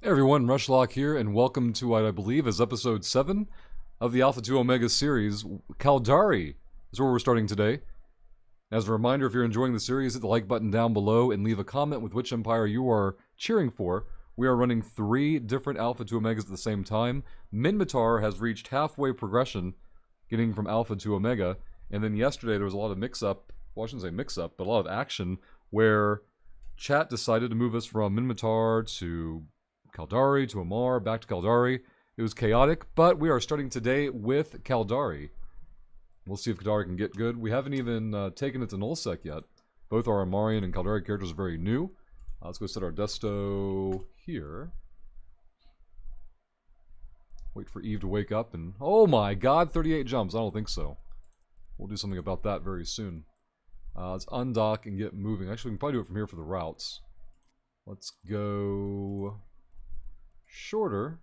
Hey everyone, Rushlock here, and welcome to what I believe is episode 7 of the Alpha 2 Omega series. Caldari is where we're starting today. As a reminder, if you're enjoying the series, hit the like button down below and leave a comment with which empire you are cheering for. We are running 3 different Alpha 2 Omegas at the same time. Minmatar has reached halfway progression, getting from Alpha to Omega, and then yesterday there was a lot of mix-up, well I shouldn't say mix-up, but a lot of action where chat decided to move us from Minmatar to Caldari to Amarr, back to Caldari. It was chaotic, but we are starting today with Caldari. We'll see if Caldari can get good. We haven't even taken it to Nullsec yet. Both our Amarrian and Caldari characters are very new. Let's go set our Desto here. Wait for Eve to wake up and... Oh my god, 38 jumps. I don't think so. We'll do something about that very soon. Let's undock and get moving. Actually, we can probably do it from here for the routes. Let's go... shorter.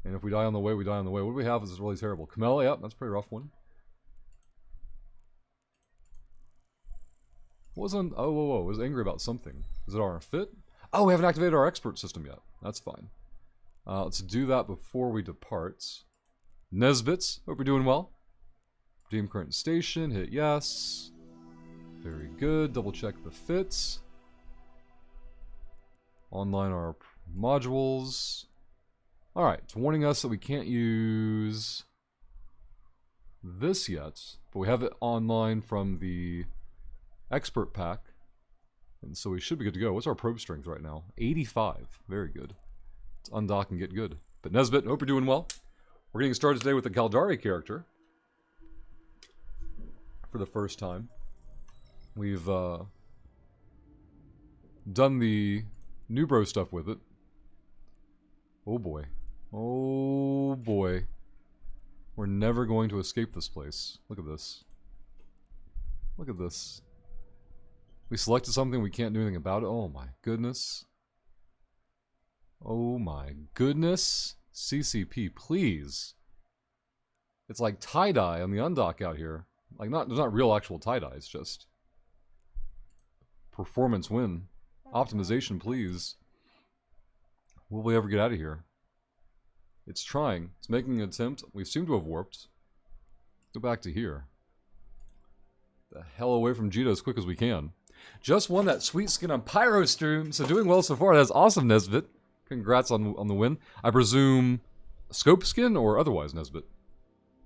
And if we die on the way, we die on the way. What do we have? This is really terrible. Camella, yep, that's a pretty rough one. Wasn't... Oh, whoa, whoa. Was angry about something. Is it our fit? Oh, we haven't activated our expert system yet. That's fine. Let's do that before we depart. Nesbits, hope you're doing well. Redeem current station, hit yes. Very good. Double check the fits. Online our modules. Alright, it's warning us that we can't use this yet, but we have it online from the expert pack, and so we should be good to go. What's our probe strength right now? 85. Very good. Let's undock and get good. But Nesbit, hope you're doing well. We're getting started today with the Caldari character for the first time. We've done the new bro stuff with it. Oh boy. Oh boy. We're never going to escape this place. Look at this. Look at this. We selected something, we can't do anything about it. Oh my goodness. Oh my goodness. CCP, please. It's like tie-dye on the undock out here. Like, there's not real actual tie-dye, it's just performance win. Optimization, please. Will we ever get out of here? It's trying. It's making an attempt. We seem to have warped. Go back to here. The hell away from Jita as quick as we can. Just won that sweet skin on Pyro stream, so doing well so far. That's awesome, Nesbit. Congrats on the win. I presume scope skin or otherwise, Nesbit.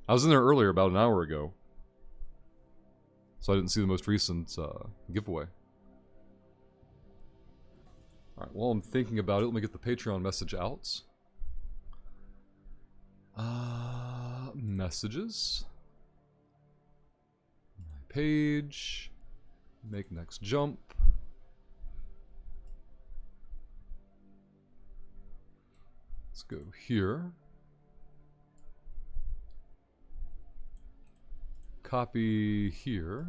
I was in there earlier, about an hour ago, so I didn't see the most recent giveaway. Alright, while I'm thinking about it, let me get the Patreon message out. Messages. My page. Make next jump. Let's go here. Copy here.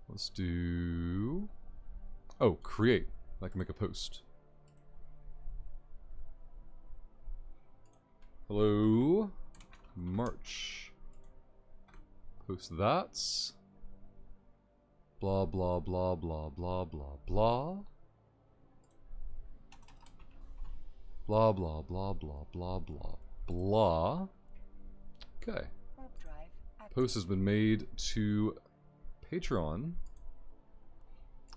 Let's do... Oh, create. I can make a post. Hello. March. Post that. Blah, blah, blah, blah, blah, blah, blah. Blah, blah, blah, blah, blah, blah, blah. Okay. Post has been made to Patreon.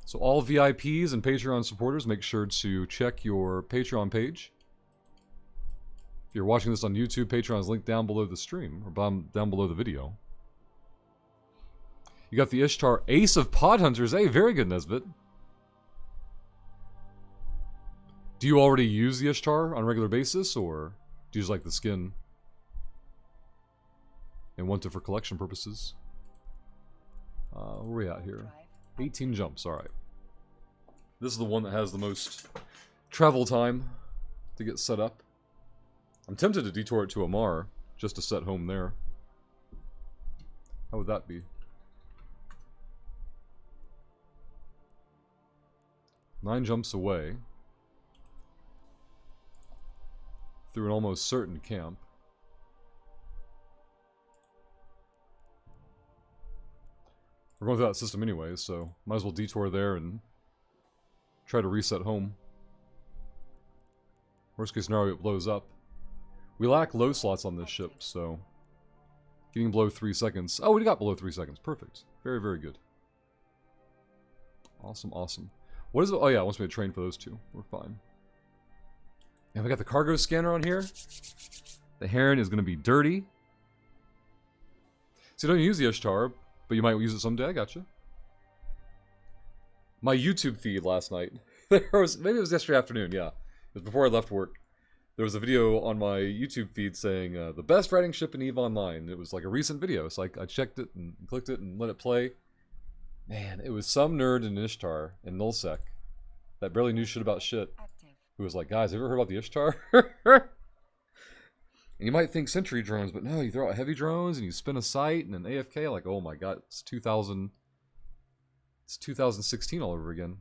So all VIPs and Patreon supporters, make sure to check your Patreon page. If you're watching this on YouTube, Patreon is linked down below the stream, or down below the video. You got the Ishtar Ace of Pod Hunters. Hey, very good, Nesbit. Do you already use the Ishtar on a regular basis, or do you just like the skin and want it for collection purposes? Where are we at here? 18 jumps, alright. This is the one that has the most travel time to get set up. I'm tempted to detour it to Amarr, just to set home there. How would that be? 9 jumps away. Through an almost certain camp. We're going through that system anyway, so might as well detour there and try to reset home. Worst case scenario, it blows up. We lack low slots on this ship, so... Getting below 3 seconds. Oh, we got below 3 seconds. Perfect. Very, very good. Awesome, awesome. What is it? Oh yeah, it wants me to train for those two. We're fine. And we got the cargo scanner on here. The Heron is going to be dirty. So you don't use the Ishtar, but you might use it someday. I gotcha. My YouTube feed last night. Maybe it was yesterday afternoon, yeah. It was before I left work. There was a video on my YouTube feed saying, the best riding ship in EVE Online. It was like a recent video, so I checked it and clicked it and let it play. Man, it was some nerd in Ishtar in Nullsec that barely knew shit about shit. Who was like, guys, have you ever heard about the Ishtar? And you might think sentry drones, but no, you throw out heavy drones and you spin a sight and an AFK, like, oh my god, it's 2016 all over again.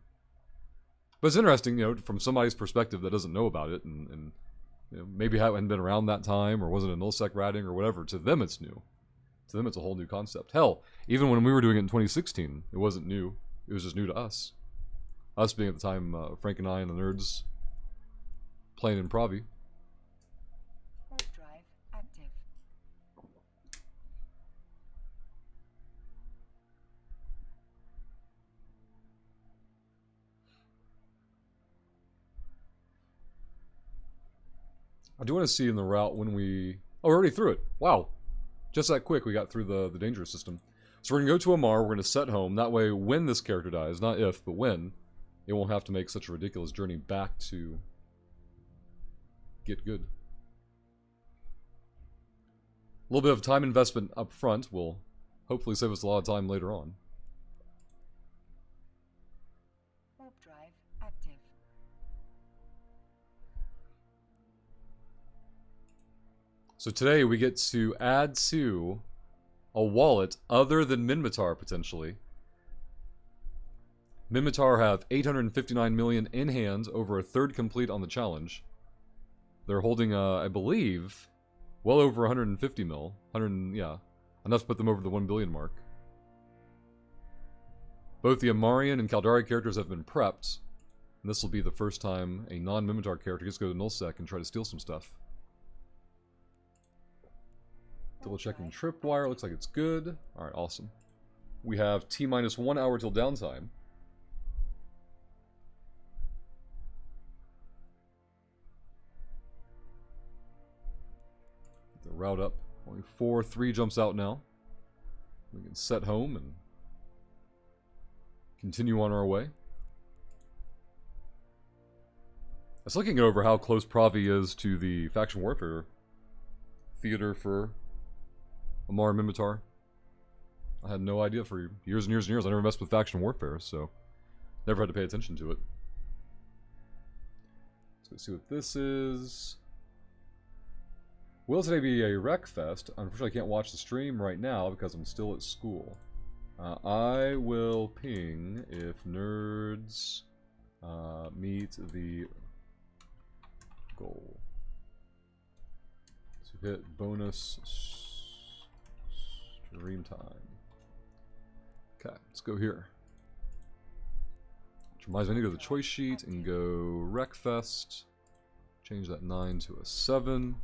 But it's interesting, you know, from somebody's perspective that doesn't know about it and you know, maybe hadn't been around that time or wasn't a nullsec ratting or whatever. To them, it's new. To them, it's a whole new concept. Hell, even when we were doing it in 2016, it wasn't new. It was just new to us. Us being at the time, Frank and I and the nerds playing in Pravi. Drive active. I do want to see in the route when we... Oh, we're already through it. Wow. Just that quick, we got through the dangerous system. So we're going to go to Amarr, we're going to set home. That way, when this character dies, not if, but when, it won't have to make such a ridiculous journey back to get good. A little bit of time investment up front will hopefully save us a lot of time later on. Warp drive active. So today we get to add to a wallet other than Minmatar, potentially. Minmatar have 859 million in hand, over a third complete on the challenge. They're holding, I believe, well over 150 mil. Yeah, enough to put them over the 1 billion mark. Both the Amarrian and Caldari characters have been prepped, and this will be the first time a non-Minmatar character gets to go to Nullsec and try to steal some stuff. Double checking tripwire, looks like it's good. Alright, awesome. We have T-minus 1 hour till downtime. Get the route up. Only 4-3 jumps out now. We can set home and continue on our way. I was looking over how close Pravi is to the faction warfare theater for Amarr and Minmatar. I had no idea for years and years and years. I never messed with faction warfare, so never had to pay attention to it. So let's see what this is. Will today be a rec fest? Unfortunately, I can't watch the stream right now because I'm still at school. I will ping if nerds meet the goal. So hit bonus stream time. Okay, let's go here. Which reminds me, I need to go to the choice sheet and go Wreckfest. Change that 9 to a 7.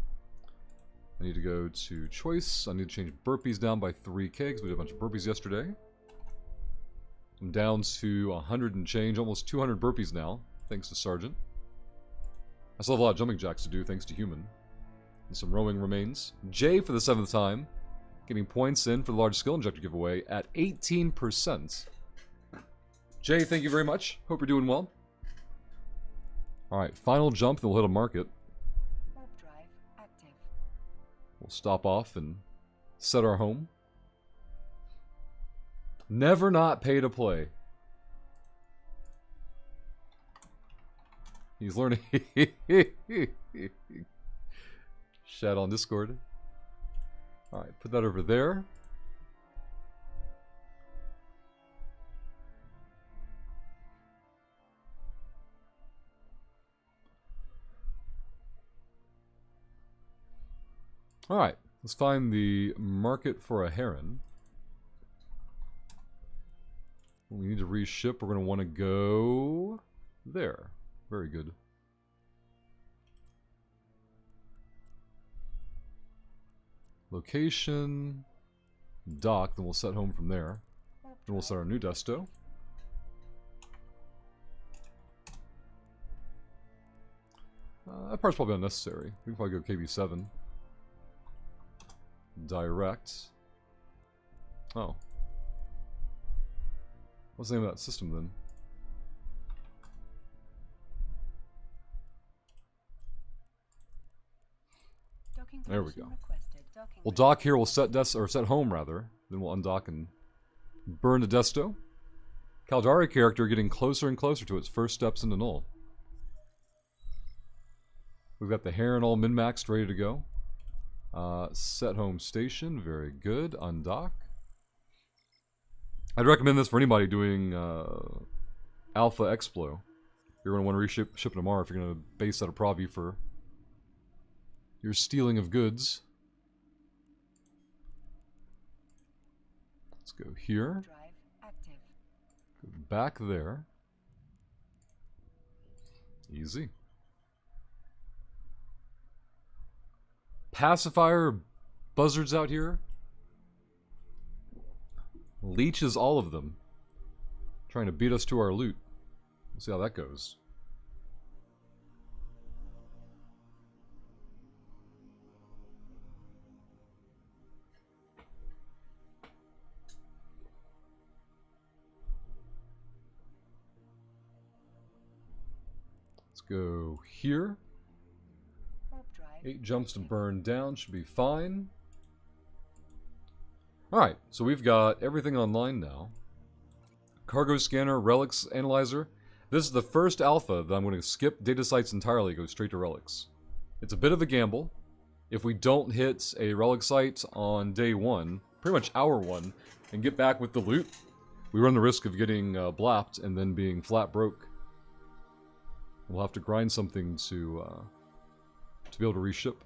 I need to go to choice. I need to change burpees down by 3k because we did a bunch of burpees yesterday. I'm down to 100 and change, almost 200 burpees now, thanks to Sergeant. I still have a lot of jumping jacks to do, thanks to Human. And some rowing remains. Jay, for the 7th time, getting points in for the large skill injector giveaway at 18%. Jay, thank you very much. Hope you're doing well. Alright, final jump, then we'll hit a market. Warp drive active. We'll stop off and set our home. Never not pay to play. He's learning. Chat on Discord. Alright, put that over there. Alright, let's find the market for a heron. When we need to reship, we're going to want to go there. Very good. Location. Dock. Then we'll set home from there. Warp Then we'll drive set our new desto. That part's probably unnecessary. We can probably go KB7. Direct. Oh. What's the name of that system then? Docking There we connection go. requested. Docking We'll ready. dock here, we'll set home rather. Then we'll undock and burn the desto. Caldari character getting closer and closer to its first steps into null. We've got the Heron all min-maxed, ready to go. Set home station, very good. Undock. I'd recommend this for anybody doing Alpha Explo. You're going to want to ship tomorrow if you're going to base out of Pravi for your stealing of goods. Let's go here. Drive active. Go back there. Easy. Pacifier buzzards out here. Leeches all of them. Trying to beat us to our loot. Let's see how that goes. Let's go here. Warp drive 8 jumps to active. burn down should be fine. Alright, so we've got everything online now. Cargo scanner, relics analyzer. This is the first alpha that I'm going to skip data sites entirely, go straight to relics. It's a bit of a gamble. If we don't hit a relic site on day 1, pretty much hour 1, and get back with the loot, we run the risk of getting blapped and then being flat broke. We'll have to grind something to be able to reship.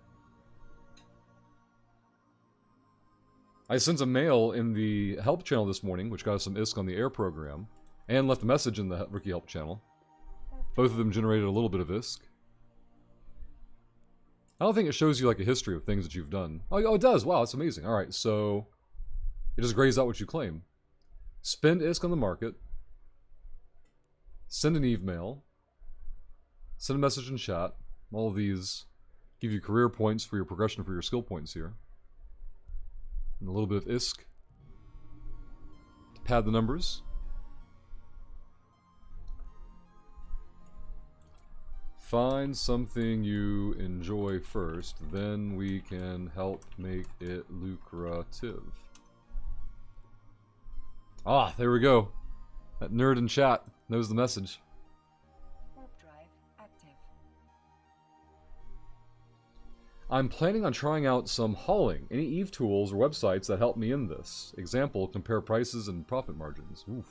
I sent a mail in the help channel this morning, which got us some ISK on the air program, and left a message in the Rookie Help channel. Both of them generated a little bit of ISK. I don't think it shows you like a history of things that you've done. Oh, it does. Wow, that's amazing. All right, so it just grays out what you claim. Spend ISK on the market. Send an Eve mail. Send a message in chat. All of these give you career points for your progression for your skill points here. And a little bit of ISK to pad the numbers. Find something you enjoy first, then we can help make it lucrative. Ah, there we go. That nerd in chat knows the message. Warp drive active. I'm planning on trying out some hauling. Any Eve tools or websites that help me in this? Example, compare prices and profit margins. Oof.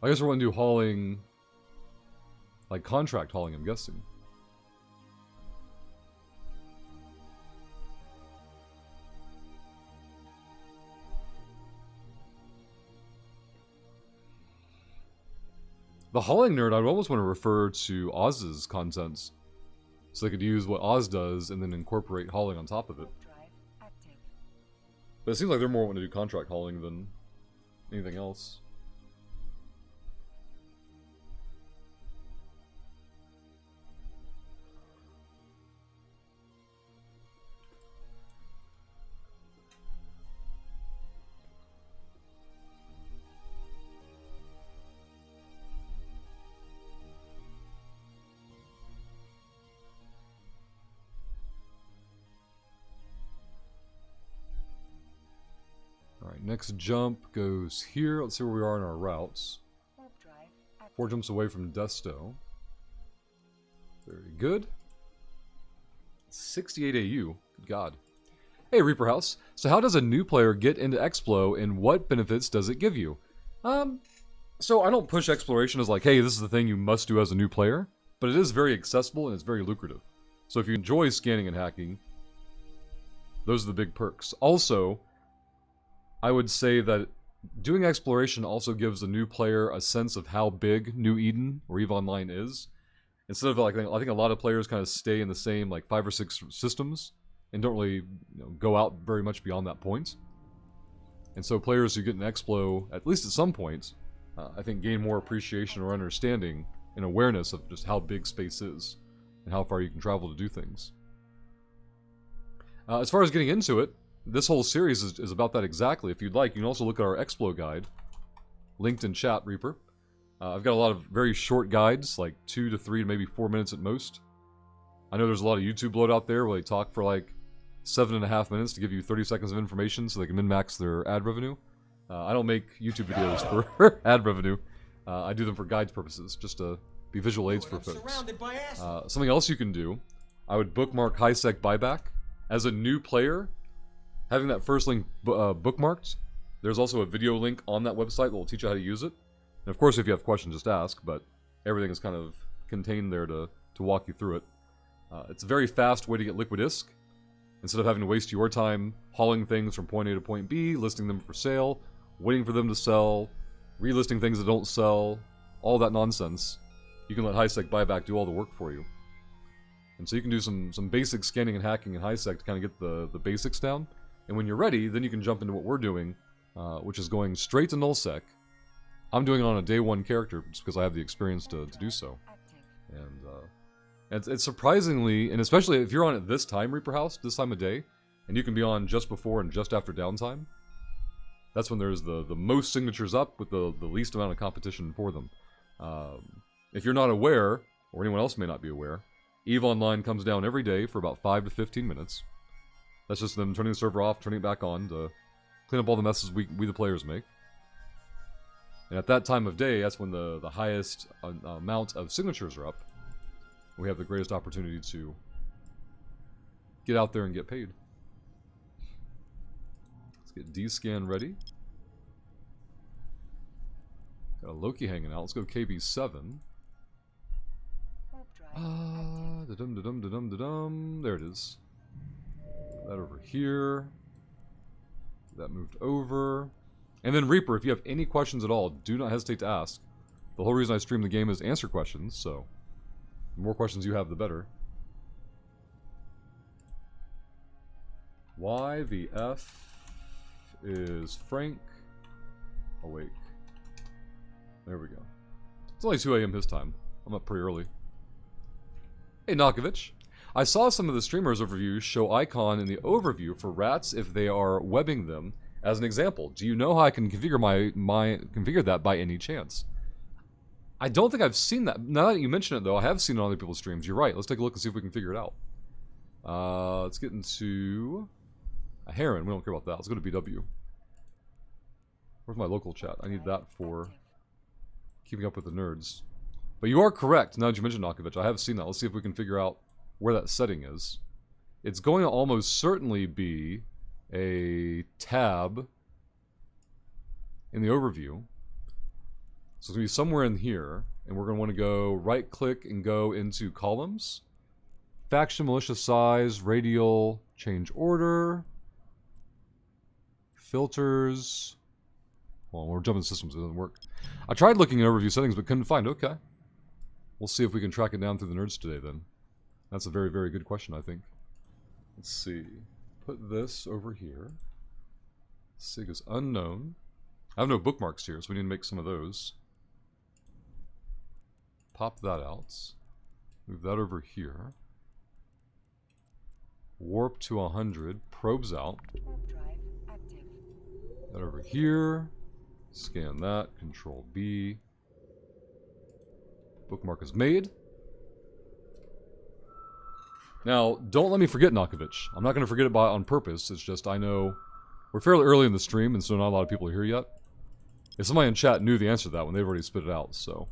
I guess we're going to do hauling, like contract hauling, I'm guessing. The hauling nerd, I'd almost want to refer to Oz's contents. So they could use what Oz does and then incorporate hauling on top of it. Warp drive active. But it seems like they're more wanting to do contract hauling than anything else. Alright, next jump goes here. Let's see where we are in our routes. Warp drive active. 4 jumps away from Desto. Very good. 68 AU. Good God. Hey, Reaper House. So how does a new player get into Explo, and what benefits does it give you? So I don't push exploration as like, hey, this is the thing you must do as a new player, but it is very accessible and it's very lucrative. So if you enjoy scanning and hacking, those are the big perks. Also, I would say that doing exploration also gives a new player a sense of how big New Eden or EVE Online is. Instead of like, I think a lot of players kind of stay in the same like 5 or 6 systems and don't really go out very much beyond that point. And so players who get an Explo, at least at some point, I think gain more appreciation or understanding and awareness of just how big space is and how far you can travel to do things. As far as getting into it, this whole series is about that exactly. If you'd like, you can also look at our Explo guide, linked in chat, Reaper. I've got a lot of very short guides, like 2 to 3 to maybe 4 minutes at most. I know there's a lot of YouTube load out there where they talk for like 7.5 minutes to give you 30 seconds of information so they can min-max their ad revenue. I don't make YouTube videos for ad revenue. I do them for guides purposes, just to be visual aids for folks. Something else you can do, I would bookmark HiSec Buyback. As a new player, having that first link bookmarked, there's also a video link on that website that will teach you how to use it. And of course, if you have questions, just ask, but everything is kind of contained there to walk you through it. It's a very fast way to get Liquid Disk. Instead of having to waste your time hauling things from point A to point B, listing them for sale, waiting for them to sell, relisting things that don't sell, all that nonsense, you can let HiSec Buyback do all the work for you. And so you can do some basic scanning and hacking in HiSec to kind of get the basics down. And when you're ready, then you can jump into what we're doing, which is going straight to nullsec. I'm doing it on a day 1 character just because I have the experience to do so. And it's surprisingly, and especially if you're on at this time, Reaper House, this time of day, and you can be on just before and just after downtime, that's when there's the most signatures up with the least amount of competition for them. If you're not aware, or anyone else may not be aware, EVE Online comes down every day for about 5 to 15 minutes. That's just them turning the server off, turning it back on to clean up all the messes we the players make. And at that time of day, that's when the highest amount of signatures are up. We have the greatest opportunity to get out there and get paid. Let's get D-Scan ready. Got a Loki hanging out. Let's go KB7. There it is. That over here. That moved over. And then Reaper, if you have any questions at all, do not hesitate to ask. The whole reason I stream the game is to answer questions, so the more questions you have, the better. Why the F is Frank awake? There we go. It's only 2 a.m. his time. I'm up pretty early. Hey, Nokovich. I saw some of the streamers' overviews show icon in the overview for rats if they are webbing them. As an example, do you know how I can configure configure that by any chance? I don't think I've seen that. Now that you mention it, though, I have seen it on other people's streams. You're right. Let's take a look and see if we can figure it out. Let's get into a Heron. We don't care about that. Let's go to BW. Where's my local chat? I need that for keeping up with the nerds. But you are correct. Now that you mentioned Nokovich, I have seen that. Let's see if we can figure out where that setting is. It's going to almost certainly be a tab in the overview. So it's going to be somewhere in here, and we're going to want to go right-click and go into columns. Faction, militia size, radial, change order, filters. Well, we're jumping systems, it doesn't work. I tried looking at overview settings, but couldn't find it. Okay. We'll see if we can track it down through the nerds today, then. That's a very, very good question, I think. Let's see. Put this over here. Sig is unknown. I have no bookmarks here, so we need to make some of those. Pop that out. Move that over here. Warp to 100. Probes out. Warp drive active. That over here. Scan that. Control B. Bookmark is made. Now, don't let me forget Nokovich. I'm not going to forget it on purpose. It's just I know we're fairly early in the stream, and so not a lot of people are here yet. If somebody in chat knew the answer to that one, they've already spit it out. So,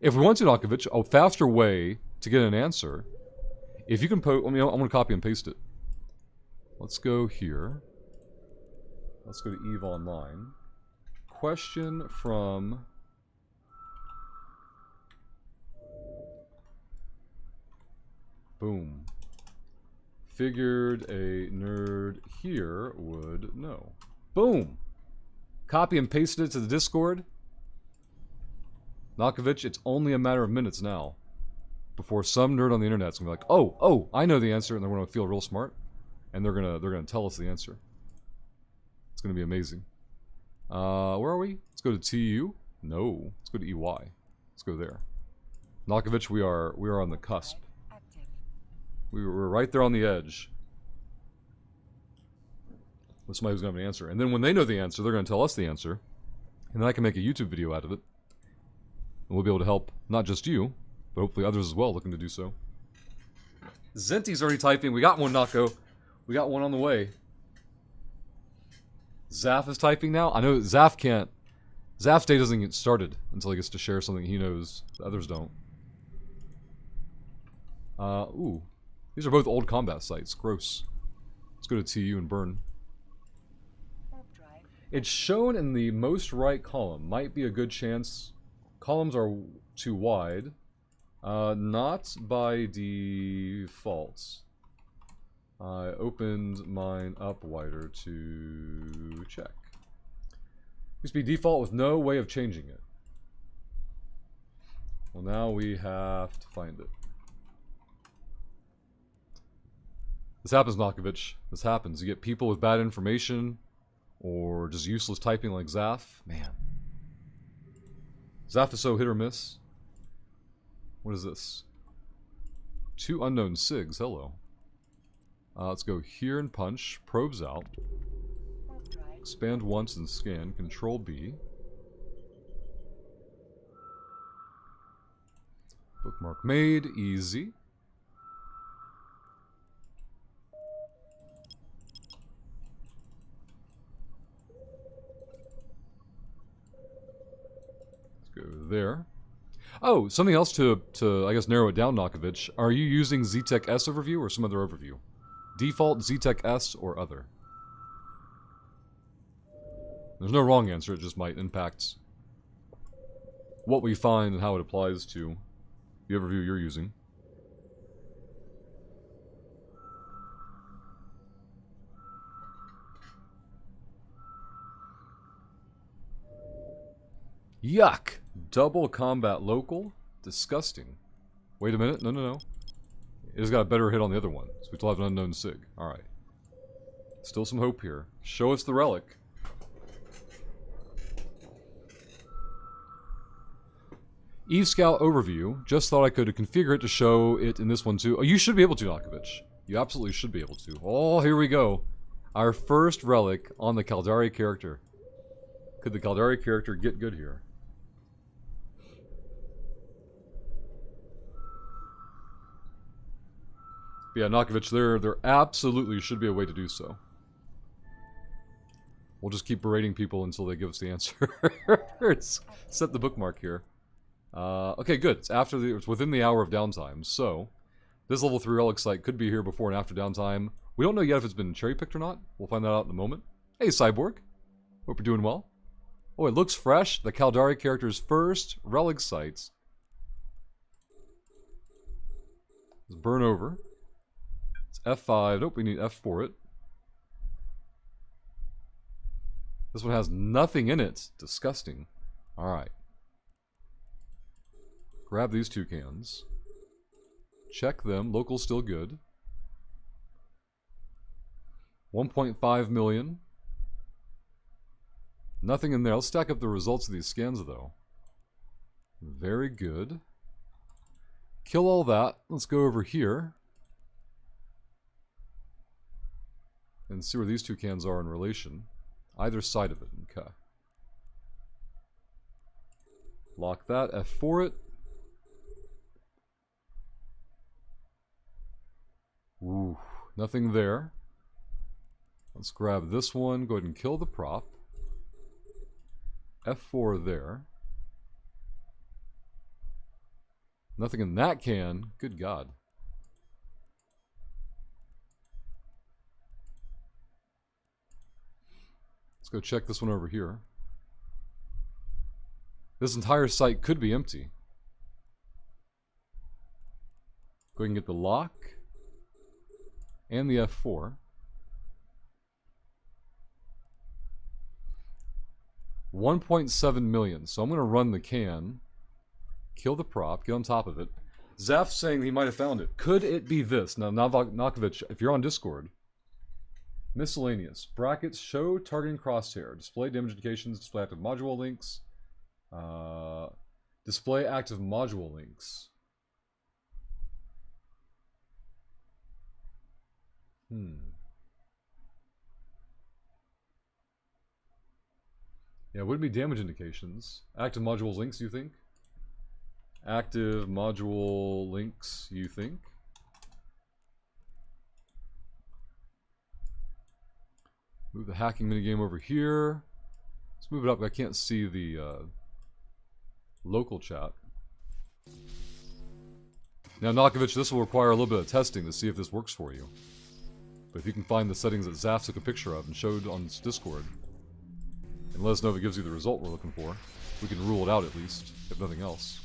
if we want to, Nokovich, a faster way to get an answer, if you can I'm going to copy and paste it. Let's go here. Let's go to EVE Online. Question from... Boom. Figured a nerd here would know. Boom! Copy and pasted it to the Discord. Nokovich, it's only a matter of minutes now. before some nerd on the internet's gonna be like, oh, I know the answer, and they're gonna feel real smart, and they're gonna tell us the answer. It's gonna be amazing. Where are we? Let's go to TU. No, let's go to EY. Let's go there. Nokovich, we are on the cusp. Active. We're right there on the edge. With somebody who's gonna have an answer, and then when they know the answer, they're gonna tell us the answer, and then I can make a YouTube video out of it, and we'll be able to help not just you, but hopefully others as well looking to do so. Zenti's already typing. We got one, Nako. We got one on the way. Zaf is typing now. I know Zaf can't. Zaf's day doesn't get started until he gets to share something he knows the others don't. Ooh. These are both old combat sites. Gross. Let's go to TU and burn. Warp drive. It's shown in the most right column. Might be a good chance. Columns are too wide. Not by default. I opened mine up wider to check. Used to be default with no way of changing it. Well, now we have to find it. This happens, Nokovich. This happens. You get people with bad information or just useless typing like Zaf. Man. Zaf is so hit or miss. What is this? 2 unknown SIGs. Hello. Let's go here and punch. Probes out. Warp drive. Expand once and scan. Control B. Bookmark made. Easy. Let's go there. Oh, something else to I guess narrow it down, Nokovich. Are you using ZTech S overview or some other overview? Default, ZTech S, or other? There's no wrong answer, it just might impact what we find and how it applies to the overview you're using. Yuck! Double combat local? Disgusting. Wait a minute, no. It has got a better hit on the other one, so we still have an unknown SIG. Alright. Still some hope here. Show us the relic. Eve Scout overview. Just thought I could configure it to show it in this one too. Oh, you should be able to, Nokovich. You absolutely should be able to. Oh, here we go. Our first relic on the Caldari character. Could the Caldari character get good here? But yeah, Nokovich, there absolutely should be a way to do so. We'll just keep berating people until they give us the answer. Set the bookmark here. Okay, good. It's within the hour of downtime, so this level 3 relic site could be here before and after downtime. We don't know yet if it's been cherry-picked or not. We'll find that out in a moment. Hey, Cyborg. Hope you're doing well. Oh, it looks fresh. The Caldari character's first relic site. Let's burn over. It's F5. Nope, we need F for it. This one has nothing in it. Disgusting. Alright. Grab these 2 cans. Check them. Local's still good. 1.5 million. Nothing in there. Let's stack up the results of these scans, though. Very good. Kill all that. Let's go over here. And see where these 2 cans are in relation. Either side of it. Okay. Lock that. F4 it. Ooh, nothing there. Let's grab this one. Go ahead and kill the prop. F4 there. Nothing in that can. Good God. Let's go check this one over here. This entire site could be empty. Go ahead and get the lock. And the F4. 1.7 million. So I'm going to run the can. Kill the prop. Get on top of it. Zaf saying he might have found it. Could it be this? Now, Nokovich, if you're on Discord, miscellaneous brackets show targeting crosshair, display damage indications, display active module links, display active module links. Yeah, would it be damage indications? Active modules links, you think? Active module links, you think? Move the hacking minigame over here. Let's move it up. I can't see the local chat. Now, Nokovich, this will require a little bit of testing to see if this works for you. But if you can find the settings that Zaf took a picture of and showed on Discord, and let us know if it gives you the result we're looking for, we can rule it out at least, if nothing else.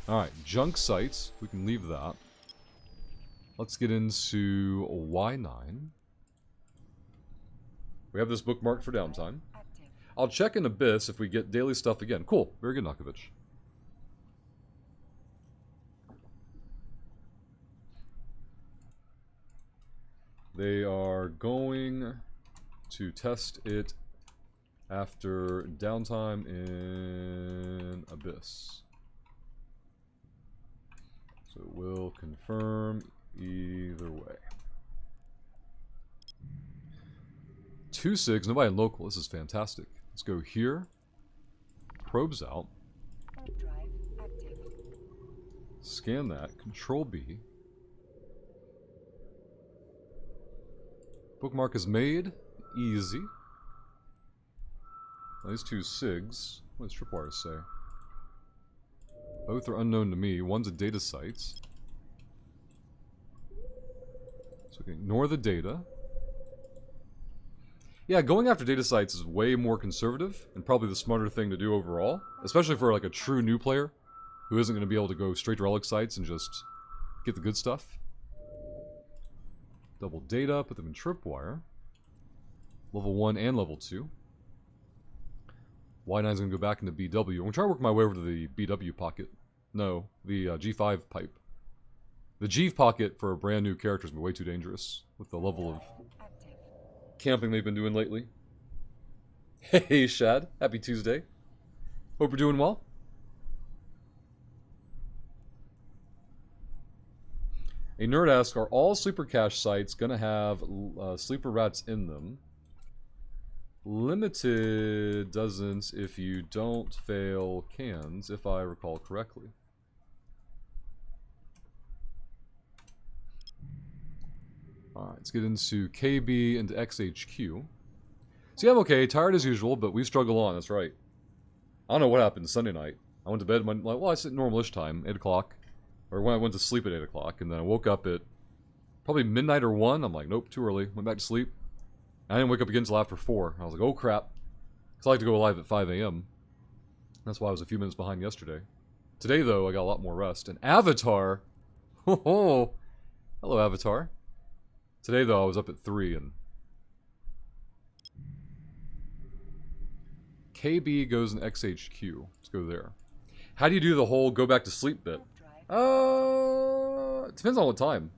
Alright, junk sites. We can leave that. Let's get into Y9. We have this bookmarked for downtime. Active. I'll check in Abyss if we get daily stuff again. Cool. Very good, Nokovich. They are going to test it after downtime in Abyss. So we'll confirm either way. 2 SIGs, nobody in local. This is fantastic. Let's go here. Probes out. Warp drive active. Scan that. Control B. Bookmark is made. Easy. Now these 2 SIGs. What does Tripwire say? Both are unknown to me. One's a data site. So we can ignore the data. Yeah, going after data sites is way more conservative and probably the smarter thing to do overall. Especially for like a true new player who isn't going to be able to go straight to relic sites and just get the good stuff. Double data, put them in Tripwire. Level 1 and level 2. Y9 is going to go back into BW. I'm going to try to work my way over to the BW pocket. No, the G5 pipe. The G pocket for a brand new character is way too dangerous with the level of Active. camping they've been doing lately. Hey, Shad. Happy Tuesday. Hope you're doing well. A nerd asks, are all sleeper cache sites going to have sleeper rats in them? Limited doesn't if you don't fail cans, if I recall correctly. Alright, let's get into KB and XHQ. See, I'm okay, tired as usual, but we struggle on, that's right. I don't know what happened Sunday night. I went to bed, I said normal-ish time, 8 o'clock. Or when I went to sleep at 8 o'clock, and then I woke up at probably midnight or 1. I'm like, nope, too early. Went back to sleep. I didn't wake up again until after 4. I was like, oh crap. Because I like to go live at 5 a.m. That's why I was a few minutes behind yesterday. Today, though, I got a lot more rest. And Avatar! Oh, hello, Avatar. Today, though, I was up at 3 and... KB goes in XHQ. Let's go there. How do you do the whole go back to sleep bit? Warp drive. It depends on what time.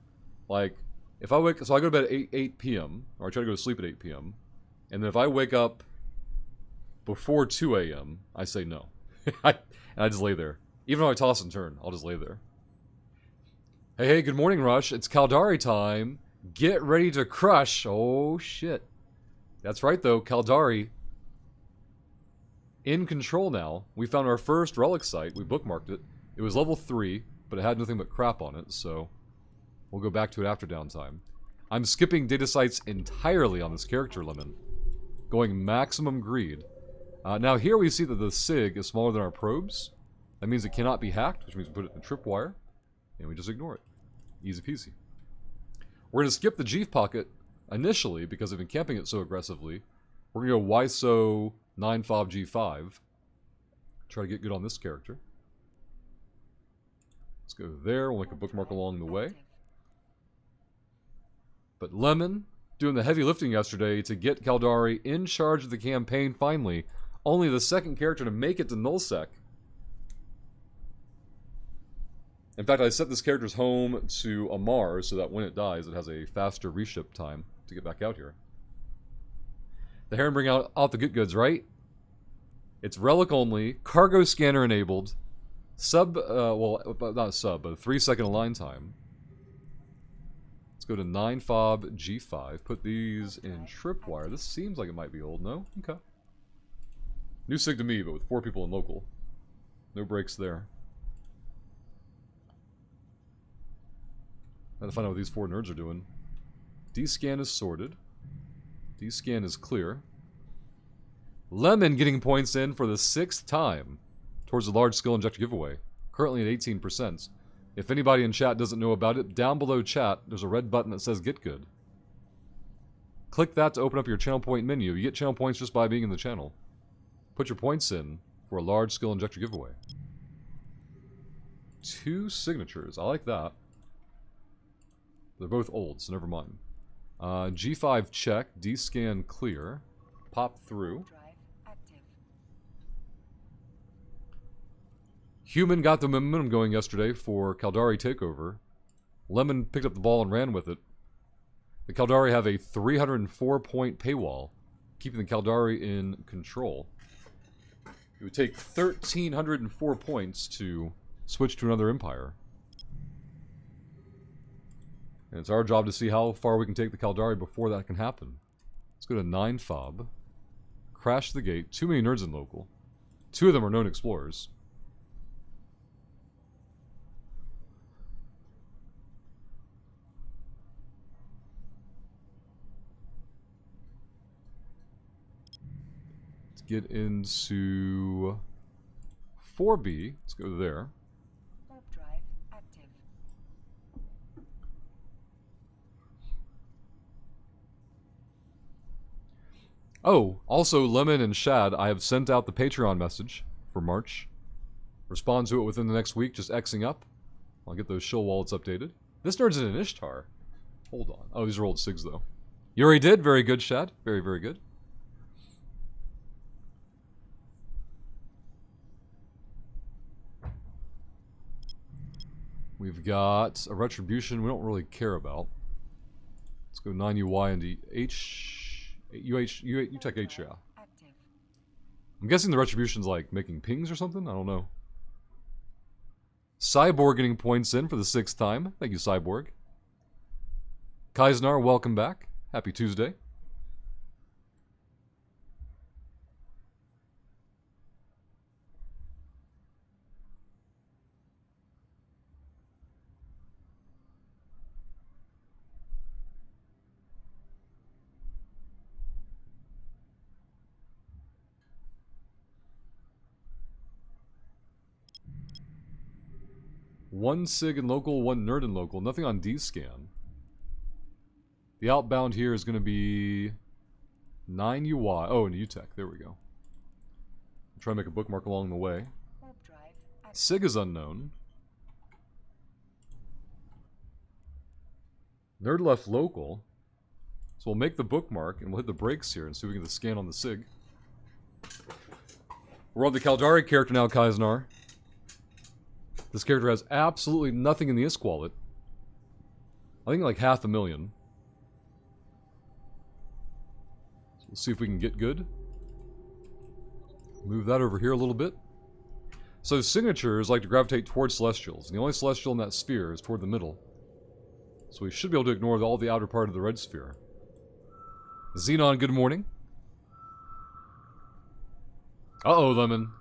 Like, if I wake... So I go to bed at 8 p.m. Or I try to go to sleep at 8 p.m. And then if I wake up before 2 a.m., I say no. And I just lay there. Even though I toss and turn, I'll just lay there. Hey, good morning, Rush. It's Caldari time. Get ready to crush. Oh, shit. That's right, though. Caldari. In control now. We found our first relic site. We bookmarked it. It was level 3, but it had nothing but crap on it, so we'll go back to it after downtime. I'm skipping data sites entirely on this character limit. Going maximum greed. Now here we see that the SIG is smaller than our probes. That means it cannot be hacked, which means we put it in the tripwire, and we just ignore it. Easy peasy. We're going to skip the G pocket initially, because I've been camping it so aggressively. We're going to go YSO 9FobG5. Try to get good on this character. Let's go there. We'll make a bookmark along the way. But Lemon, doing the heavy lifting yesterday to get Caldari in charge of the campaign finally. Only the second character to make it to Nullsec. In fact, I set this character's home to Amar so that when it dies, it has a faster reship time to get back out here. The Heron bring out the good goods, right? It's relic only, cargo scanner enabled, well, not a sub, but a 3-second align time. Let's go to 9 fob G5. Put these in tripwire. This seems like it might be old, no? Okay. New sig to me, but with 4 people in local. No breaks there. I have to find out what these 4 nerds are doing. D-scan is sorted. D-scan is clear. Lemon getting points in for the 6th time towards the large skill injector giveaway. Currently at 18%. If anybody in chat doesn't know about it, down below chat, there's a red button that says Get Good. Click that to open up your channel point menu. You get channel points just by being in the channel. Put your points in for a large skill injector giveaway. 2 signatures. I like that. They're both old, so never mind. G5 check. D-scan clear. Pop through. Human got the momentum going yesterday for Caldari takeover. Lemon picked up the ball and ran with it. The Caldari have a 304-point paywall, keeping the Caldari in control. It would take 1,304 points to switch to another empire. And it's our job to see how far we can take the Caldari before that can happen. Let's go to 9 fob. Crash the gate. Too many nerds in local. 2 of them are known explorers. Let's get into 4B. Let's go there. Warp drive active. Oh, also, Lemon and Shad, I have sent out the Patreon message for March. Respond to it within the next week, just Xing up. I'll get those shill wallets updated. This nerd's in an Ishtar. Hold on. Oh, these are old SIGs, though. You already did? Very good, Shad. Very, very good. We've got a Retribution we don't really care about. Let's go 9UI into H... UTech H, yeah. Active. I'm guessing the Retribution's like making pings or something? I don't know. Cyborg getting points in for the 6th time. Thank you, Cyborg. Kaisnar, welcome back. Happy Tuesday. One SIG in local, 1 nerd in local. Nothing on D-scan. The outbound here is going to be 9 UI. Oh, and UTech. There we go. I'm trying to make a bookmark along the way. Warp drive active. SIG is unknown. Nerd left local. So we'll make the bookmark and we'll hit the brakes here and see if we can get the scan on the SIG. We're on the Caldari character now, Kaisnar. This character has absolutely nothing in the ISK wallet. I think like 500,000. So we'll see if we can get good. Move that over here a little bit. So signatures like to gravitate towards celestials, and the only celestial in that sphere is toward the middle. So we should be able to ignore all the outer part of the red sphere. Xenon, good morning. Uh-oh, Lemon.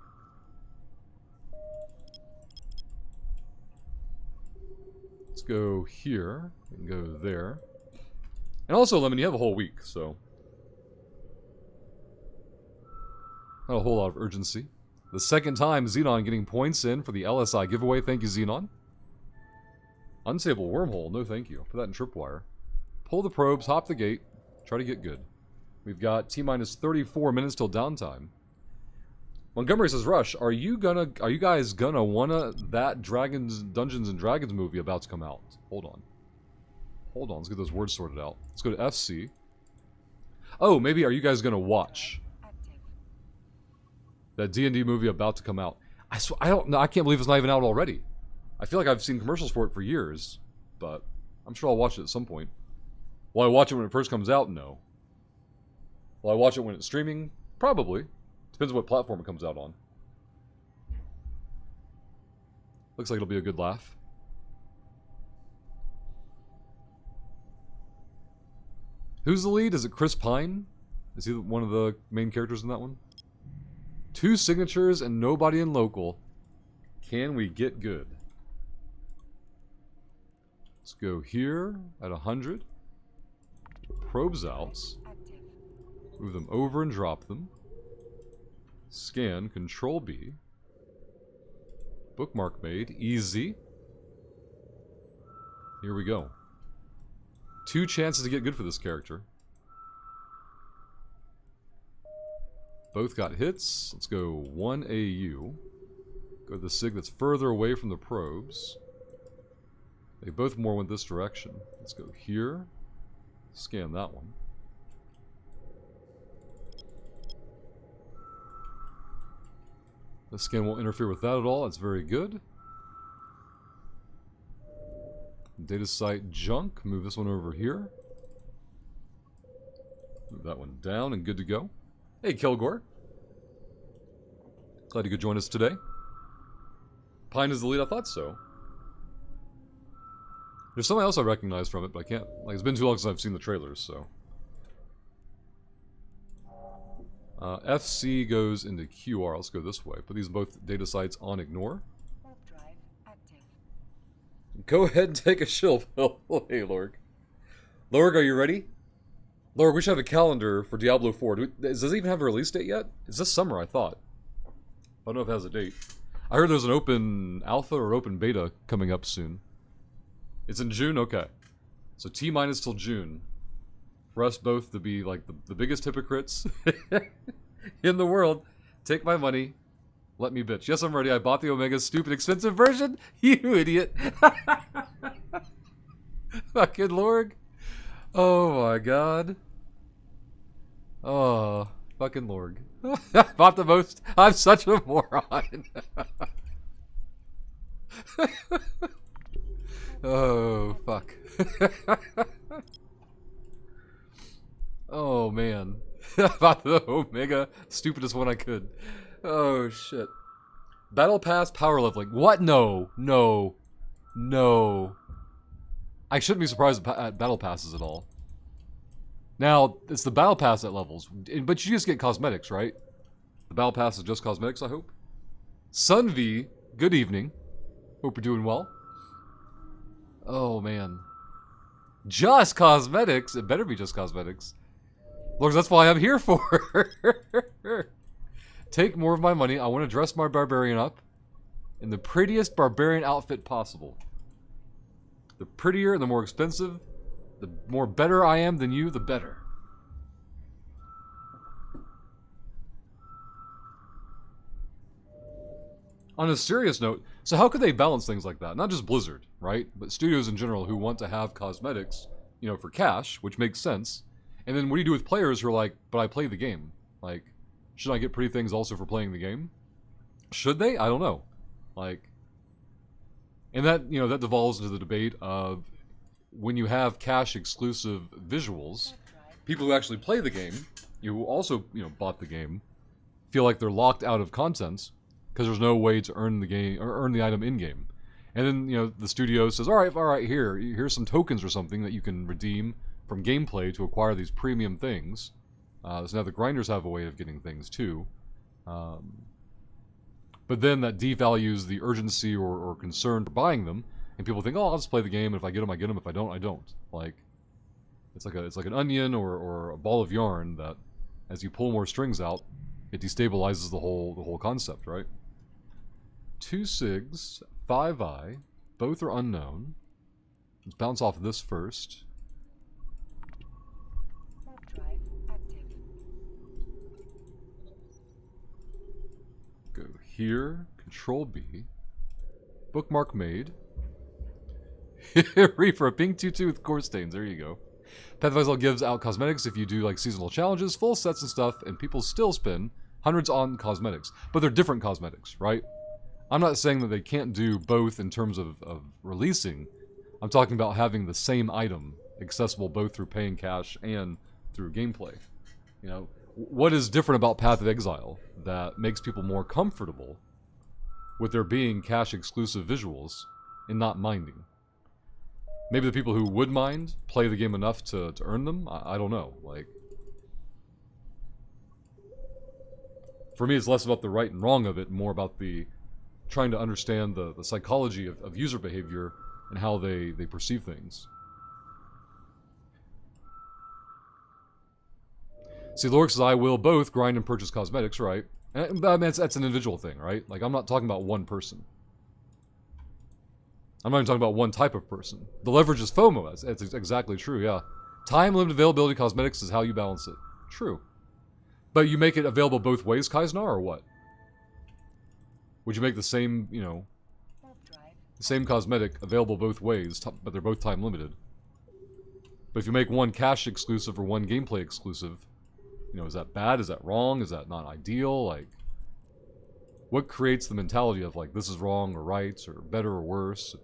Let's go here and go there. And also, Lemon, you have a whole week, so not a whole lot of urgency. The 2nd time, Xenon getting points in for the LSI giveaway. Thank you, Xenon. Unstable wormhole. No, thank you. Put that in tripwire. Pull the probes, hop the gate, try to get good. We've got T-minus 34 minutes till downtime. Montgomery says, Rush, are you guys gonna wanna that Dungeons and Dragons movie about to come out? Hold on. Let's get those words sorted out. Let's go to FC. Oh, maybe are you guys gonna watch that D&D movie about to come out? I don't know. I can't believe it's not even out already. I feel like I've seen commercials for it for years, but I'm sure I'll watch it at some point. Will I watch it when it first comes out? No. Will I watch it when it's streaming? Probably. Depends on what platform it comes out on. Looks like it'll be a good laugh. Who's the lead? Is it Chris Pine? Is he one of the main characters in that one? 2 signatures and nobody in local. Can we get good? Let's go here at 100. Probes out. Active. Move them over and drop them. Scan, Control B. Bookmark made, easy. Here we go. 2 chances to get good for this character. Both got hits. Let's go 1 AU. Go to the SIG that's further away from the probes. They both more went this direction. Let's go here. Scan that one. The scan won't interfere with that at all. That's very good. Data site junk. Move this one over here. Move that one down and good to go. Hey, Kilgore. Glad you could join us today. Pine is the lead. I thought so. There's something else I recognize from it, but I can't. Like, it's been too long since I've seen the trailers, so. FC goes into QR. Let's go this way. Put these both data sites on ignore. Warp drive active. Go ahead and take a chill pill. Hey, Lorg. Lorg, are you ready? Lorg, we should have a calendar for Diablo 4. Does it even have a release date yet? It's this summer, I thought. I don't know if it has a date. I heard there's an open alpha or open beta coming up soon. It's in June? Okay. So T-minus till June. For us both to be like the biggest hypocrites in the world. Take my money. Let me bitch. Yes, I'm ready. I bought the Omega stupid expensive version. You idiot. Fucking Lorg. Oh my god. Oh, fucking Lorg. Bought the most. I'm such a moron. Oh, fuck. Oh, man. Bought the Omega. Stupidest one I could. Oh, shit. Battle Pass power leveling. What? No. No. No. I shouldn't be surprised at Battle Passes at all. Now, it's the Battle Pass that levels. But you just get cosmetics, right? The Battle Pass is just cosmetics, I hope. Sunv, good evening. Hope you're doing well. Oh, man. Just cosmetics? It better be just cosmetics. Lord, that's why I'm here for. Take more of my money. I want to dress my barbarian up in the prettiest barbarian outfit possible. The prettier and the more expensive, the more better I am than you, the better. On a serious note, so how could they balance things like that? Not just Blizzard, right? But studios in general who want to have cosmetics, you know, for cash, which makes sense. And then what do you do with players who are like, but I play the game? Like, should I get pretty things also for playing the game? Should they? I don't know. Like, and that, you know, that devolves into the debate of when you have cash exclusive visuals, people who actually play the game, who also, you know, bought the game, feel like they're locked out of content because there's no way to earn the game or earn the item in game. And then, you know, the studio says, all right, here's some tokens or something that you can redeem from gameplay to acquire these premium things. So now the grinders have a way of getting things too. But then that devalues the urgency or concern for buying them, and people think, oh, I'll just play the game, and if I get them, I get them, if I don't, I don't. Like, it's like an onion or a ball of yarn that, as you pull more strings out, it destabilizes the whole concept, right? 2 SIGs, 5i, both are unknown. Let's bounce off this first. Warp drive active. Go here, Control B. Bookmark made. Reaper, a pink 2-2 with core stains. There you go. Pathfinder gives out cosmetics if you do like seasonal challenges, full sets and stuff, and people still spend hundreds on cosmetics. But they're different cosmetics, right? I'm not saying that they can't do both in terms of releasing. I'm talking about having the same item accessible both through paying cash and through gameplay. You know, what is different about Path of Exile that makes people more comfortable with there being cash exclusive visuals and not minding? Maybe the people who would mind play the game enough to earn them? I don't know. Like, for me, it's less about the right and wrong of it, more about the trying to understand the psychology of user behavior and how they perceive things. See, Lorix says, I will both grind and purchase cosmetics, right? And, I mean, that's an individual thing, right? Like, I'm not talking about one person. I'm not even talking about one type of person. The leverage is FOMO. That's exactly true, yeah. Time limited availability cosmetics is how you balance it. True. But you make it available both ways, Kaisnar, or what? Would you make the same, you know, the same cosmetic available both ways, but they're both time limited? But if you make one cash exclusive or one gameplay exclusive, you know, is that bad? Is that wrong? Is that not ideal? Like, what creates the mentality of, like, this is wrong or right, or better or worse?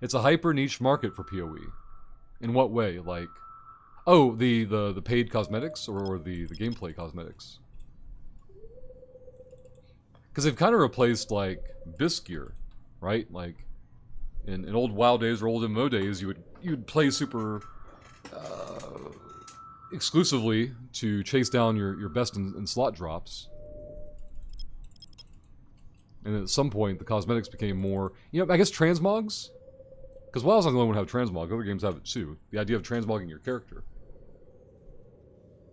It's a hyper niche market for PoE. In what way? Like, oh, the paid cosmetics or the gameplay cosmetics? Because they've kind of replaced, like, Bisque gear, right? Like, in old WoW days or old MMO days, you'd play super exclusively to chase down your best in slot drops. And at some point, the cosmetics became more... You know, I guess transmogs? Because WoW's not the only one to have transmog. Other games have it too. The idea of transmogging your character.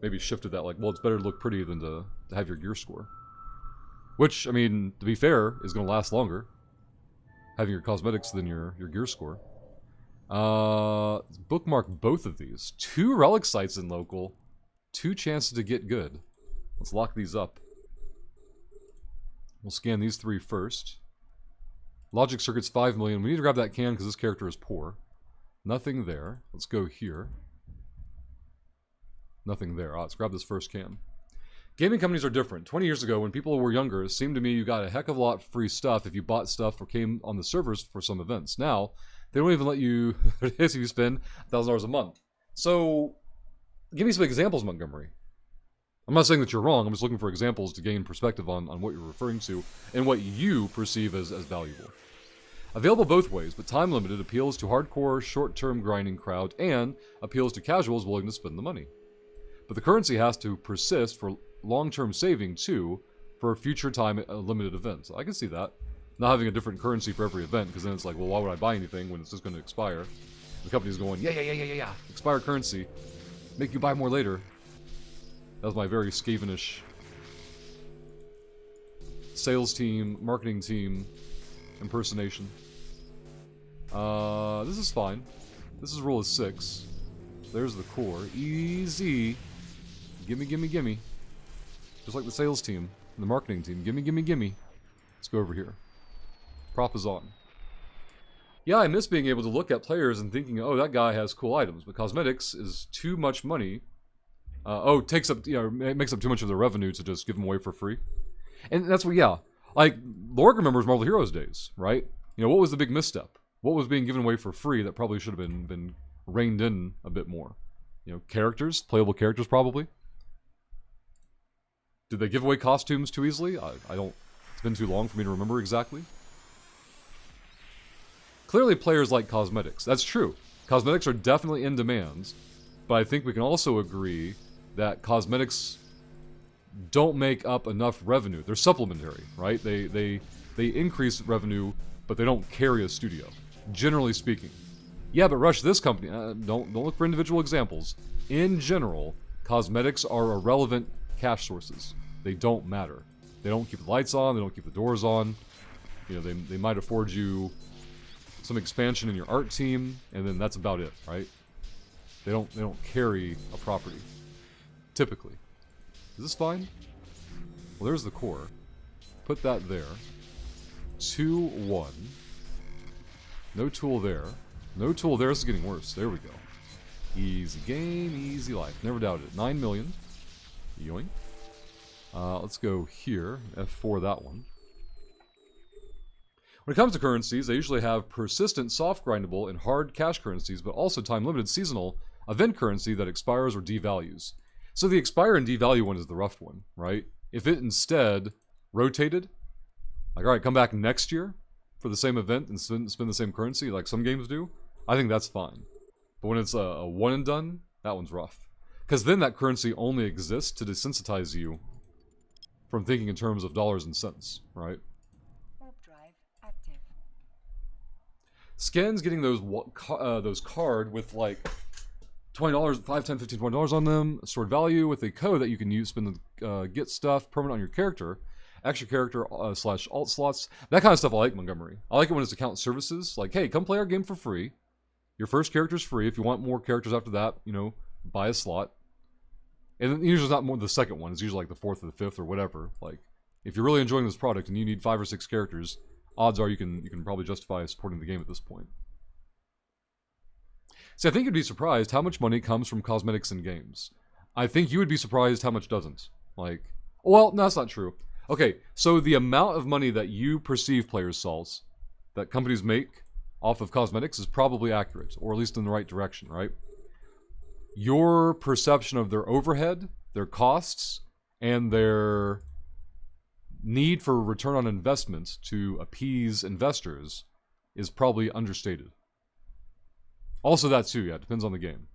Maybe shifted that, like, well, it's better to look pretty than to have your gear score. Which, I mean, to be fair, is going to last longer. Having your cosmetics than your gear score. Bookmark both of these. 2 relic sites in local. 2 chances to get good. Let's lock these up. We'll scan these 3 first. Logic circuits 5 million. We need to grab that can because this character is poor. Nothing there. Let's go here. Nothing there. Let's grab this first can. Gaming companies are different. 20 years ago, when people were younger, it seemed to me you got a heck of a lot of free stuff if you bought stuff or came on the servers for some events. Now, they don't even let you if you spend $1,000 a month. So, give me some examples, Montgomery. I'm not saying that you're wrong. I'm just looking for examples to gain perspective on what you're referring to and what you perceive as valuable. Available both ways, but time limited appeals to hardcore, short-term grinding crowd and appeals to casuals willing to spend the money. But the currency has to persist for long-term saving too for future time limited events. I can see that. Not having a different currency for every event, because then it's like, well, why would I buy anything when it's just going to expire? The company's going, yeah. Expire currency. Make you buy more later. That was my very Skavenish sales team, marketing team impersonation. This is fine. This is rule of 6. There's the core. Easy. Gimme. Just like the sales team and the marketing team. Gimme. Let's go over here. Prop is on. Yeah, I miss being able to look at players and thinking, oh, that guy has cool items. But cosmetics is too much money. Takes up, it makes up too much of the revenue to just give them away for free. And that's what, yeah. Like, Lorg remembers Marvel Heroes days, right? You know, what was the big misstep? What was being given away for free that probably should have been reined in a bit more? You know, characters, playable characters probably. Did they give away costumes too easily? I don't, it's been too long for me to remember exactly. Clearly players like cosmetics. That's true. Cosmetics are definitely in demand, but I think we can also agree that cosmetics don't make up enough revenue. They're supplementary, right? They increase revenue, but they don't carry a studio, generally speaking. Yeah, but Rush, this company, don't look for individual examples. In general, cosmetics are irrelevant cash sources. They don't matter. They don't keep the lights on, they don't keep the doors on. You know, they might afford you some expansion in your art team, and then that's about it, right? They don't carry a property, typically. Is this fine? Well, there's the core. Put that there. 2, 1. No tool there. No tool there. This is getting worse. There we go. Easy game, easy life. Never doubted it. 9 million. Yoink. Let's go here, F4 that one. When it comes to currencies, they usually have persistent soft grindable and hard cash currencies, but also time-limited seasonal event currency that expires or devalues. So the expire and devalue one is the rough one, right? If it instead rotated, like, all right, come back next year for the same event and spend the same currency like some games do, I think that's fine. But when it's a one and done, that one's rough. Because then that currency only exists to desensitize you from thinking in terms of dollars and cents, right? Warp drive active. Skins getting those card with like $20, $5, $10, $15, $20 on them, stored value with a code that you can use, spend the get stuff permanent on your character, extra character / alt slots. That kind of stuff I like, Montgomery. I like it when it's account services. Like, hey, come play our game for free. Your first character's free. If you want more characters after that, you know, buy a slot. And usually it's not more the second one. It's usually like the fourth or the fifth or whatever. Like, if you're really enjoying this product and you need 5 or 6 characters, odds are you can probably justify supporting the game at this point. See, I think you'd be surprised how much money comes from cosmetics in games. I think you would be surprised how much doesn't. Like, well, no, that's not true. Okay, so the amount of money that you perceive, Players Salts, that companies make off of cosmetics is probably accurate, or at least in the right direction, right? Your perception of their overhead, their costs, and their need for return on investment to appease investors is probably understated. Also that too, yeah, it depends on the game.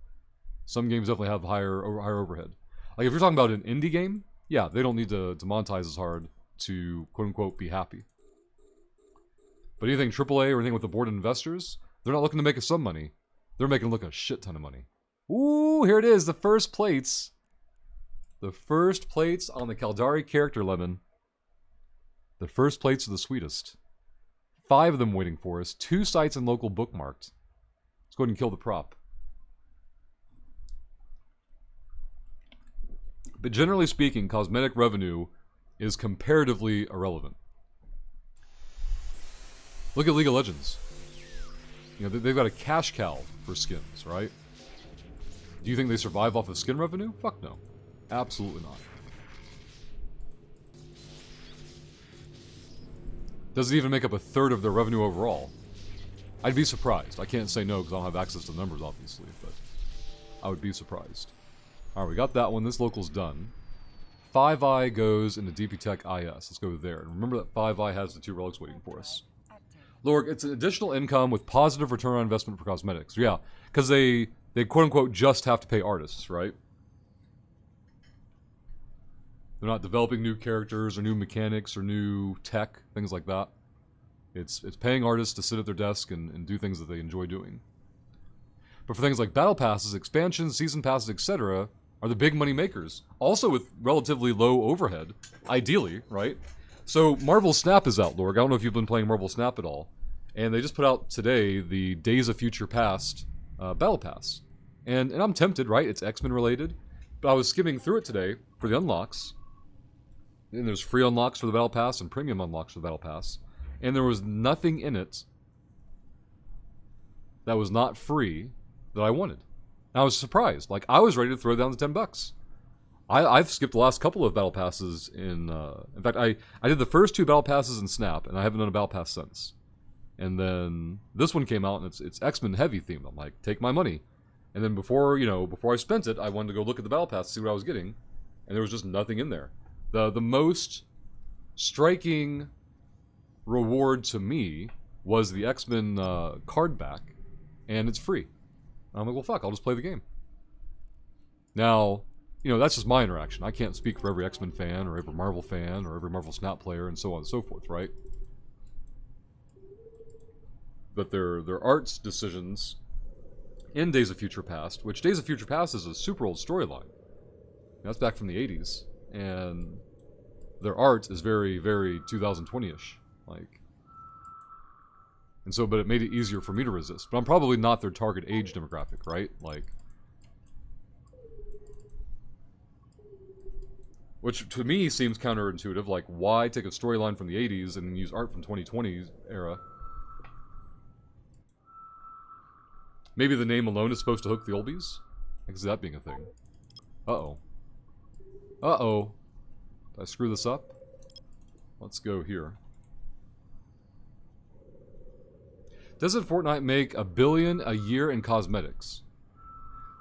Some games definitely have higher overhead. Like if you're talking about an indie game, yeah, they don't need to monetize as hard to quote-unquote be happy. But anything AAA or anything with the board of investors, they're not looking to make some money. They're making look a shit ton of money. Ooh, here it is, the first plates. The first plates on the Caldari character lemon. The first plates are the sweetest. 5 of them waiting for us. 2 sites and local bookmarked. Let's go ahead and kill the prop. But generally speaking, cosmetic revenue is comparatively irrelevant. Look at League of Legends. You know, they've got a cash cow for skins, right? Do you think they survive off of skin revenue? Fuck no. Absolutely not. Does it even make up a third of their revenue overall? I'd be surprised. I can't say no because I don't have access to the numbers, obviously, but I would be surprised. Alright, we got that one. This local's done. 5i goes into DP Tech IS. Let's go there. And remember that 5i has the 2 relics waiting for us. Lorg, it's an additional income with positive return on investment for cosmetics. Yeah, because they quote-unquote just have to pay artists, right? They're not developing new characters or new mechanics or new tech, things like that. It's paying artists to sit at their desk and do things that they enjoy doing. But for things like battle passes, expansions, season passes, etc., are the big money makers. Also with relatively low overhead, ideally, right? So Marvel Snap is out, Lorg. I don't know if you've been playing Marvel Snap at all. And they just put out today the Days of Future Past Battle Pass. And I'm tempted, right? It's X-Men related. But I was skimming through it today for the unlocks. And there's free unlocks for the Battle Pass and premium unlocks for the Battle Pass. And there was nothing in it that was not free that I wanted. And I was surprised. Like, I was ready to throw down the $10. I've skipped the last couple of Battle Passes in fact, I did the first 2 Battle Passes in Snap, and I haven't done a Battle Pass since. And then this one came out, and it's X-Men heavy themed. I'm like, take my money. And then before I spent it, I wanted to go look at the Battle Pass to see what I was getting, and there was just nothing in there. The most striking reward to me was the X-Men card back, and it's free. And I'm like, well, fuck, I'll just play the game. Now, you know, that's just my interaction. I can't speak for every X-Men fan, or every Marvel fan, or every Marvel Snap player, and so on and so forth, right? But their art's decisions in Days of Future Past, which Days of Future Past is a super old storyline. That's back from the 80s, and their art is very, very 2020-ish, like. And so, but it made it easier for me to resist. But I'm probably not their target age demographic, right? Like, which to me seems counterintuitive. Like, why take a storyline from the 80s and use art from 2020's era? Maybe the name alone is supposed to hook the oldies? I can see that being a thing. Uh-oh. Uh-oh. I screw this up? Let's go here. Doesn't Fortnite make $1 billion a year in cosmetics?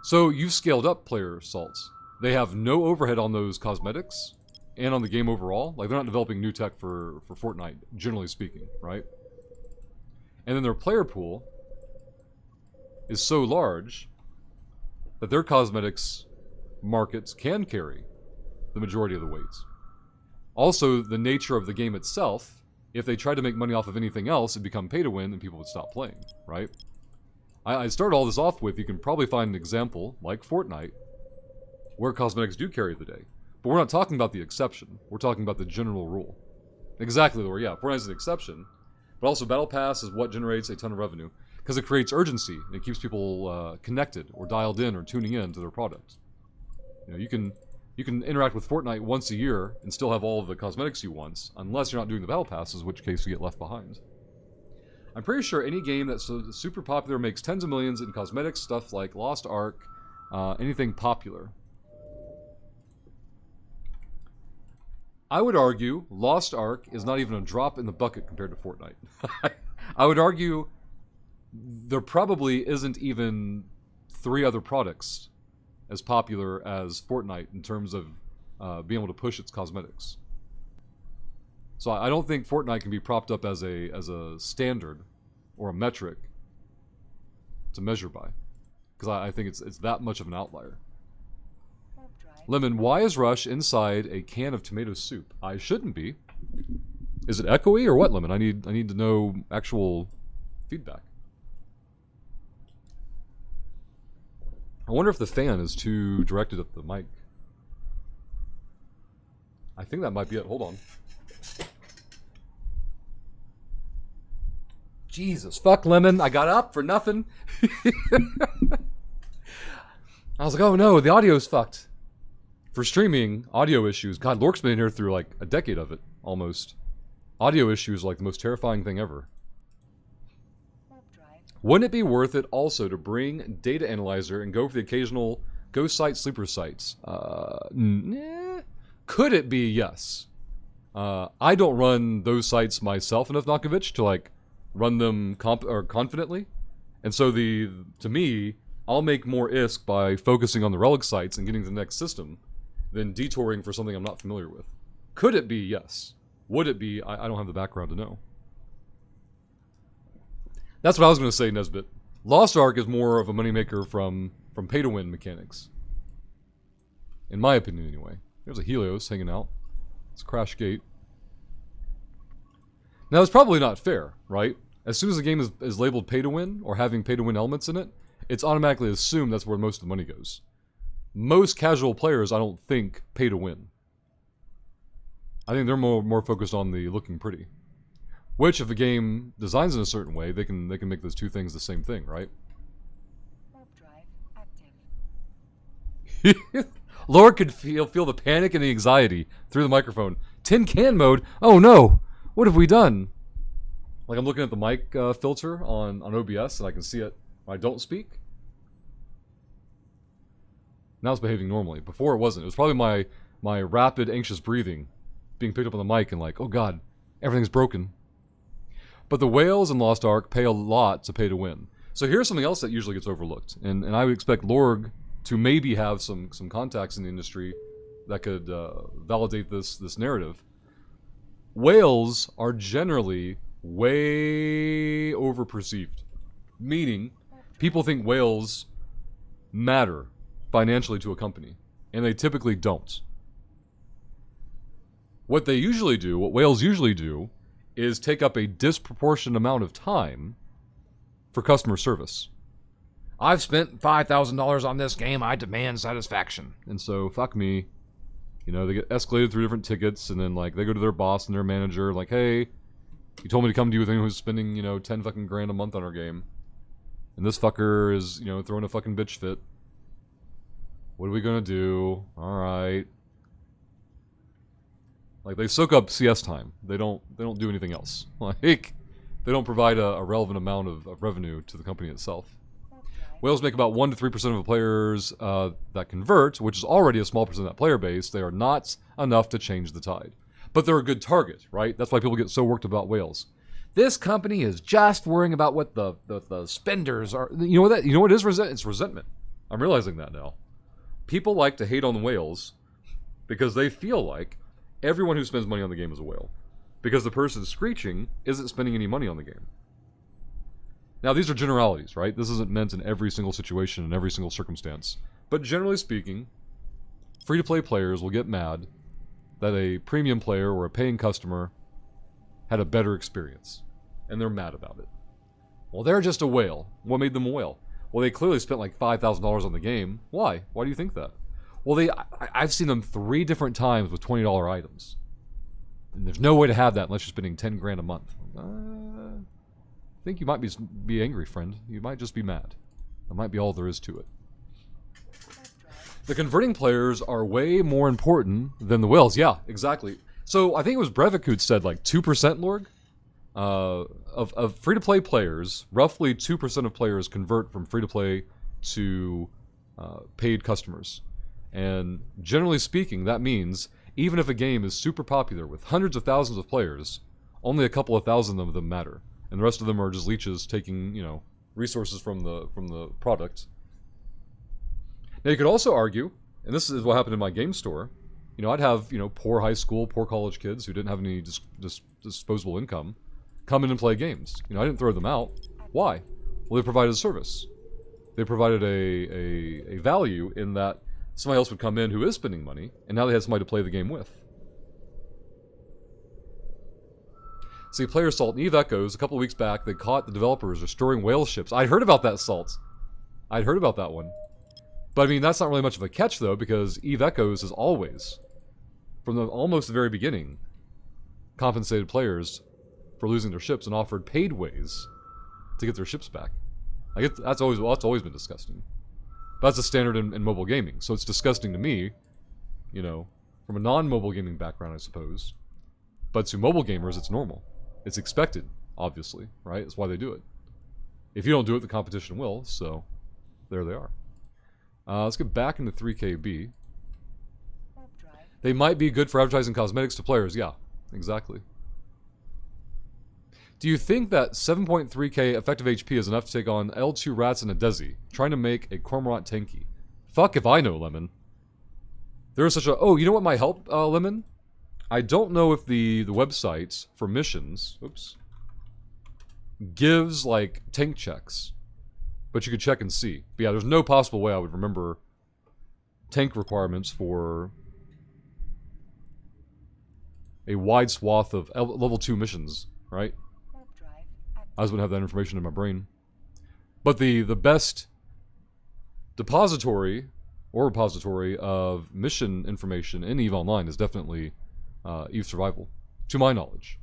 So you've scaled up player salts. They have no overhead on those cosmetics and on the game overall. Like, they're not developing new tech for Fortnite, generally speaking, right? And then their player pool is so large that their cosmetics markets can carry the majority of the weights. Also, the nature of the game itself, if they tried to make money off of anything else, it'd become pay to win and people would stop playing, right? I started all this off with, you can probably find an example, like Fortnite, where cosmetics do carry the day. But we're not talking about the exception. We're talking about the general rule. Exactly, Laura. Yeah, Fortnite is an exception. But also, Battle Pass is what generates a ton of revenue. Because it creates urgency, and it keeps people connected, or dialed in, or tuning in to their product. You know, you can interact with Fortnite once a year, and still have all of the cosmetics you want, unless you're not doing the Battle Passes, in which case you get left behind. I'm pretty sure any game that's super popular makes tens of millions in cosmetics, stuff like Lost Ark, anything popular. I would argue Lost Ark is not even a drop in the bucket compared to Fortnite. I would argue there probably isn't even 3 other products as popular as Fortnite in terms of being able to push its cosmetics. So I don't think Fortnite can be propped up as a standard or a metric to measure by, because I think it's that much of an outlier. Lemon, why is Rush inside a can of tomato soup? I shouldn't be. Is it echoey or what, Lemon? I need to know actual feedback. I wonder if the fan is too directed at the mic. I think that might be it. Hold on. Jesus, fuck, Lemon. I got up for nothing. I was like, oh no, the audio's fucked. For streaming, audio issues. God, Lork's been in here through like a decade of it, almost. Audio issues are like the most terrifying thing ever. Wouldn't it be worth it also to bring Data Analyzer and go for the occasional ghost site, sleeper sites? Could it be? Yes. I don't run those sites myself enough, Nokovich, to like run them confidently. And so to me, I'll make more ISK by focusing on the relic sites and getting to the next system than detouring for something I'm not familiar with. Could it be? Yes. Would it be? I don't have the background to know. That's what I was going to say, Nesbit. Lost Ark is more of a moneymaker from pay-to-win mechanics. In my opinion, anyway. There's a Helios hanging out. It's Crash Gate. Now, it's probably not fair, right? As soon as the game is labeled pay-to-win, or having pay-to-win elements in it, it's automatically assumed that's where most of the money goes. Most casual players, I don't think, pay to win. I think they're more focused on the looking pretty. Which, if a game designs in a certain way, they can make those two things the same thing, right? Warp drive active. Laura could feel the panic and the anxiety through the microphone. Tin can mode? Oh no! What have we done? Like, I'm looking at the mic filter on OBS, and I can see it when I don't speak. Now it's behaving normally. Before it wasn't. It was probably my rapid, anxious breathing being picked up on the mic and like, oh god, everything's broken. But the whales in Lost Ark pay a lot to pay to win. So here's something else that usually gets overlooked. And I would expect Lorg to maybe have some contacts in the industry that could validate this narrative. Whales are generally way overperceived. Meaning, people think whales matter financially to a company, and they typically don't. What whales usually do, is take up a disproportionate amount of time for customer service. I've spent $5,000 on this game, I demand satisfaction. And so, fuck me. You know, they get escalated through different tickets, and then like they go to their boss and their manager, like, hey, you told me to come to you with anyone who's spending, 10 fucking grand a month on our game. And this fucker is, throwing a fucking bitch fit. What are we gonna do? Alright. Like, they soak up CS time. They don't do anything else. Like, they don't provide a relevant amount of revenue to the company itself. Whales make about 1 to 3% of the players that convert, which is already a small percent of that player base. They are not enough to change the tide. But they're a good target, right? That's why people get so worked about whales. This company is just worrying about what the spenders are. You know what that? You know what it is? It's resentment. I'm realizing that now. People like to hate on whales because they feel like everyone who spends money on the game is a whale. Because the person screeching isn't spending any money on the game. Now, these are generalities, right? This isn't meant in every single situation, in every single circumstance. But generally speaking, free-to-play players will get mad that a premium player or a paying customer had a better experience. And they're mad about it. Well, they're just a whale. What made them a whale? Well, they clearly spent like $5,000 on the game. Why? Why do you think that? Well, I've seen them 3 different times with $20 items. And there's no way to have that unless you're spending 10 grand a month. I think you might be angry, friend. You might just be mad. That might be all there is to it. The converting players are way more important than the whales. Yeah, exactly. So I think it was Brevikut said like 2%, Lorg? Of free-to-play players, roughly 2% of players convert from free-to-play to paid customers. And generally speaking, that means even if a game is super popular with hundreds of thousands of players, only a couple of thousand of them matter. And the rest of them are just leeches taking, resources from the product. Now you could also argue, and this is what happened in my game store, I'd have, poor high school, poor college kids who didn't have any disposable income come in and play games. I didn't throw them out. Why? Well, they provided a service. They provided a value in that somebody else would come in who is spending money, and now they had somebody to play the game with. See, Player Salt and Eve Echoes, a couple of weeks back, they caught the developers restoring whale ships. I'd heard about that, Salt. I'd heard about that one. But I mean, that's not really much of a catch, though, because Eve Echoes has always, from almost the very beginning, compensated players for losing their ships and offered paid ways to get their ships back. That's always been disgusting. But that's a standard in mobile gaming, so it's disgusting to me, from a non-mobile gaming background, I suppose. But to mobile gamers, it's normal. It's expected, obviously, right? That's why they do it. If you don't do it, the competition will, so there they are. Let's get back into 3KB. They might be good for advertising cosmetics to players. Yeah, exactly. Do you think that 7.3k effective HP is enough to take on L2 rats and a Desi, trying to make a Cormorant tanky? Fuck if I know, Lemon. There is such a... Oh, you know what might help, Lemon? I don't know if the website for missions, gives, like, tank checks. But you could check and see. But yeah, there's no possible way I would remember tank requirements for a wide swath of level 2 missions, right? I just wouldn't have that information in my brain. But the best depository or repository of mission information in EVE Online is definitely EVE Survival, to my knowledge.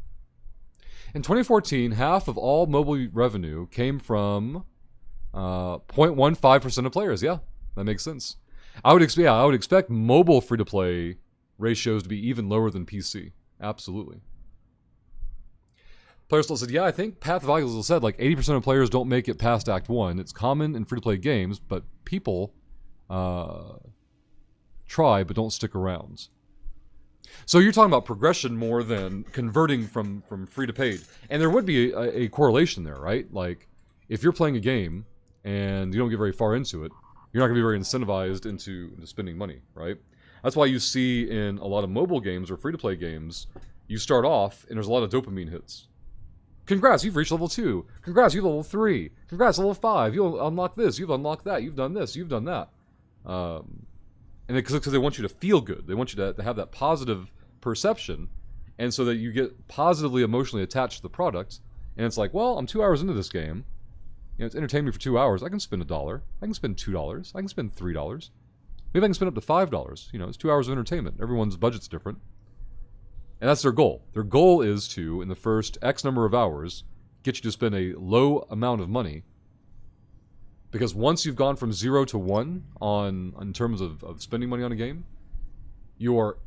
In 2014, half of all mobile revenue came from 0.15% of players. Yeah, that makes sense. I would expect mobile free-to-play ratios to be even lower than PC. Absolutely. Player still said, yeah, I think Path of Exile said like 80% of players don't make it past Act 1. It's common in free-to-play games, but people try but don't stick around. So you're talking about progression more than converting from free to paid. And there would be a correlation there, right? Like, if you're playing a game and you don't get very far into it, you're not going to be very incentivized into spending money, right? That's why you see in a lot of mobile games or free-to-play games, you start off and there's a lot of dopamine hits. Congrats, you've reached level 2. Congrats, you've level 3. Congrats, level 5. You'll unlock this. You've unlocked that. You've done this. You've done that. And because they want you to feel good. They want you to have that positive perception. And so that you get positively emotionally attached to the product. And it's like, well, I'm 2 hours into this game. It's entertained me for 2 hours. I can spend $1. I can spend $2. I can spend $3. Maybe I can spend up to $5. It's 2 hours of entertainment. Everyone's budget's different. And that's their goal. Their goal is to, in the first X number of hours, get you to spend a low amount of money. Because once you've gone from 0 to 1 in terms of spending money on a game, you are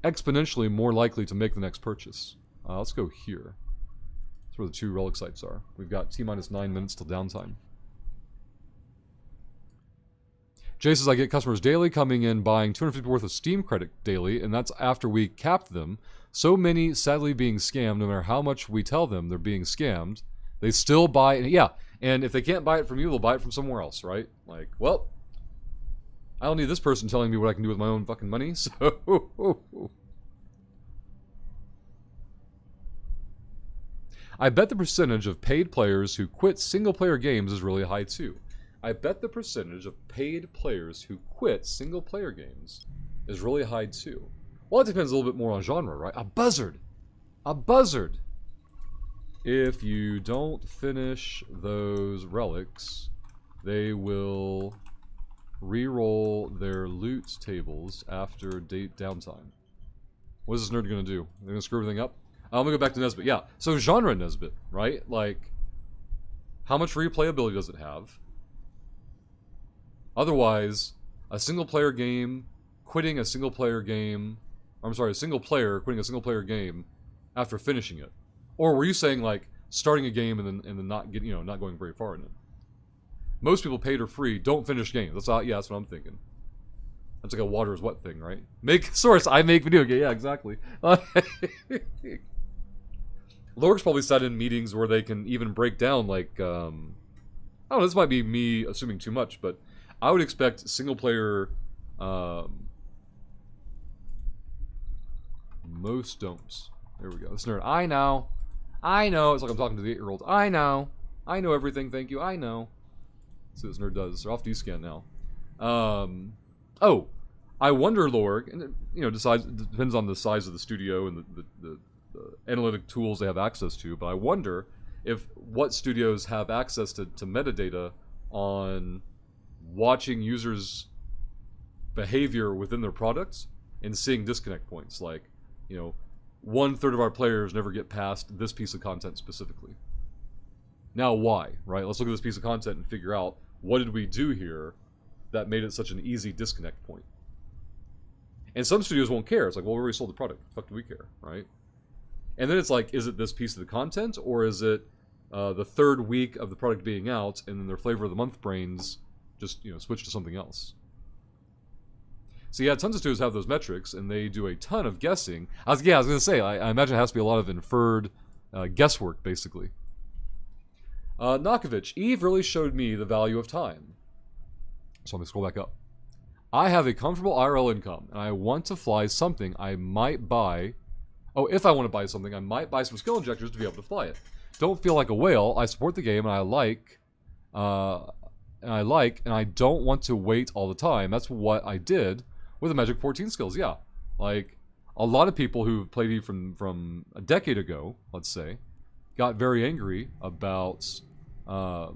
exponentially more likely to make the next purchase. Let's go here. That's where the 2 relic sites are. We've got T-minus 9 minutes till downtime. Jay says, I get customers daily coming in buying 250 worth of Steam credit daily, and that's after we capped them. So many sadly being scammed, no matter how much we tell them they're being scammed, they still buy it. Yeah, and if they can't buy it from you, they'll buy it from somewhere else, right? Like, well, I don't need this person telling me what I can do with my own fucking money, so... I bet the percentage of paid players who quit single-player games is really high, too. I bet the percentage of paid players who quit single-player games is really high, too. Well, it depends a little bit more on genre, right? A buzzard! A buzzard! If you don't finish those relics, they will re-roll their loot tables after downtime. What is this nerd gonna do? They're gonna screw everything up? I'm gonna go back to Nesbit. Yeah, so genre Nesbit, right? Like, how much replayability does it have? Otherwise, a single-player game, quitting a single-player game... I'm sorry, a single player quitting a single-player game after finishing it. Or were you saying, like, starting a game and then not getting, not going very far in it? Most people, paid or free, don't finish games. That's what I'm thinking. That's like a water is wet thing, right? Make source, I make video game. Yeah, exactly. Lorg's probably sat in meetings where they can even break down, like, I don't know, this might be me assuming too much, but I would expect single-player, most don't. There we go. This nerd, I know. It's like I'm talking to the 8-year-old. I know everything, thank you, I know. See what this nerd does. They're off D-scan now. Oh, I wonder, Lorg, and it depends on the size of the studio and the analytic tools they have access to, but I wonder if what studios have access to metadata on watching users' behavior within their products and seeing disconnect points, like, 1/3 of our players never get past this piece of content specifically. Now why, right? Let's look at this piece of content and figure out what did we do here that made it such an easy disconnect point. And some studios won't care. It's like, well, we already sold the product. The fuck do we care, right? And then it's like, is it this piece of the content, or is it the 3rd week of the product being out, and then their flavor of the month brains just switch to something else? So yeah, tons of studios have those metrics, and they do a ton of guessing. I was gonna say, I imagine it has to be a lot of inferred guesswork, basically. Nakovich, Eve really showed me the value of time. So let me scroll back up. I have a comfortable IRL income, and I want to fly something I might buy. Oh, if I want to buy something, I might buy some skill injectors to be able to fly it. Don't feel like a whale. I support the game, and I like, and I don't want to wait all the time. That's what I did with the Magic 14 skills. Yeah, like a lot of people who played Eve from a decade ago, let's say, got very angry about a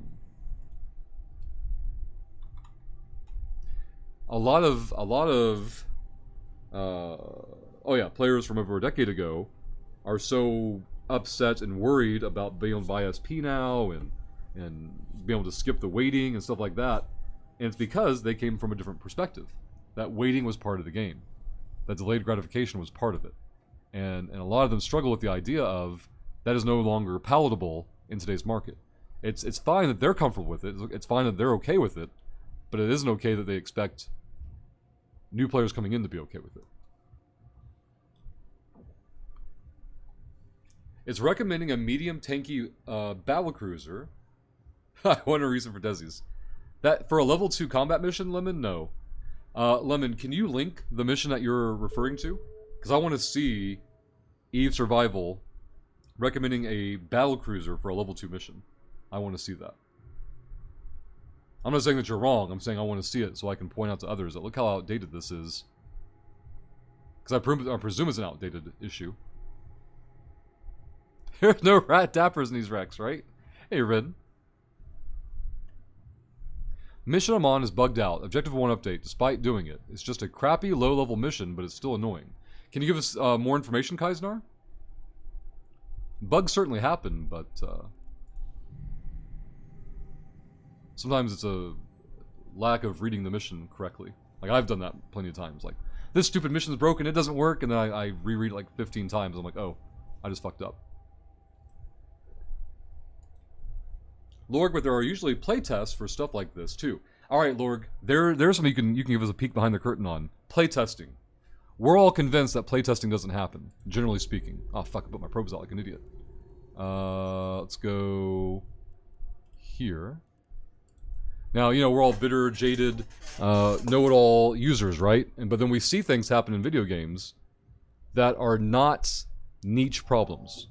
lot of players from over a decade ago are so upset and worried about being able to buy SP now and being able to skip the waiting and stuff like that. And it's because they came from a different perspective. That waiting was part of the game. That delayed gratification was part of it. And a lot of them struggle with the idea of that is no longer palatable in today's market. It's fine that they're comfortable with it. It's fine that they're okay with it. But it isn't okay that they expect new players coming in to be okay with it. It's recommending a medium tanky battlecruiser. I want a reason for Desi's. That for a level 2 combat mission, Lemon? No. Lemon, can you link the mission that you're referring to? Because I want to see Eve Survival recommending a battlecruiser for a level 2 mission. I want to see that. I'm not saying that you're wrong. I'm saying I want to see it so I can point out to others that look how outdated this is. Because I presume it's an outdated issue. There's no rat dappers in these wrecks, right? Hey, Red. Mission I'm on is bugged out. Objective 1 update, despite doing it. It's just a crappy, low-level mission, but it's still annoying. Can you give us more information, Kaisnar? Bugs certainly happen, but sometimes it's a lack of reading the mission correctly. Like, I've done that plenty of times. Like, this stupid mission's broken, it doesn't work, and then I reread it like 15 times. I'm like, oh, I just fucked up. Lorg, but there are usually playtests for stuff like this, too. All right, Lorg. There's something you can give us a peek behind the curtain on. Playtesting. We're all convinced that playtesting doesn't happen, generally speaking. Oh, fuck, I put my probes out like an idiot. Let's go here. Now, you know, we're all bitter, jaded, know-it-all users, right? But then we see things happen in video games that are not niche problems.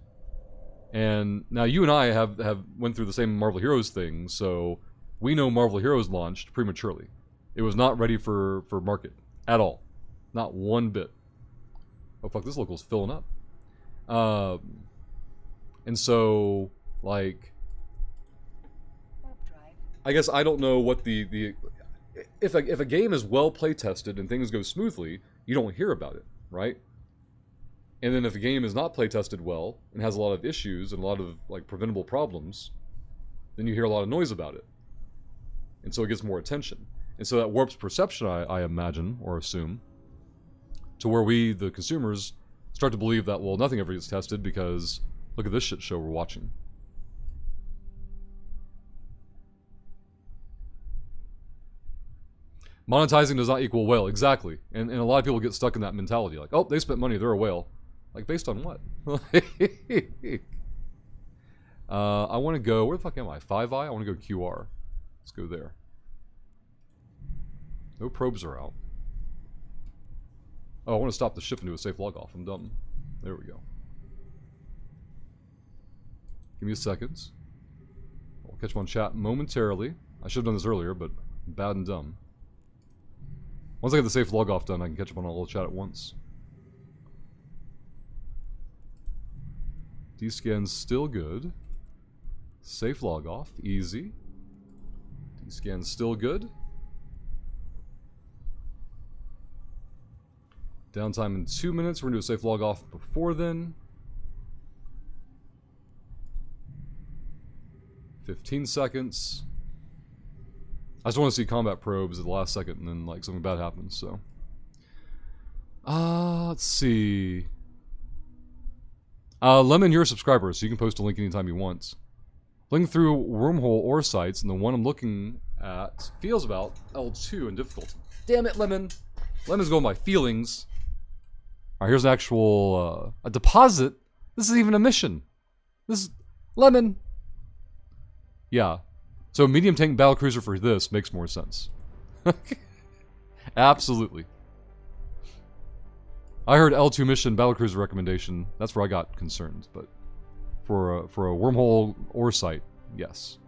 And now you and I have went through the same Marvel Heroes thing, so we know Marvel Heroes launched prematurely. It was not ready for market at all. Not one bit. Oh fuck, this local's filling up. And so, like, Warp drive. I guess I don't know what the if a game is well play tested and things go smoothly, you don't hear about it, right? And then if a game is not play tested well and has a lot of issues and a lot of like preventable problems, then you hear a lot of noise about it, and so it gets more attention. And so that warps perception, I imagine or assume, to where we, the consumers, start to believe that, well, nothing ever gets tested because look at this shit show we're watching. Monetizing does not equal whale, exactly. And a lot of people get stuck in that mentality, like, oh, they spent money, they're a whale. Like, based on what? I want to go, where the fuck am I? 5i? I want to go QR. Let's go there. No probes are out. Oh, I want to stop the ship and do a safe log off. I'm dumb. There we go. Give me a second. I'll catch him on chat momentarily. I should have done this earlier, but I'm bad and dumb. Once I get the safe log off done, I can catch up on a little chat at once. D-scan's still good. Safe log off, easy. D-scan's still good. Downtime in 2 minutes. We're gonna do a safe log off before then. 15 seconds. I just want to see combat probes at the last second and then like something bad happens, so. Let's see. Lemon, you're a subscriber, so you can post a link anytime you want. Looking through wormhole ore sites, and the one I'm looking at feels about L2 in difficulty. Damn it, Lemon! Lemon's going by feelings. Alright, here's an actual, a deposit. This is even a mission. This is, Lemon! Yeah. So medium tank battlecruiser for this makes more sense. Absolutely. I heard L2 mission battlecruiser recommendation. That's where I got concerned, but for a wormhole ore site, yes.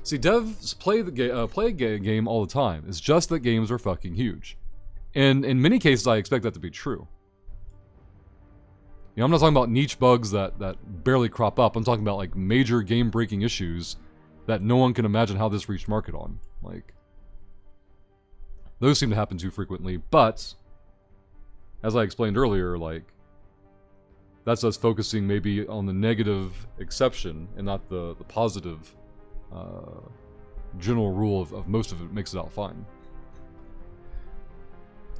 See, devs play a game all the time. It's just that games are fucking huge. And in many cases, I expect that to be true. You know, I'm not talking about niche bugs that barely crop up. I'm talking about like major game-breaking issues that no one can imagine how this reached market on. Like, those seem to happen too frequently. But as I explained earlier, like, that's us focusing maybe on the negative exception and not the positive general rule of most of it makes it out fine.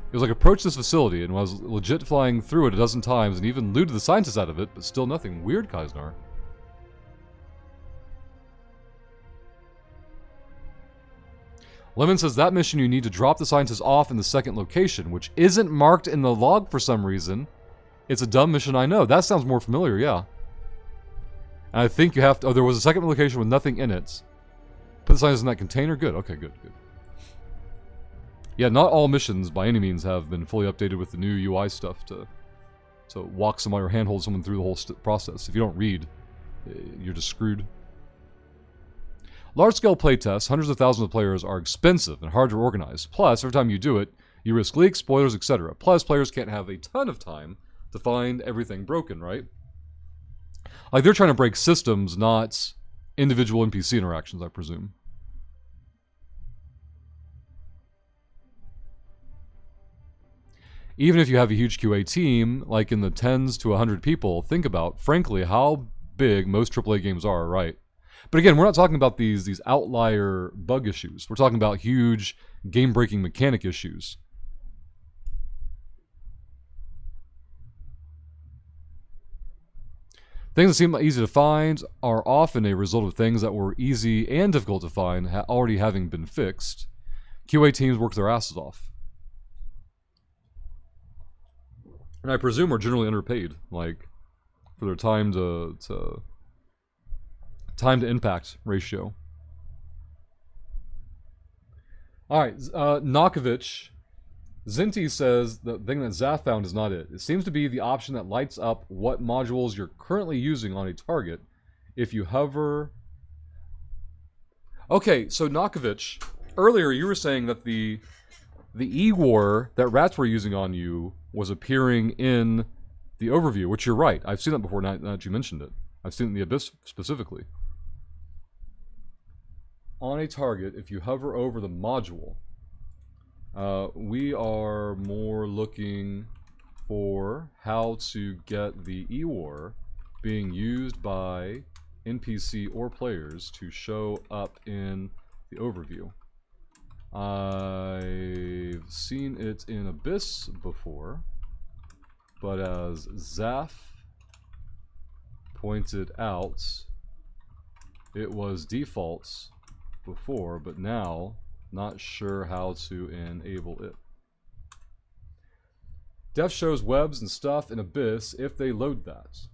It was like, approach this facility, and was legit flying through it a dozen times and even looted the scientists out of it, but still nothing. Weird, Kaisnar. Lemon says that mission you need to drop the scientists off in the second location, which isn't marked in the log for some reason. It's a dumb mission, I know. That sounds more familiar, yeah. And I think you have to... Oh, there was a second location with nothing in it. Put the scientists in that container? Good, okay, good. Yeah, not all missions by any means have been fully updated with the new UI stuff to walk somebody or handhold someone through the whole process. If you don't read, you're just screwed. Large-scale playtests, hundreds of thousands of players, are expensive and hard to organize. Plus, every time you do it, you risk leaks, spoilers, etc. Plus, players can't have a ton of time to find everything broken, right? Like, they're trying to break systems, not individual NPC interactions, I presume. Even if you have a huge QA team, like in the tens to 100 people, think about, frankly, how big most AAA games are, right? But again, we're not talking about these outlier bug issues. We're talking about huge game-breaking mechanic issues. Things that seem easy to find are often a result of things that were easy and difficult to find already having been fixed. QA teams work their asses off. And I presume are generally underpaid, like, for their time to impact ratio. Alright, Nokovich. Zinti says the thing that Zaf found is not it. It seems to be the option that lights up what modules you're currently using on a target if you hover... Okay, so Nokovich, earlier you were saying that the E-War that rats were using on you was appearing in the overview, which you're right. I've seen that before now that you mentioned it. I've seen it in the Abyss specifically. On a target, if you hover over the module, we are more looking for how to get the E-War being used by NPC or players to show up in the overview. I've seen it in Abyss before, but as Zaf pointed out, it was default before, but now not sure how to enable it. Def shows webs and stuff in Abyss if they load that.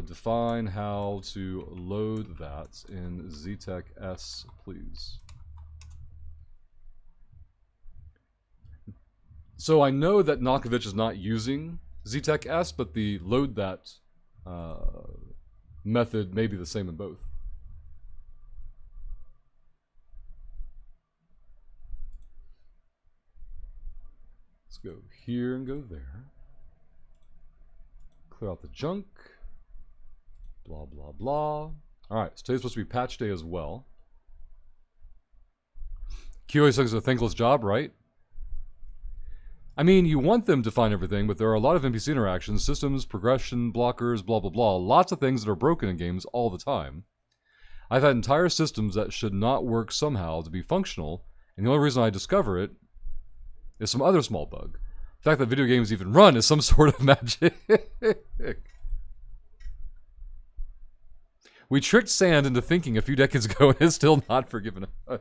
Define how to load that in ZTech S, please. So I know that Nokovich is not using ZTech S, but the load that method may be the same in both. Let's go here and go there. Clear out the junk. Blah, blah, blah. Alright, so today's supposed to be patch day as well. QA is a thankless job, right? I mean, you want them to find everything, but there are a lot of NPC interactions, systems, progression, blockers, blah, blah, blah. Lots of things that are broken in games all the time. I've had entire systems that should not work somehow to be functional, and the only reason I discover it is some other small bug. The fact that video games even run is some sort of magic. We tricked Sand into thinking a few decades ago and is still not forgiven us.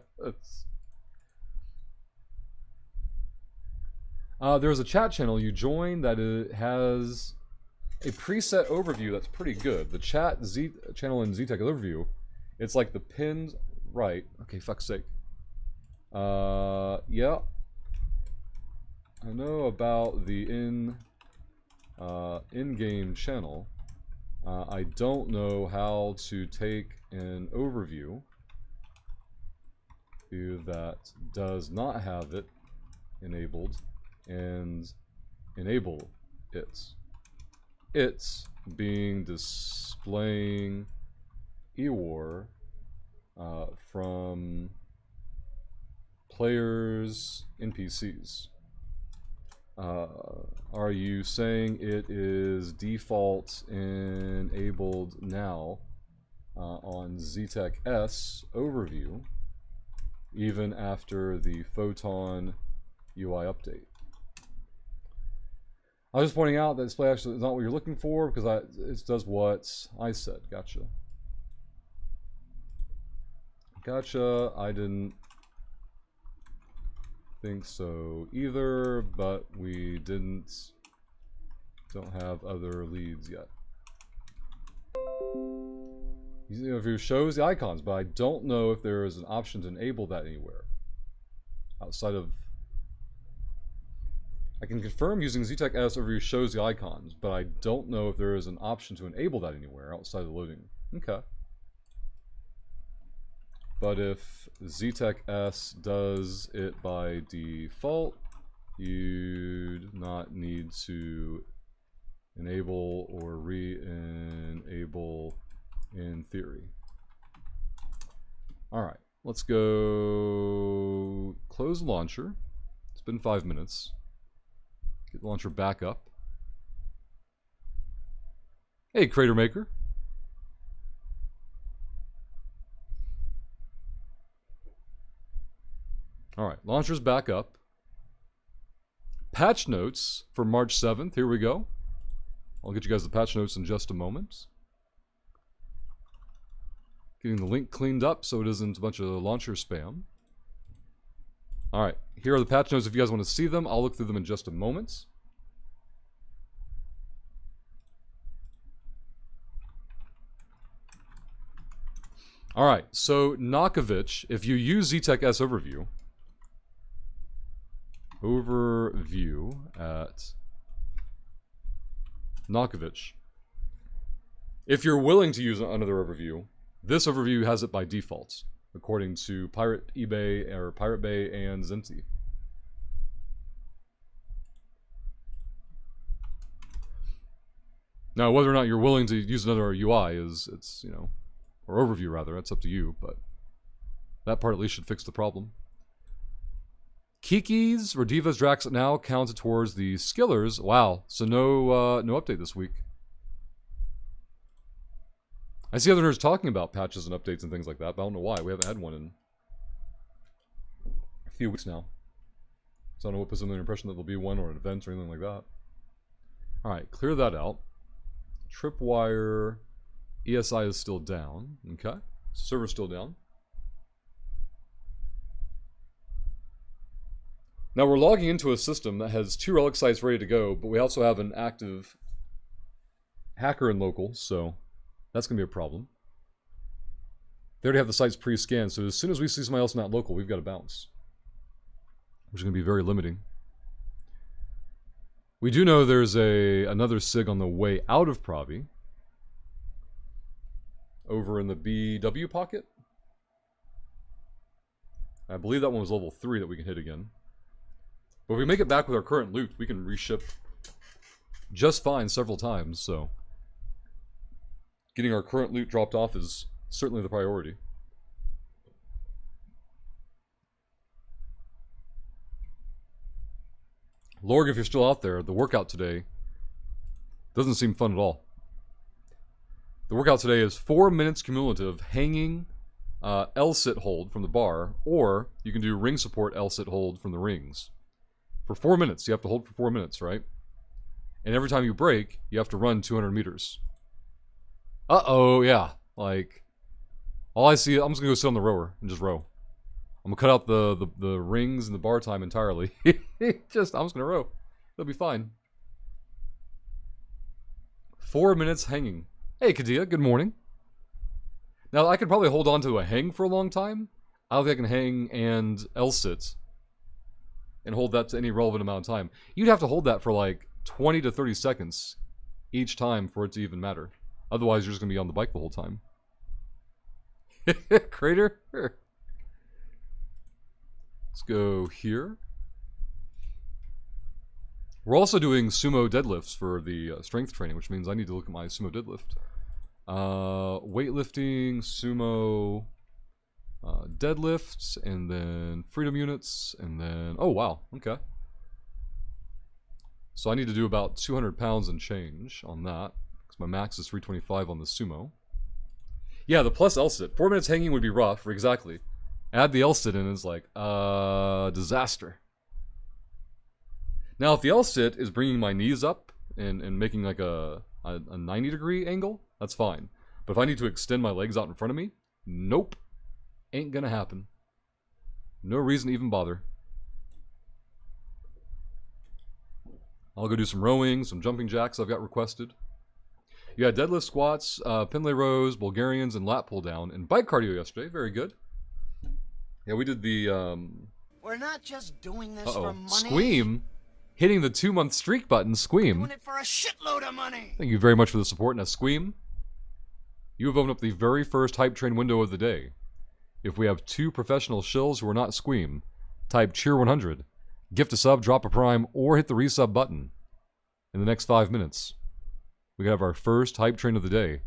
There's a chat channel you join that has a preset overview that's pretty good. The chat channel in ZTech overview, it's like the pinned right. Okay, fuck's sake. Yeah. I know about the in-game channel. I don't know how to take an overview that does not have it enabled and enable it. It's being displaying E-War from players' NPCs. Are you saying it is default enabled now on ZTech S overview, even after the Photon UI update? I was just pointing out that display actually is not what you're looking for because it does what I said. Gotcha. Gotcha. I didn't think so either, but we don't have other leads yet. It shows the icons, but I don't know if there is an option to enable that anywhere outside of... I can confirm using ZTech S overview shows the icons, but I don't know if there is an option to enable that anywhere outside of the loading. Okay. But if ZTech S does it by default, you'd not need to enable or re-enable in theory. Alright, let's go close launcher. It's been 5 minutes. Get the launcher back up. Hey, Crater Maker. Alright, launcher's back up. Patch notes for March 7th. Here we go. I'll get you guys the patch notes in just a moment. Getting the link cleaned up so it isn't a bunch of launcher spam. Alright, here are the patch notes if you guys want to see them. I'll look through them in just a moment. Alright, so Nokovich, if you use ZTech S overview at Nokovich, if you're willing to use another overview, this overview has it by default, according to Pirate Bay and Zinti. Now, whether or not you're willing to use another UI it's, you know, or overview rather, that's up to you, but that part at least should fix the problem. Kiki's, Redivas, Drax now counted towards the skillers. Wow, so no update this week. I see other nerds talking about patches and updates and things like that, but I don't know why. We haven't had one in a few weeks now. So I don't know what puts them in the impression that there'll be one or an event or anything like that. Alright, clear that out. Tripwire, ESI is still down. Okay, server's still down. Now we're logging into a system that has 2 relic sites ready to go, but we also have an active hacker in local, so that's going to be a problem. They already have the sites pre-scanned, so as soon as we see somebody else not local, we've got to bounce. Which is going to be very limiting. We do know there's another SIG on the way out of Provi. Over in the BW pocket. I believe that one was level 3 that we can hit again. But if we make it back with our current loot, we can reship just fine several times, so getting our current loot dropped off is certainly the priority. Lorg, if you're still out there, the workout today doesn't seem fun at all. The workout today is 4 minutes cumulative hanging L-sit hold from the bar, or you can do ring support L-sit hold from the rings. For 4 minutes, you have to hold for 4 minutes, right? And every time you break, you have to run 200 meters. Uh-oh, yeah. Like, all I see, I'm just gonna go sit on the rower and just row. I'm gonna cut out the rings and the bar time entirely. I'm just gonna row. It'll be fine. 4 minutes hanging. Hey, Kadia, good morning. Now, I could probably hold on to a hang for a long time. I don't think I can hang and L-sit and hold that to any relevant amount of time. You'd have to hold that for like 20 to 30 seconds each time for it to even matter. Otherwise, you're just going to be on the bike the whole time. Crater? Let's go here. We're also doing sumo deadlifts for the strength training, which means I need to look at my sumo deadlift. Weightlifting, sumo deadlifts, and then freedom units, and then... Oh, wow. Okay. So I need to do about 200 pounds and change on that, because my max is 325 on the sumo. Yeah, the plus L-sit. 4 minutes hanging would be rough, exactly. Add the L-sit in, it's like, disaster. Now, if the L-sit is bringing my knees up and making like a 90-degree angle, that's fine. But if I need to extend my legs out in front of me, nope. Ain't gonna happen. No reason to even bother. I'll go do some rowing, some jumping jacks I've got requested. You had deadlift squats, Pendlay rows, Bulgarians, and lat pull down, and bike cardio yesterday. Very good. Yeah, we did the, We're not just doing this for money. Squeam. Hitting the 2-month streak button, Squeam. Doing it for a shitload of money. Thank you very much for the support. Now, Squeam, you have opened up the very first hype train window of the day. If we have 2 professional shills who are not Squeam, type cheer 100, gift a sub, drop a prime, or hit the resub button. In the next 5 minutes, we have our first hype train of the day.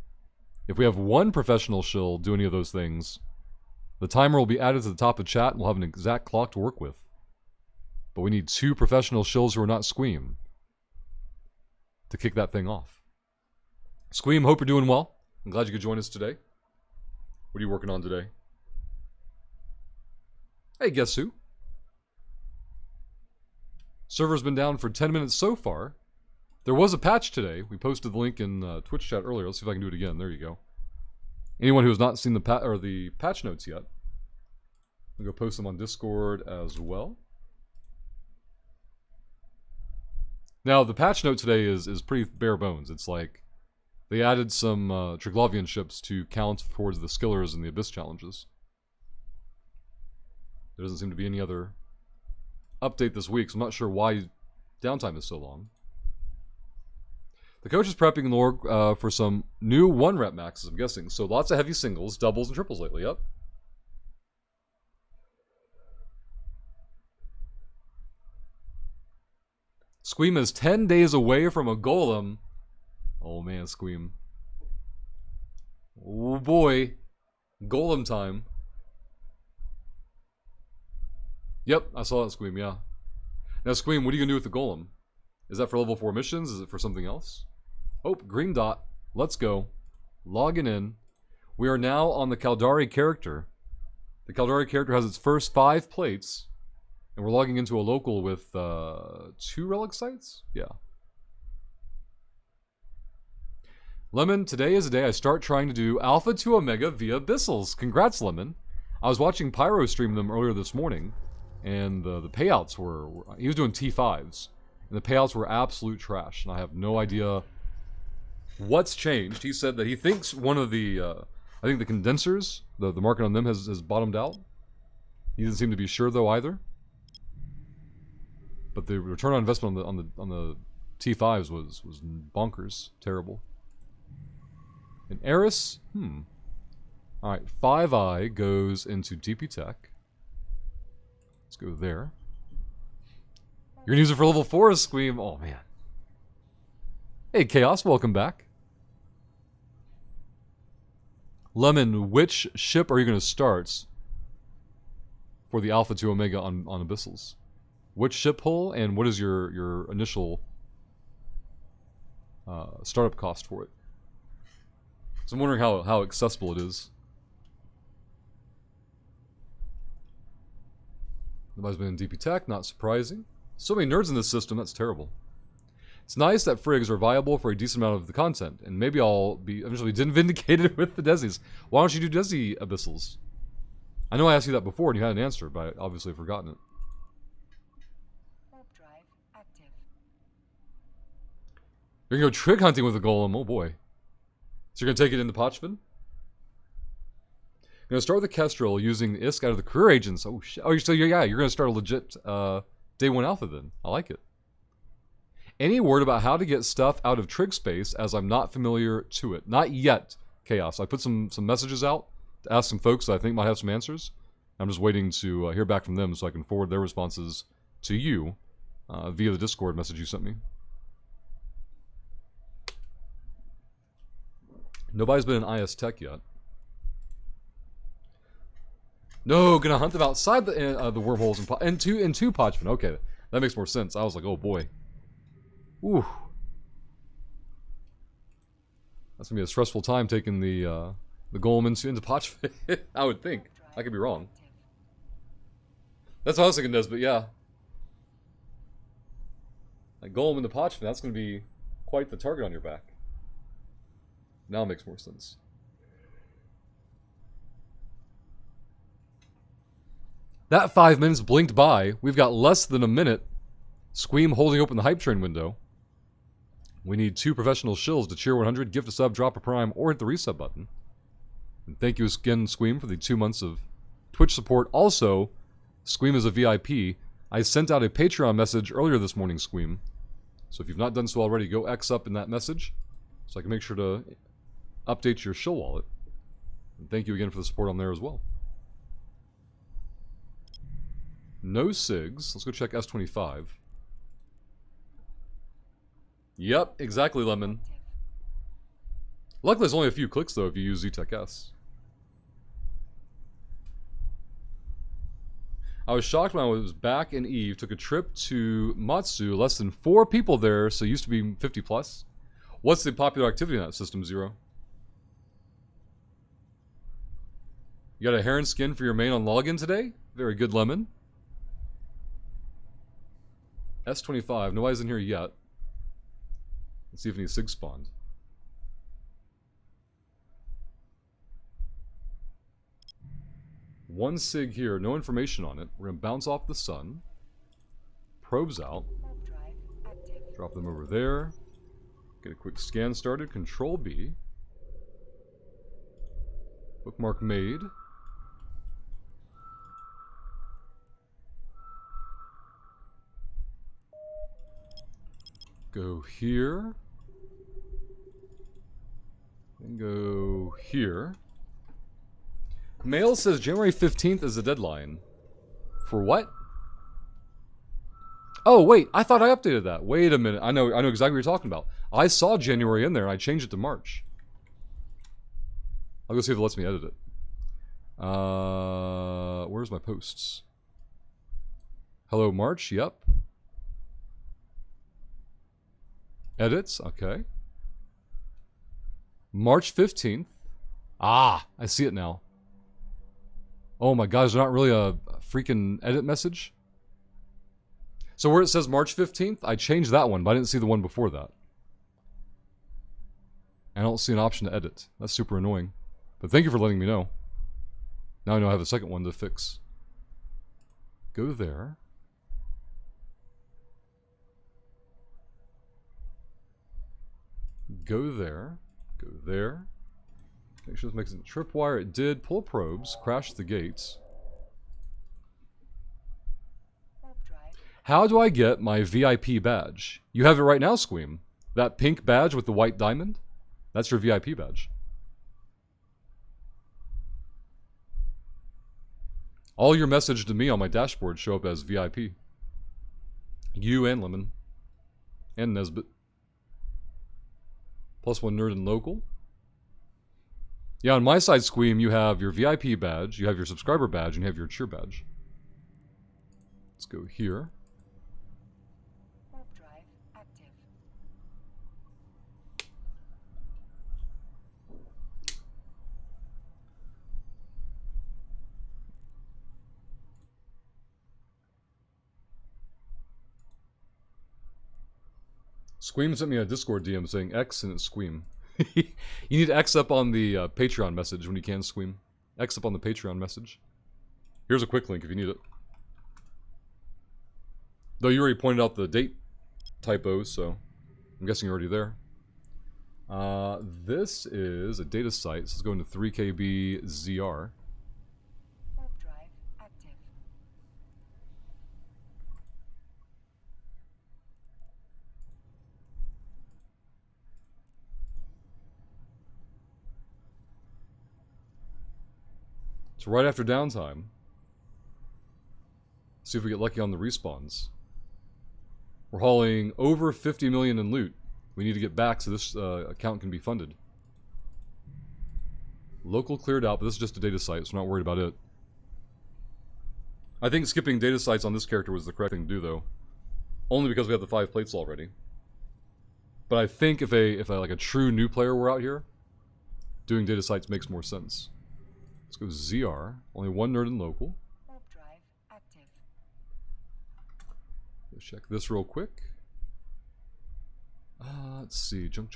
If we have 1 professional shill do any of those things, the timer will be added to the top of chat and we'll have an exact clock to work with. But we need 2 professional shills who are not Squeam to kick that thing off. Squeam, hope you're doing well. I'm glad you could join us today. What are you working on today? Hey, guess who? Server's been down for 10 minutes so far. There was a patch today. We posted the link in Twitch chat earlier. Let's see if I can do it again. There you go. Anyone who has not seen the patch notes yet, I'll go post them on Discord as well. Now, the patch note today is pretty bare bones. It's like they added some Triglavian ships to count towards the Skillers and the Abyss challenges. There doesn't seem to be any other update this week, so I'm not sure why downtime is so long. The coach is prepping Lorg for some new 1-rep maxes, I'm guessing. So lots of heavy singles, doubles, and triples lately, yep. Squeam is 10 days away from a golem. Oh man, Squeam. Oh boy. Golem time. Yep, I saw that, Squeam, yeah. Now, Squeam, what are you going to do with the golem? Is that for level 4 missions? Is it for something else? Oh, green dot. Let's go. Logging in. We are now on the Caldari character. The Caldari character has its first 5 plates. And we're logging into a local with 2 relic sites? Yeah. Lemon, today is the day I start trying to do Alpha to Omega via Abyssals. Congrats, Lemon. I was watching Pyro stream them earlier this morning. And the payouts were... He was doing T5s. And the payouts were absolute trash. And I have no idea what's changed. He said that he thinks one of the... I think the condensers, the market on them has bottomed out. He doesn't seem to be sure, though, either. But the return on investment on the T5s was bonkers. Terrible. And Eris... Alright, 5i goes into DP Tech. Let's go there. You're gonna use it for level 4, Squeam. Oh, man. Hey, Chaos, welcome back. Lemon, which ship are you gonna start for the Alpha to Omega on Abyssals? Which ship hull, and what is your initial startup cost for it? So I'm wondering how accessible it is. Nobody's been in DP Tech, not surprising. So many nerds in this system, that's terrible. It's nice that Frigs are viable for a decent amount of the content, and maybe I'll be eventually vindicated with the Desis. Why don't you do Desi Abyssals? I know I asked you that before and you had an answer, but I obviously have forgotten it. Warp drive active. You're gonna go trig hunting with a golem, oh boy. So you're gonna take it into Pochvin? You're gonna start with the Kestrel using the ISK out of the career agents. Oh shit. Oh, you're gonna start a legit day 1 alpha then. I like it. Any word about how to get stuff out of trig space, as I'm not familiar to it? Not yet, Chaos. I put some messages out to ask some folks that I think might have some answers. I'm just waiting to hear back from them so I can forward their responses to you via the Discord message you sent me. Nobody's been in IS Tech yet. No, gonna hunt them outside the wormholes in two Pochvin. Okay, that makes more sense. I was like, oh boy. Ooh. That's gonna be a stressful time taking the golem into Pochvin. I would think. I could be wrong. That's what I was thinking, Des, but yeah. Like golem into Pochvin, that's gonna be quite the target on your back. Now it makes more sense. That 5 minutes blinked by. We've got less than a minute. Squeam holding open the hype train window. We need 2 professional shills to cheer 100, gift a sub, drop a prime, or hit the resub button. And thank you again, Squeam, for the 2 months of Twitch support. Also, Squeam is a VIP. I sent out a Patreon message earlier this morning, Squeam. So if you've not done so already, go X up in that message so I can make sure to update your shill wallet. And thank you again for the support on there as well. No SIGs. Let's go check S25. Yep, exactly, Lemon. Luckily, there's only a few clicks, though, if you use ZTech S. I was shocked when I was back in Eve, took a trip to Matsu, less than 4 people there, so it used to be 50 plus. What's the popular activity in that system, Zero? You got a heron skin for your main on login today? Very good, Lemon. S25, nobody's in here yet. Let's see if any SIG spawned. One SIG here, no information on it. We're gonna bounce off the sun. Probes out. Warp drive active. Drop them over there. Get a quick scan started. Control B. Bookmark made. Go here. And go here. Mail says January 15th is the deadline. For what? Oh, wait, I thought I updated that. Wait a minute. I know exactly what you're talking about. I saw January in there and I changed it to March. I'll go see if it lets me edit it. Where's my posts? Hello, March. Yep. Edits. Okay. March 15th. Ah, I see it now. Oh my god, is there not really a freaking edit message? So where it says March 15th, I changed that one, but I didn't see the one before that. I don't see an option to edit. That's super annoying. But thank you for letting me know. Now I know I have a second one to fix. Go there. Go there. Go there. Make sure this makes it tripwire. It did. Pull probes. Crash the gates. Warp drive. How do I get my VIP badge? You have it right now, Squeam. That pink badge with the white diamond? That's your VIP badge. All your message to me on my dashboard show up as VIP. You and Lemon. And Nesbit. +1 nerd and local. Yeah, on my side, Squeam, you have your VIP badge, you have your subscriber badge, and you have your cheer badge. Let's go here. Warp drive active. Squeam sent me a Discord DM saying X and it's Squeam. You need to X up on the Patreon message when you can, Squeam. X up on the Patreon message. Here's a quick link if you need it. Though you already pointed out the date typos, so I'm guessing you're already there. This is a data site. So let's go into 3KB ZR. Warp drive active. So right after downtime, see if we get lucky on the respawns. We're hauling over 50 million in loot. We need to get back so this account can be funded. Local cleared out, but this is just a data site, so we're not worried about it. I think skipping data sites on this character was the correct thing to do, though. Only because we have the 5 plates already. But I think if a true new player were out here, doing data sites makes more sense. Let's go ZR. Only 1 nerd and local. Warp drive active. Let's check this real quick. Let's see. Junk.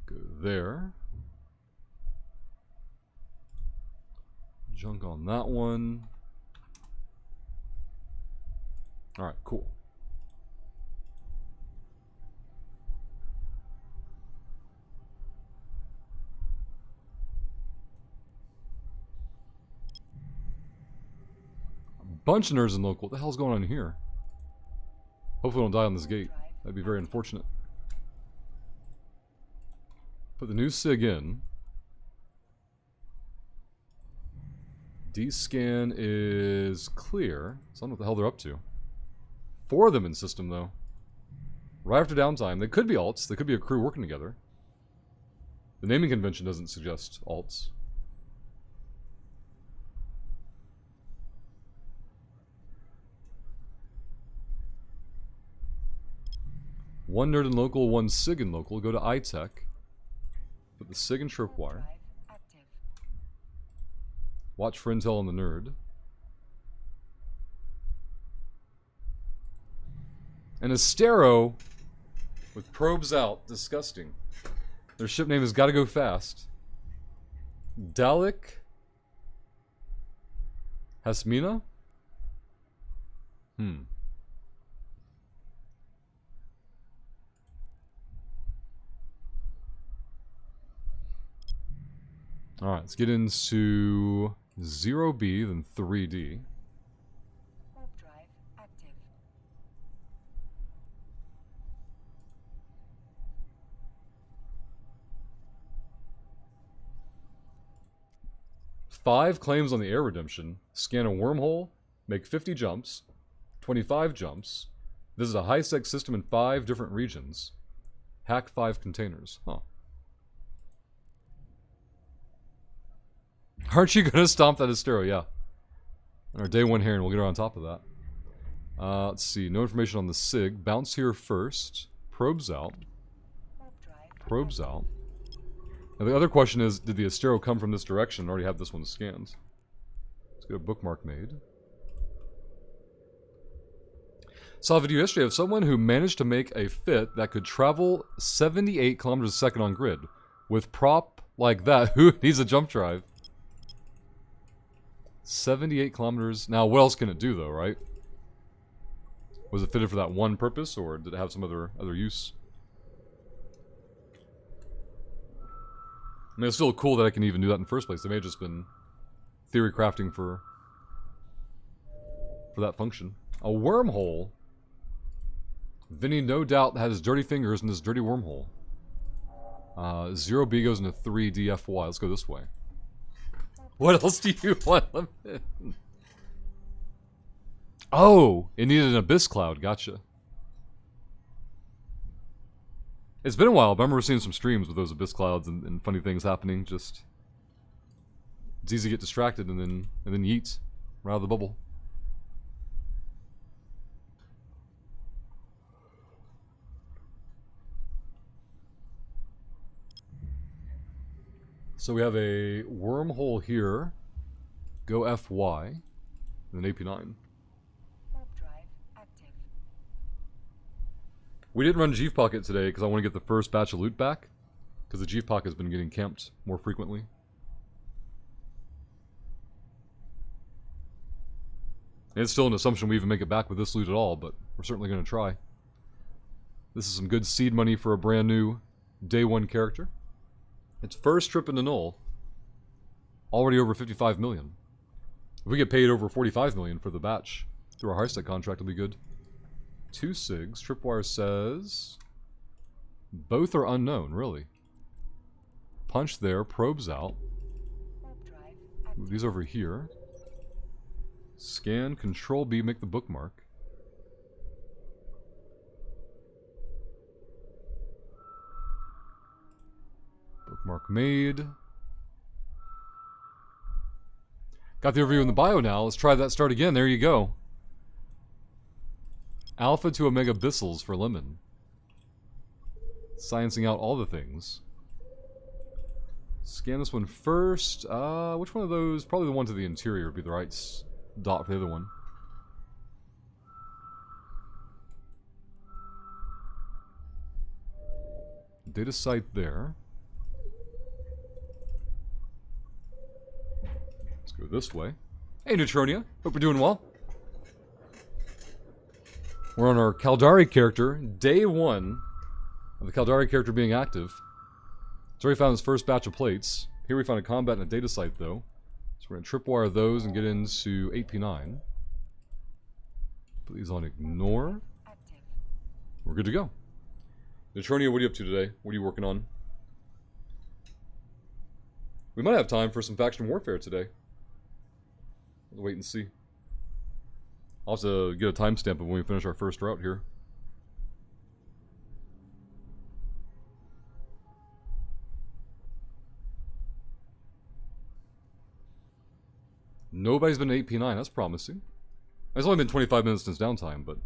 Go there. Junk on that one. Alright, cool. Bunch of nerds in local. What the hell's going on here? Hopefully we don't die on this gate. That'd be very unfortunate. Put the new SIG in. D-scan is clear. So I don't know what the hell they're up to. 4 of them in system, though. Right after downtime. They could be alts. They could be a crew working together. The naming convention doesn't suggest alts. One nerd in local, 1 SIG in local. Go to iTech. Put the SIG in tripwire. Drive active. Watch for intel on the nerd. An Astero with probes out. Disgusting. Their ship name has Gotta Go Fast. Dalek Hasmina? Alright, let's get into 0B, then 3D. Warp drive active. Five claims on the air redemption. Scan a wormhole, make 50 jumps, 25 jumps, visit a high-sec system in 5 different regions, hack 5 containers. Huh. Aren't you gonna stomp that Astero? Yeah. On our day 1 here, and we'll get her on top of that. Let's see. No information on the SIG. Bounce here first. Probes out. Warp drive. Probes out. Now the other question is, did the Astero come from this direction? I already have this one scanned. Let's get a bookmark made. Saw a video yesterday of someone who managed to make a fit that could travel 78 kilometers a second on grid. With prop like that, who needs a jump drive? 78 kilometers. Now, what else can it do, though, right? Was it fitted for that one purpose, or did it have some other use? I mean, it's still cool that I can even do that in the first place. They may have just been theory crafting for that function. A wormhole. Vinny, no doubt, had his dirty fingers in this dirty wormhole. 0B goes into 3DFY. Let's go this way. What else do you want? Oh, it needed an abyss cloud. Gotcha. It's been a while, but I remember seeing some streams with those abyss clouds and funny things happening. Just it's easy to get distracted and then yeet right out of the bubble. So we have a wormhole here. Go FY. And then AP9. Warp drive active. We didn't run Jeeve Pocket today because I want to get the first batch of loot back. Because the Jeeve Pocket has been getting camped more frequently. And it's still an assumption we even make it back with this loot at all, but we're certainly going to try. This is some good seed money for a brand new day 1 character. Its first trip into Null. Already over 55 million. If we get paid over 45 million for the batch through our high-sec contract, it'll be good. 2 SIGs. Tripwire says both are unknown, really. Punch there, probes out. Warp drive active. Move these over here. Scan, Control B, make the bookmark. Bookmark made. Got the overview in the bio now. Let's try that start again. There you go. Alpha to Omega Bissels for Lemon. Sciencing out all the things. Scan this one first. Which one of those? Probably the one to the interior would be the right dot for the other one. Data site there. Let's go this way. Hey, Neutronia. Hope you're doing well. We're on our Caldari character, day 1 of the Caldari character being active. It's already found his first batch of plates. Here we found a combat and a data site, though. So we're going to tripwire those and get into 8P9. Put these on ignore. Active. We're good to go. Neutronia, what are you up to today? What are you working on? We might have time for some faction warfare today. We'll wait and see. I'll have to get a timestamp of when we finish our first route here. Nobody's been to 8P9, that's promising. It's only been 25 minutes since downtime, but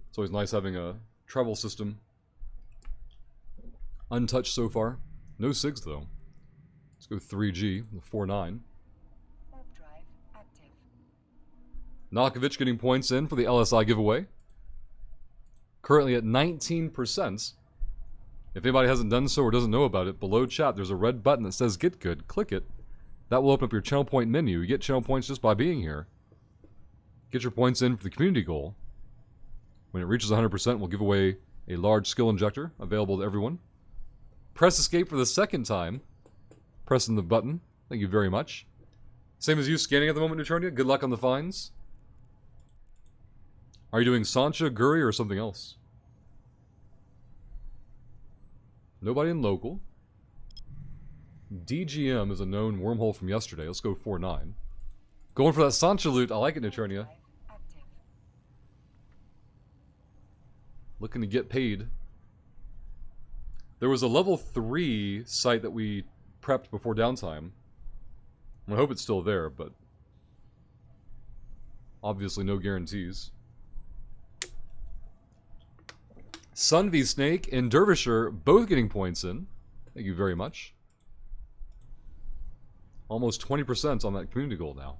it's always nice having a travel system untouched so far. No SIGs though. Let's go 3G, the 4-9. Warp drive active. Nokovic getting points in for the LSI giveaway. currently at 19%. If anybody hasn't done so or doesn't know about it, below chat there's a red button that says Get Good. Click it. That will open up your channel point menu. You get channel points just by being here. Get your points in for the community goal. When it reaches 100%, we'll give away a large skill injector available to everyone. Press escape for the second time. Pressing the button. Thank you very much. Same as you scanning at the moment, Neutronia. Good luck on the finds. Are you doing Sancha, Guri, or something else? Nobody in local. DGM is a known wormhole from yesterday. Let's go 4-9. Going for that Sancha loot. I like it, Neutronia. Active. Looking to get paid. There was a level 3 site that we prepped before downtime. I hope it's still there, but obviously no guarantees. Sun v Snake and Dervisher both getting points in. Thank you very much. Almost 20% on that community goal now.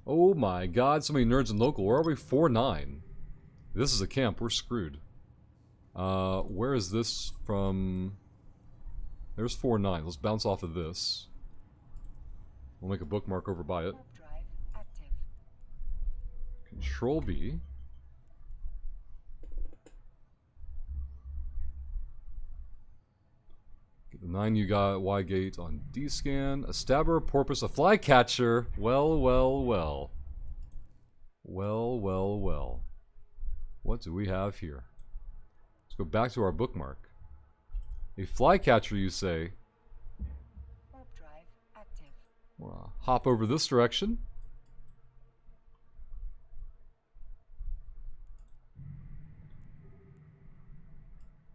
Oh my god, so many nerds in local. Where are we? 4-9. This is a camp. We're screwed. Where is this from? There's 4-9. Let's bounce off of this. We'll make a bookmark over by it. Warp drive active. Control B. Get the 9Y gate on D-scan. A stabber, a porpoise, a flycatcher. Well, well, well. Well, well, well. What do we have here? Let's go back to our bookmark. A flycatcher, you say? Warp drive active. We'll hop over this direction.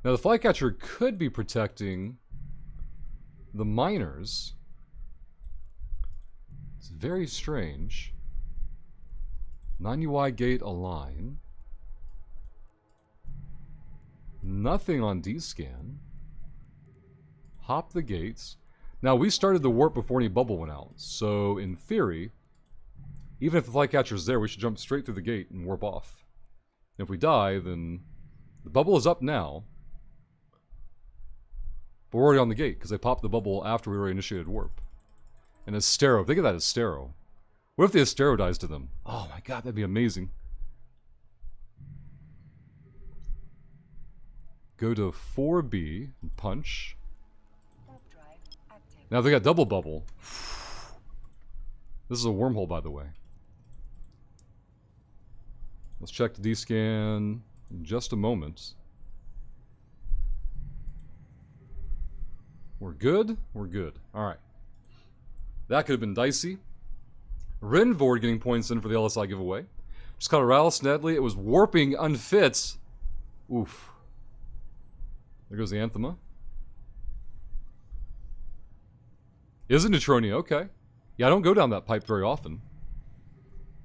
Now the flycatcher could be protecting the miners. It's very strange. 9UI gate align. Nothing on D-scan. Hop the gates. Now we started the warp before any bubble went out, so in theory, even if the flycatcher's there, we should jump straight through the gate and warp off. And if we die, then the bubble is up now. But we're already on the gate, because they popped the bubble after we already initiated warp. And Astero, think of that as Astero. What if the Astero dies to them? Oh my god, that'd be amazing. Go to 4B, and punch. Warp drive active. Now they got double bubble. This is a wormhole, by the way. Let's check the D-scan in just a moment. We're good? We're good. Alright. That could have been dicey. Renvord getting points in for the LSI giveaway. Just caught a rattlesnedley. It was warping unfit. Oof. There goes the Anthema. Is it Neutronia? Okay. Yeah, I don't go down that pipe very often.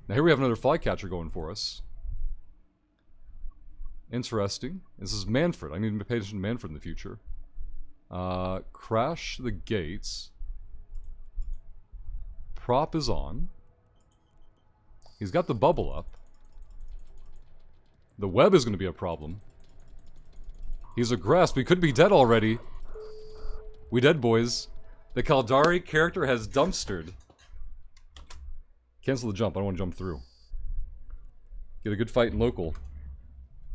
Now here we have another flycatcher going for us. Interesting. This is Manfred. I need to pay attention to Manfred in the future. Crash the gates. Prop is on. He's got the bubble up. The web is going to be a problem. He's aggressed. We could be dead already. We dead, boys. The Caldari character has dumpstered. Cancel the jump. I don't want to jump through. Get a good fight in local.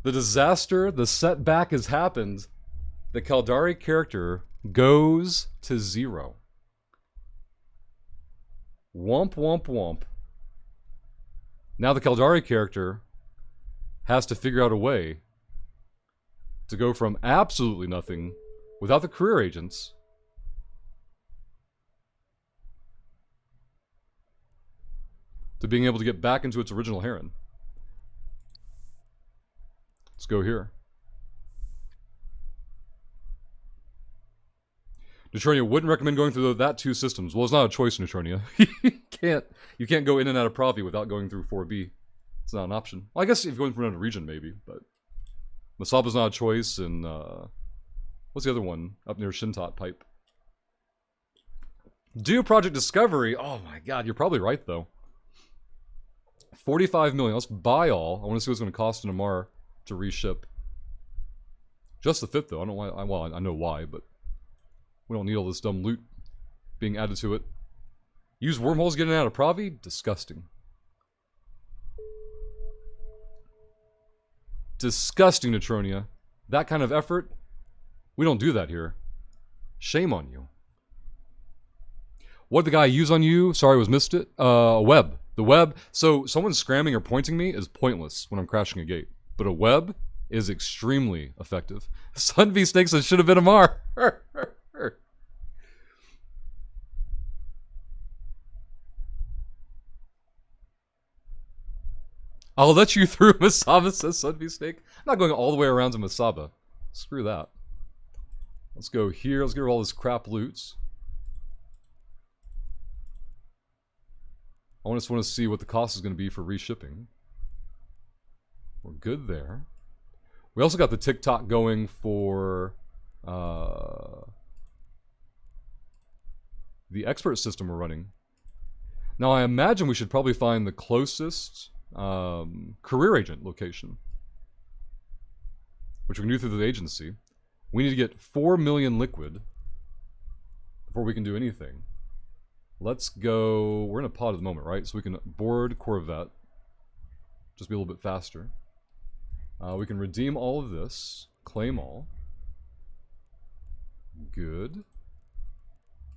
The disaster, the setback has happened. The Caldari character goes to 0. Womp, womp, womp. Now the Caldari character has to figure out a way to go from absolutely nothing without the career agents to being able to get back into its original Heron. Let's go here. Neutronia wouldn't recommend going through that 2 systems. Well, it's not a choice, Neutronia. you can't go in and out of Pravi without going through 4B. It's not an option. Well, I guess if you're going from another region, maybe, but Masaba's not a choice, and what's the other one up near Shintot Pipe? Do Project Discovery. Oh my god, you're probably right though. 45 million. Let's buy all. I want to see what's going to cost an Amar to reship. Just the 5th, though. I don't know why. Well, I know why, but we don't need all this dumb loot being added to it. Use wormholes getting out of Pravi? Disgusting. Disgusting, Neutronia. That kind of effort? We don't do that here. Shame on you. What did the guy use on you? Sorry, missed it. Web. The web. So someone scramming or pointing me is pointless when I'm crashing a gate. But a web is extremely effective. Sun V Snake says should have been Amar. I'll let you through, Masaba, says Sun V Snake. I'm not going all the way around to Masaba. Screw that. Let's go here. Let's get rid of all this crap loots. I just want to see what the cost is going to be for reshipping. We're good there. We also got the TikTok going for the expert system we're running. Now, I imagine we should probably find the closest career agent location, which we can do through the agency. We need to get 4 million liquid before we can do anything. Let's go. We're in a pod at the moment, right? So we can board Corvette. Just be a little bit faster. We can redeem all of this. Claim all. Good.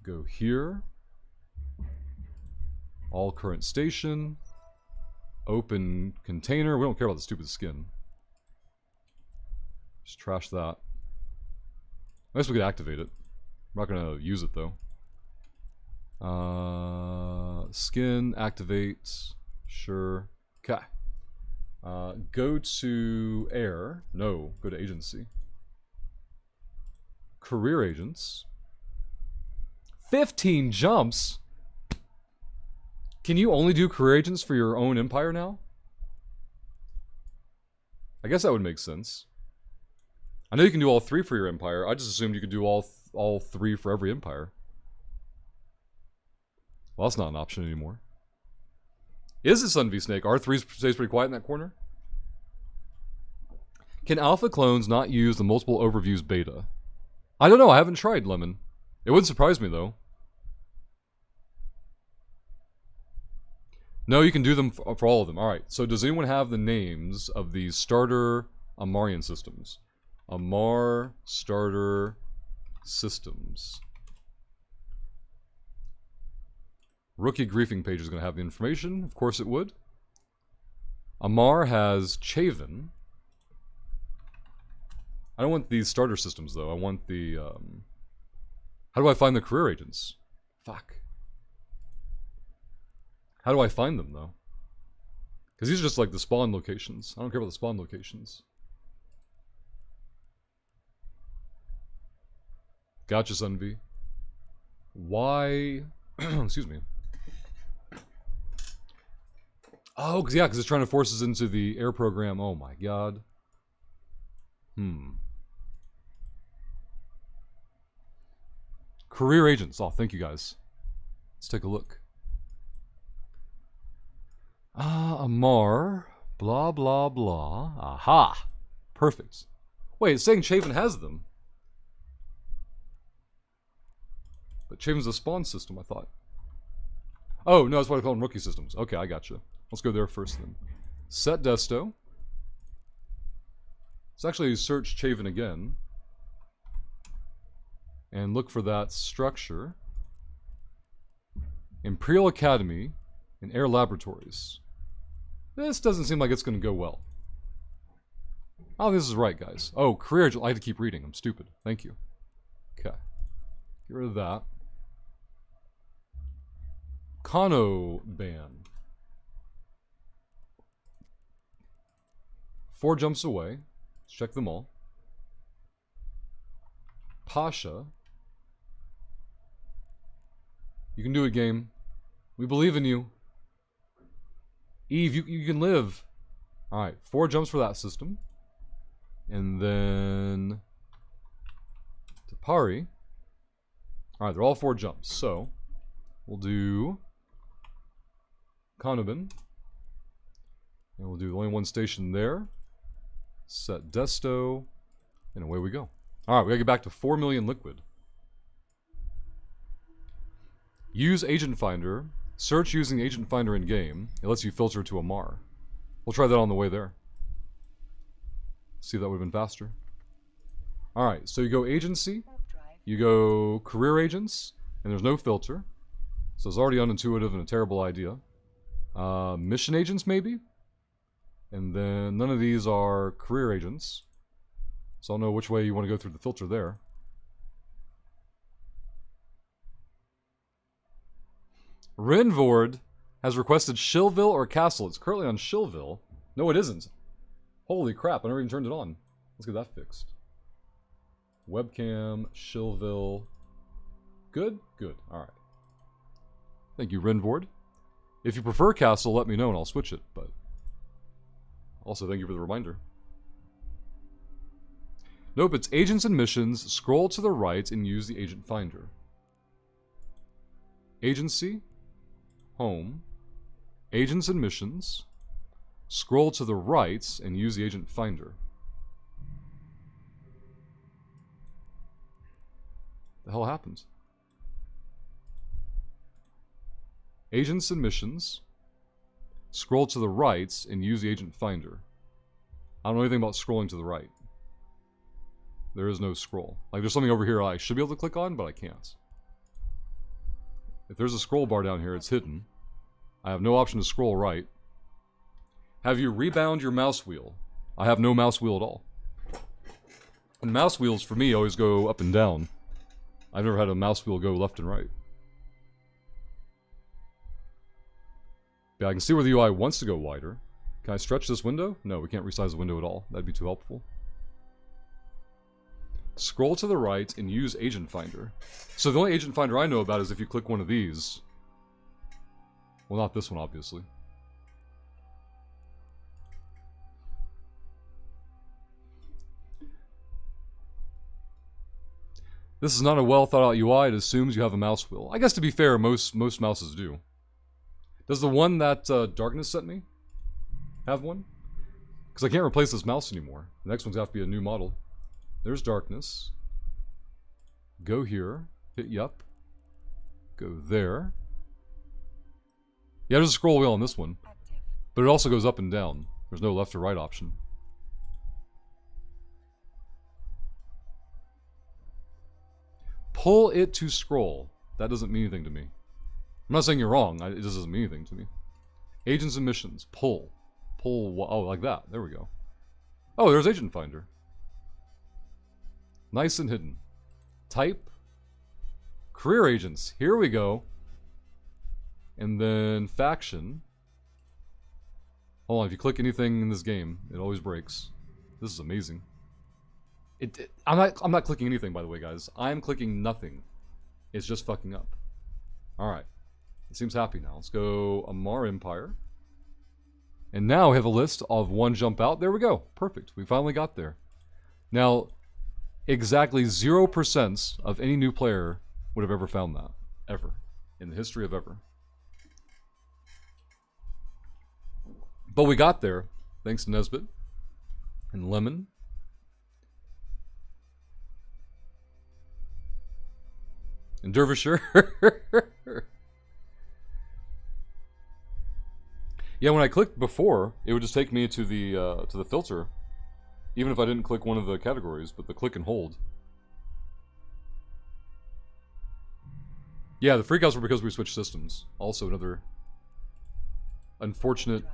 Go here. All current station. Open container. We don't care about the stupid skin. Just trash that. I guess we could activate it. I'm not going to use it though. Skin, activate. Sure. Okay. Go to air. No, go to agency. Career agents. 15 jumps? Can you only do career agents for your own empire now? I guess that would make sense. I know you can do all 3 for your empire. I just assumed you could do all 3 for every empire. Well, that's not an option anymore. Is it Sun V Snake? R3 stays pretty quiet in that corner. Can alpha clones not use the multiple overviews beta? I don't know. I haven't tried, Lemon. It wouldn't surprise me, though. No, you can do them for all of them. Alright, so does anyone have the names of these starter Amarian systems? Amar starter systems. Rookie griefing page is going to have the information. Of course it would. Amar has Chaven. I don't want these starter systems, though. I want the... How do I find the career agents? Fuck. How do I find them, though? Because these are just like the spawn locations. I don't care about the spawn locations. Gotcha, Sunv. Why... Excuse me. Oh, yeah, because it's trying to force us into the air program. Oh my god. Career agents. Oh, thank you guys. Let's take a look. Amar. Blah, blah, blah. Aha. Perfect. Wait, it's saying Chaven has them. But Chaven's a spawn system, I thought. Oh, no, that's why I call them rookie systems. Okay, I gotcha. Let's go there first then. Set Desto. Let's actually search Chaven again. And look for that structure. Imperial Academy and Air Laboratories. This doesn't seem like it's going to go well. Oh, this is right, guys. Oh, career. I had to keep reading. I'm stupid. Thank you. Okay. Get rid of that. Kano ban. 4 jumps away. Let's check them all. Pasha. You can do it, game. We believe in you. Eve, you can live. Alright, 4 jumps for that system. And then... Tapari. Alright, they're all 4 jumps. So, we'll do... Kanobin. And we'll do only one station there. Set desto. And away we go. Alright, we gotta get back to 4 million liquid. Use Agent Finder. Search using Agent Finder in game. It lets you filter to Amarr. We'll try that on the way there. See if that would have been faster. Alright, so you go agency, Warp drive. you go career agents, and there's no filter. So it's already unintuitive and a terrible idea. Mission agents, maybe? And then none of these are career agents. So I don't know which way you want to go through the filter there. Rinvord has requested Shillville or Castle. It's currently on Shillville. No, it isn't. Holy crap, I never even turned it on. Let's get that fixed. Webcam, Shillville. Good? Good. Alright. Thank you, Rinvord. If you prefer Castle, let me know and I'll switch it, but... Also, thank you for the reminder. Nope, it's Agents and Missions. Scroll to the right and use the Agent Finder. Agency. Home. Agents and Missions. Scroll to the right and use the Agent Finder. The hell happened? Agents and Missions. Scroll to the right and use the Agent Finder. I don't know anything about scrolling to the right. There is no scroll. Like, there's something over here I should be able to click on, but I can't. If there's a scroll bar down here, it's hidden. I have no option to scroll right. Have you rebound your mouse wheel? I have no mouse wheel at all. And mouse wheels, for me, always go up and down. I've never had a mouse wheel go left and right. Yeah, I can see where the UI wants to go wider. Can I stretch this window? No, we can't resize the window at all. That'd be too helpful. Scroll to the right and use Agent Finder. So the only Agent Finder I know about is if you click one of these. Well, not this one, obviously. This is not a well thought out UI. It assumes you have a mouse wheel. I guess to be fair, most mouses do. Does the one that Darkness sent me have one? Because I can't replace this mouse anymore. The next one's got to be a new model. There's Darkness. Go here. Hit yup. Go there. Yeah, there's a scroll wheel on this one. Active. But it also goes up and down. There's no left or right option. Pull it to scroll. That doesn't mean anything to me. I'm not saying you're wrong. It just doesn't mean anything to me. Agents and missions. Pull. Pull. Oh, like that. There we go. Oh, there's Agent Finder. Nice and hidden. Type. Career agents. Here we go. And then faction. Hold on. If you click anything in this game, it always breaks. This is amazing. I'm not clicking anything, by the way, guys. I'm clicking nothing. It's just fucking up. Alright. It seems happy now. Let's go Amarr Empire. And now we have a list of one jump out. There we go. Perfect. We finally got there. Now, exactly 0% of any new player would have ever found that. Ever. In the history of ever. But we got there. Thanks to Nesbit. And Lemon. And Dervisher. Yeah, when I clicked before, it would just take me to the filter, even if I didn't click one of the categories, but the click and hold. Yeah, the freakouts were because we switched systems. Also another unfortunate,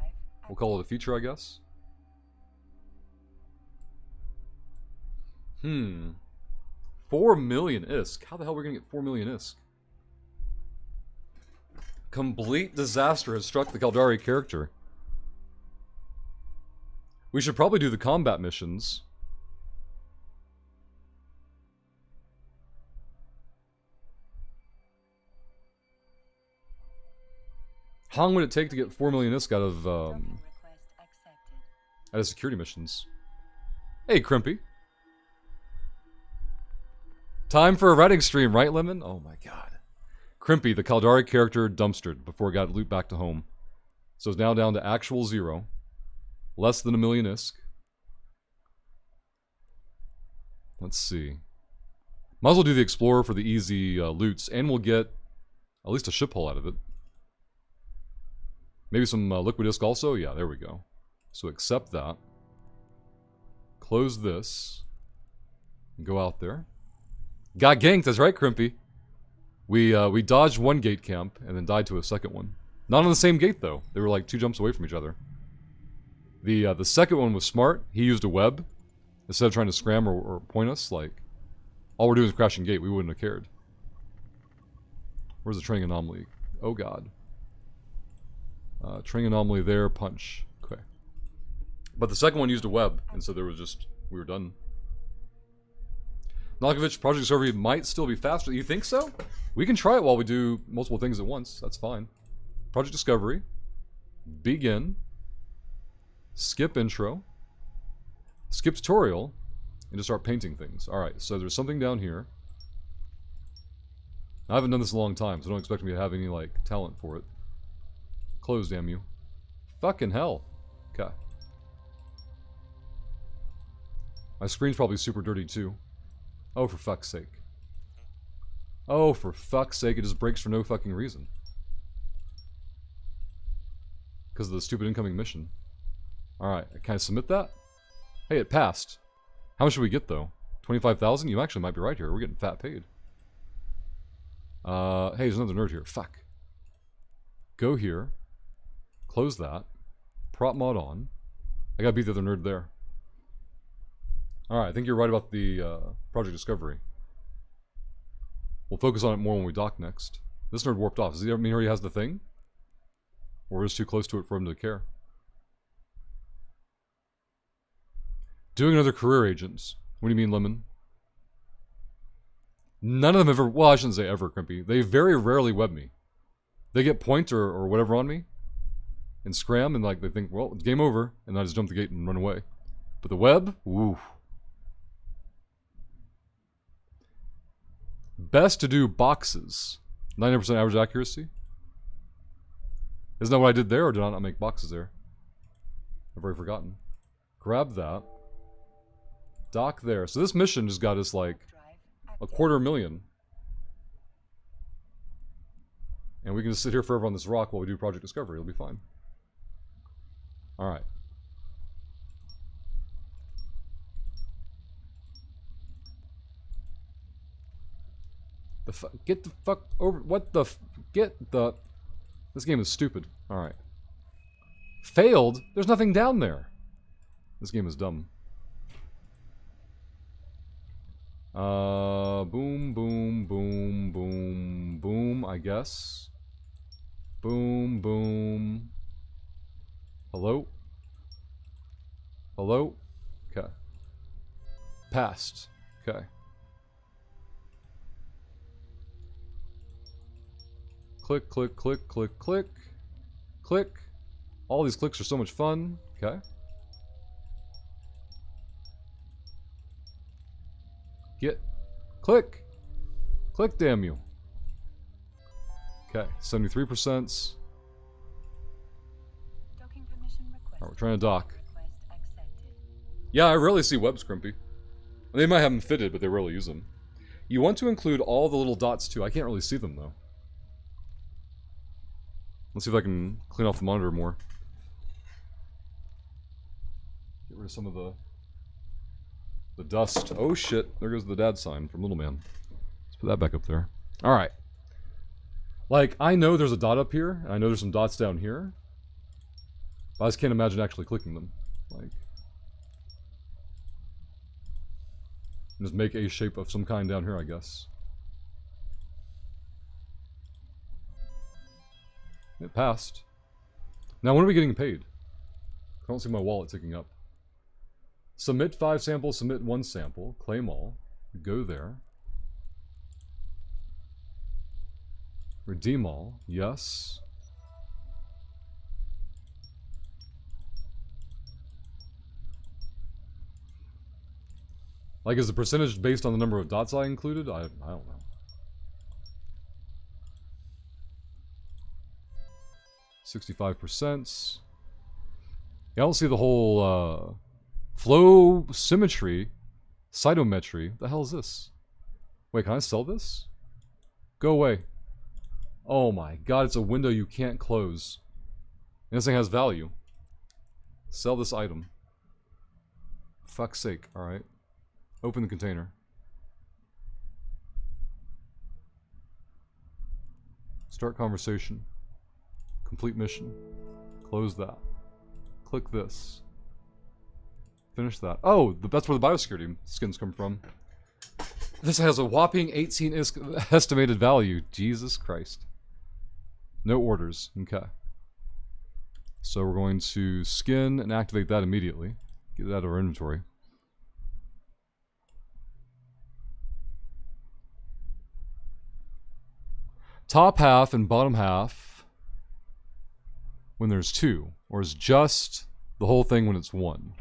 we'll call it a feature, I guess. 4 million ISK. How the hell are we gonna get 4 million ISK? Complete disaster has struck the Caldari character. We should probably do the combat missions. How long would it take to get 4 million ISK out of security missions? Hey, Crimpy. Time for a Redding stream, right, Lemon? Oh my god. Crimpy, the Caldari character, dumpstered before it got looped back to home. So it's now down to actual 0. Less than 1 million ISK. Let's see. Might as well do the Explorer for the easy loots, and we'll get at least a ship hull out of it. Maybe some liquid ISK also? Yeah, there we go. So accept that. Close this. And go out there. Got ganked, that's right, Crimpy. We dodged one gate camp and then died to a second one. Not on the same gate though. They were like 2 jumps away from each other. The second one was smart. He used a web instead of trying to scram or point us. Like, all we're doing is crashing gate. We wouldn't have cared. Where's the training anomaly? Oh god. Training anomaly there. Punch. Okay. But the second one used a web, and so there was just we were done. Nalkovich, Project Discovery might still be faster. You think so? We can try it while we do multiple things at once. That's fine. Project Discovery. Begin. Skip intro. Skip tutorial. And just start painting things. Alright, so there's something down here. I haven't done this in a long time, so don't expect me to have any, like, talent for it. Close, damn you. Fucking hell. Okay. My screen's probably super dirty, too. Oh, for fuck's sake. Oh, for fuck's sake, it just breaks for no fucking reason. Because of the stupid incoming mission. Alright, can I submit that? Hey, it passed. How much should we get, though? 25,000? You actually might be right here. We're getting fat paid. Hey, there's another nerd here. Fuck. Go here. Close that. Prop mod on. I gotta beat the other nerd there. Alright, I think you're right about the Project Discovery. We'll focus on it more when we dock next. This nerd warped off. Does he mean he already has the thing? Or is too close to it for him to care? Doing another career agents. What do you mean, Lemon? None of them ever... Well, I shouldn't say ever, Crimpy. They very rarely web me. They get point or whatever on me. And scram, and like they think, well, it's game over. And I just jump the gate and run away. But the web? Ooh. Best to do boxes. 90% average accuracy. Isn't that what I did there, or did I not make boxes there? I've already forgotten. Grab that. Dock there. So this mission just got us like a 250,000. And we can just sit here forever on this rock while we do Project Discovery. It'll be fine. Alright. Get the fuck over. What the get the. This game is stupid. Alright. Failed? There's nothing down there. This game is dumb. Boom, boom, boom, boom, boom, I guess. Boom, boom. Hello? Hello? Okay. Passed. Okay. Click, click, click, click, click. Click. All these clicks are so much fun. Okay. Get. Click. Click, damn you. Okay, 73%. Docking permission requested. Alright, we're trying to dock. Request accepted. Yeah, I rarely see webs, Crimpy. They might have them fitted, but they rarely use them. You want to include all the little dots too. I can't really see them though. Let's see if I can clean off the monitor more. Get rid of some of the dust. Oh shit, there goes the dad sign from Little Man. Let's put that back up there. Alright. Like, I know there's a dot up here, and I know there's some dots down here. But I just can't imagine actually clicking them. Like, just make a shape of some kind down here, I guess. It passed. Now, when are we getting paid? I don't see my wallet ticking up. Submit 5 samples, submit 1 sample, claim all, go there. Redeem all, yes. Like, is the percentage based on the number of dots I included? I don't know. $65%. Yeah, I don't see the whole flow symmetry, cytometry. What the hell is this? Wait, can I sell this? Go away. Oh my god, it's a window you can't close. And this thing has value. Sell this item. Fuck's sake, alright. Open the container. Start conversation. Complete mission. Close that. Click this. Finish that. Oh, that's where the biosecurity skins come from. This has a whopping 18 estimated value. Jesus Christ. No orders. Okay. So we're going to skin and activate that immediately. Get it out of our inventory. Top half and bottom half when there's two, or is just the whole thing when it's one.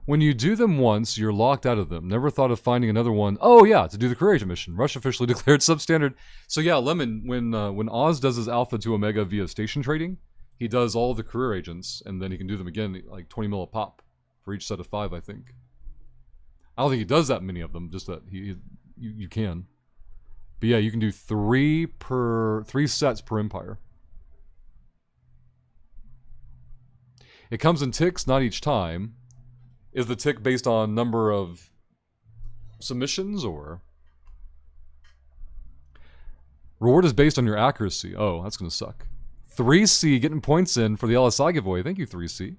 When you do them once, you're locked out of them. Never thought of finding another one. Oh yeah, to do the career agent mission. Rush officially declared substandard. So yeah, Lemon, when Oz does his Alpha to Omega via station trading, he does all the career agents, and then he can do them again, like 20 mil a pop for each set of 5, I think. I don't think he does that many of them, just that you can. But yeah, you can do 3 sets per Empire. It comes in ticks, not each time. Is the tick based on number of submissions, or? Reward is based on your accuracy. Oh, that's going to suck. 3C, getting points in for the LSI giveaway. Thank you, 3C.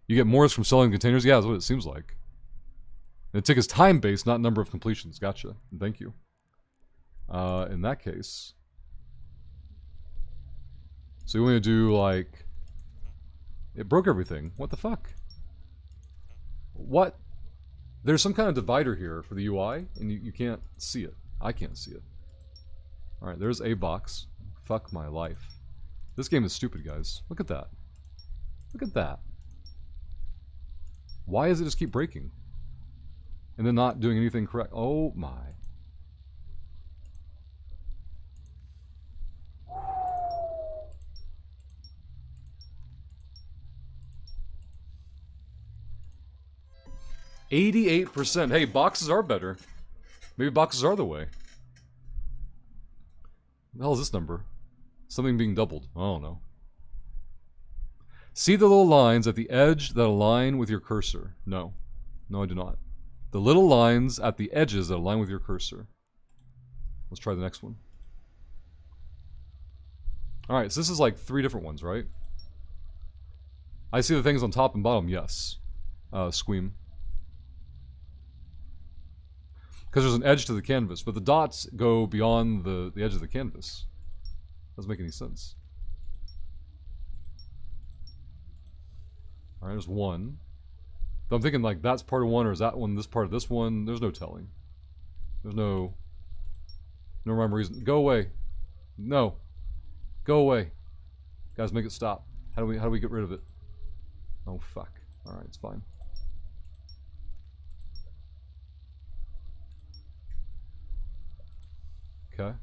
You get more from selling containers? Yeah, that's what it seems like. And the tick is time-based, not number of completions. Gotcha. Thank you. In that case... So you want me to do, like... It broke everything. What the fuck? What? There's some kind of divider here for the UI, and you can't see it. I can't see it. Alright, there's a box. Fuck my life. This game is stupid, guys. Look at that. Look at that. Why does it just keep breaking? And then not doing anything correct. Oh my. %. Hey, boxes are better. Maybe boxes are the way. What the hell is this number? Something being doubled. I don't know. See the little lines at the edge that align with your cursor. No. No, I do not. The little lines at the edges that align with your cursor. Let's try the next one. Alright, so this is like 3 different ones, right? I see the things on top and bottom, yes. Squeam. Because there's an edge to the canvas, but the dots go beyond the edge of the canvas. Doesn't make any sense. Alright, there's 1. But I'm thinking like that's part of 1, or is that one this part of this one? There's no telling. There's no rhyme or reason. Go away. No. Go away. Guys, make it stop. How do we get rid of it? Oh fuck. Alright, it's fine. Okay.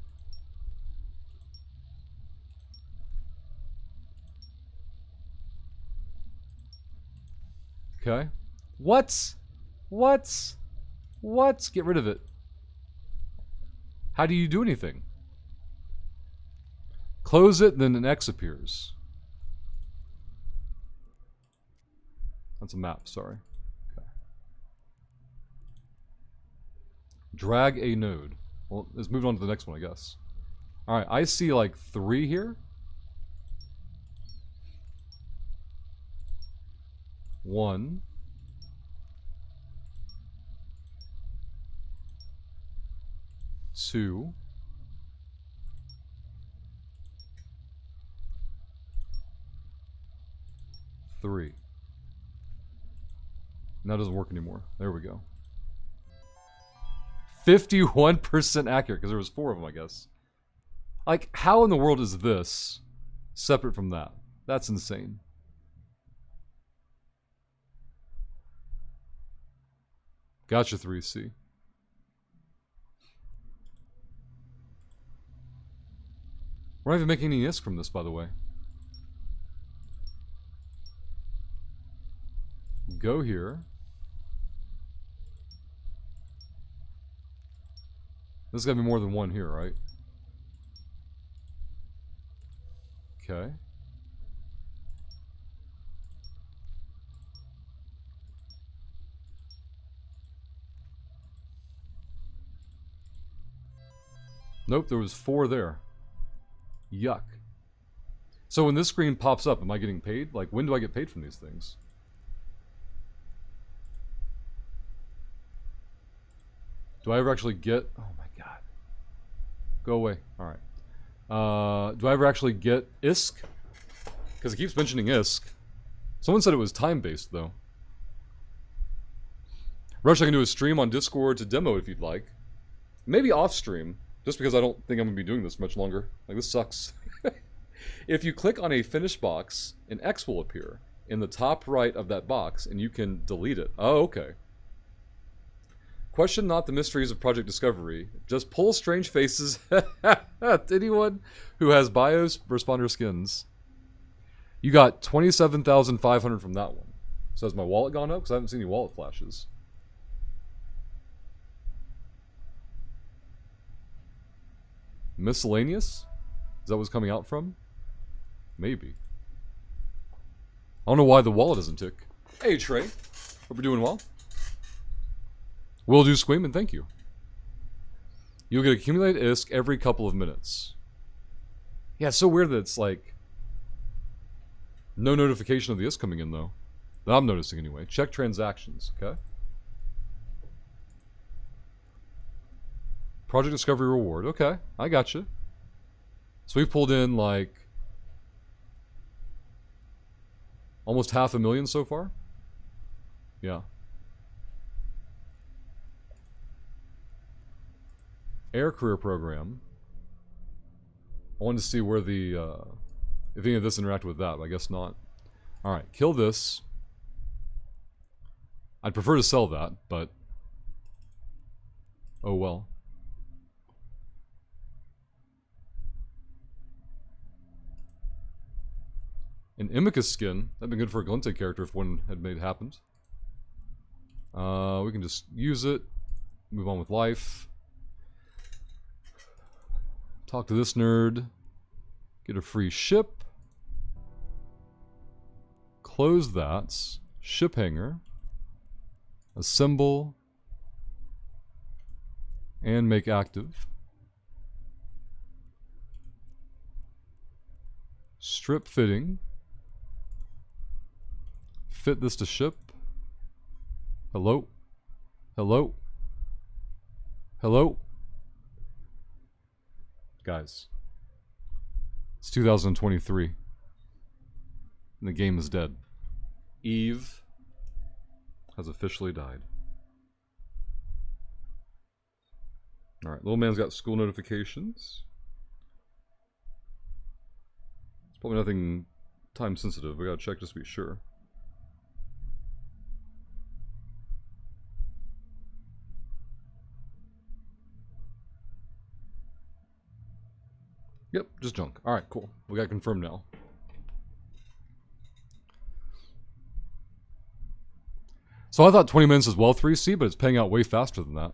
Okay. What? What? What? Get rid of it. How do you do anything? Close it, then an X appears. That's a map, sorry. Okay. Drag a node. Well, let's move on to the next one, I guess. Alright, I see like 3 here. 1. 2. 3. And that doesn't work anymore. There we go. 51% accurate, because there was 4 of them, I guess. Like, how in the world is this separate from that? That's insane. Gotcha, 3C. We're not even making any ISK from this, by the way. go here. There's gotta be more than one here, right? Okay. Nope, there was 4 there. Yuck. So when this screen pops up, am I getting paid? Like, when do I get paid from these things? Do I ever actually get... Oh my god. Go away. Alright. Do I ever actually get ISK? Because it keeps mentioning ISK. Someone said it was time-based, though. Rush, I can do a stream on Discord to demo if you'd like. Maybe off-stream. Just because I don't think I'm going to be doing this much longer. Like, this sucks. If you click on a finished box, an X will appear in the top right of that box, and you can delete it. Oh, okay. Question not the mysteries of Project Discovery. Just pull strange faces at anyone who has BIOS responder skins. You got 27,500 from that one. So has my wallet gone up? Because I haven't seen any wallet flashes. Miscellaneous? Is that what's coming out from? Maybe. I don't know why the wallet doesn't tick. Hey Trey, hope you're doing well. Will do Squeam, and thank you. You'll get accumulated ISK every couple of minutes. Yeah, it's so weird that it's like no notification of the ISK coming in though. That I'm noticing anyway. Check transactions, okay? Project Discovery reward, okay, I gotcha. So we've pulled in like almost 500,000 so far. Yeah. Air career program. I wanted to see where the if any of this interacted with that, but I guess not. Alright, kill this. I'd prefer to sell that, but oh well. An Imicus skin. That'd been good for a Glinte character if one had made happened. We can just use it. Move on with life. Talk to this nerd. Get a free ship. Close that. Ship hanger. Assemble. And make active. Strip fitting. Fit this to ship. Hello? Hello? Hello? Guys. It's 2023. And the game is dead. Eve has officially died. Alright, little man's got school notifications. It's probably nothing time sensitive. We gotta check just to be sure. Yep, just junk. Alright, cool. We got confirmed now. So I thought 20 minutes is well 3C, but it's paying out way faster than that.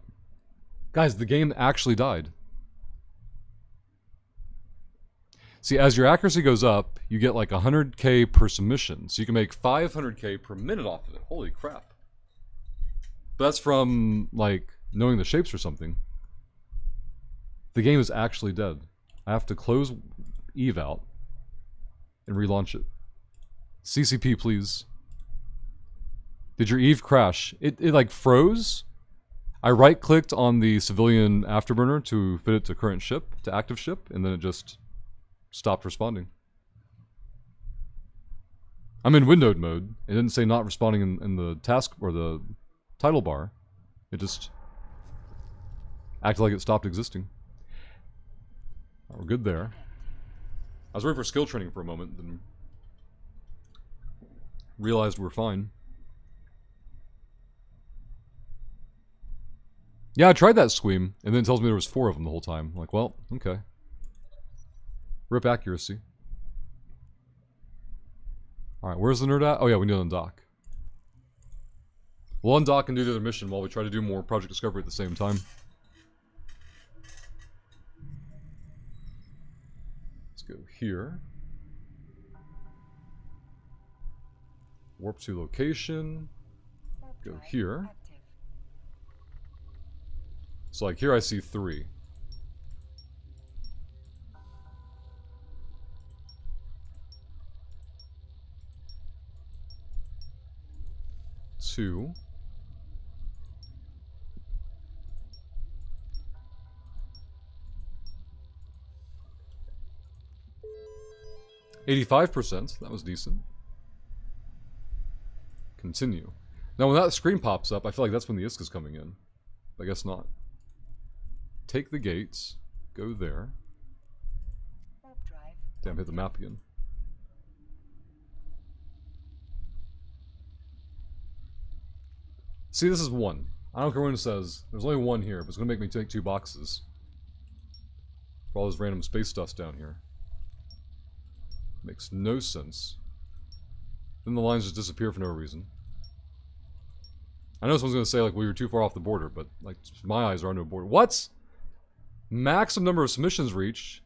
Guys, the game actually died. See, as your accuracy goes up, you get like 100k per submission. So you can make 500k per minute off of it. Holy crap. But that's from, like, knowing the shapes or something. The game is actually dead. I have to close Eve out and relaunch it. CCP, please. Did your Eve crash? It like froze. I right-clicked on the civilian afterburner to fit it to current ship, to active ship, and then it just stopped responding. I'm in windowed mode. It didn't say not responding in the task or the title bar. It just acted like it stopped existing. We're good there. I was waiting for skill training for a moment, then realized we're fine. Yeah, I tried that Squeam, and then it tells me there was 4 of them the whole time. I'm like, well, okay. Rip accuracy. Alright, where's the nerd at? Oh yeah, we need it on dock. We'll undock and do the other mission while we try to do more Project Discovery at the same time. Let's go here. Warp to location. Go here. So like here I see 3. Two. %. That was decent. Continue. Now when that screen pops up, I feel like that's when the ISK is coming in. I guess not. Take the gates. Go there. Damn, hit the map again. See, this is 1. I don't care what it says. There's only 1 here, but it's going to make me take 2 boxes. For all this random space stuff down here. Makes no sense. Then the lines just disappear for no reason. I know someone's going to say, like, we were too far off the border, but, like, my eyes are on no border. What? Maximum number of submissions reached.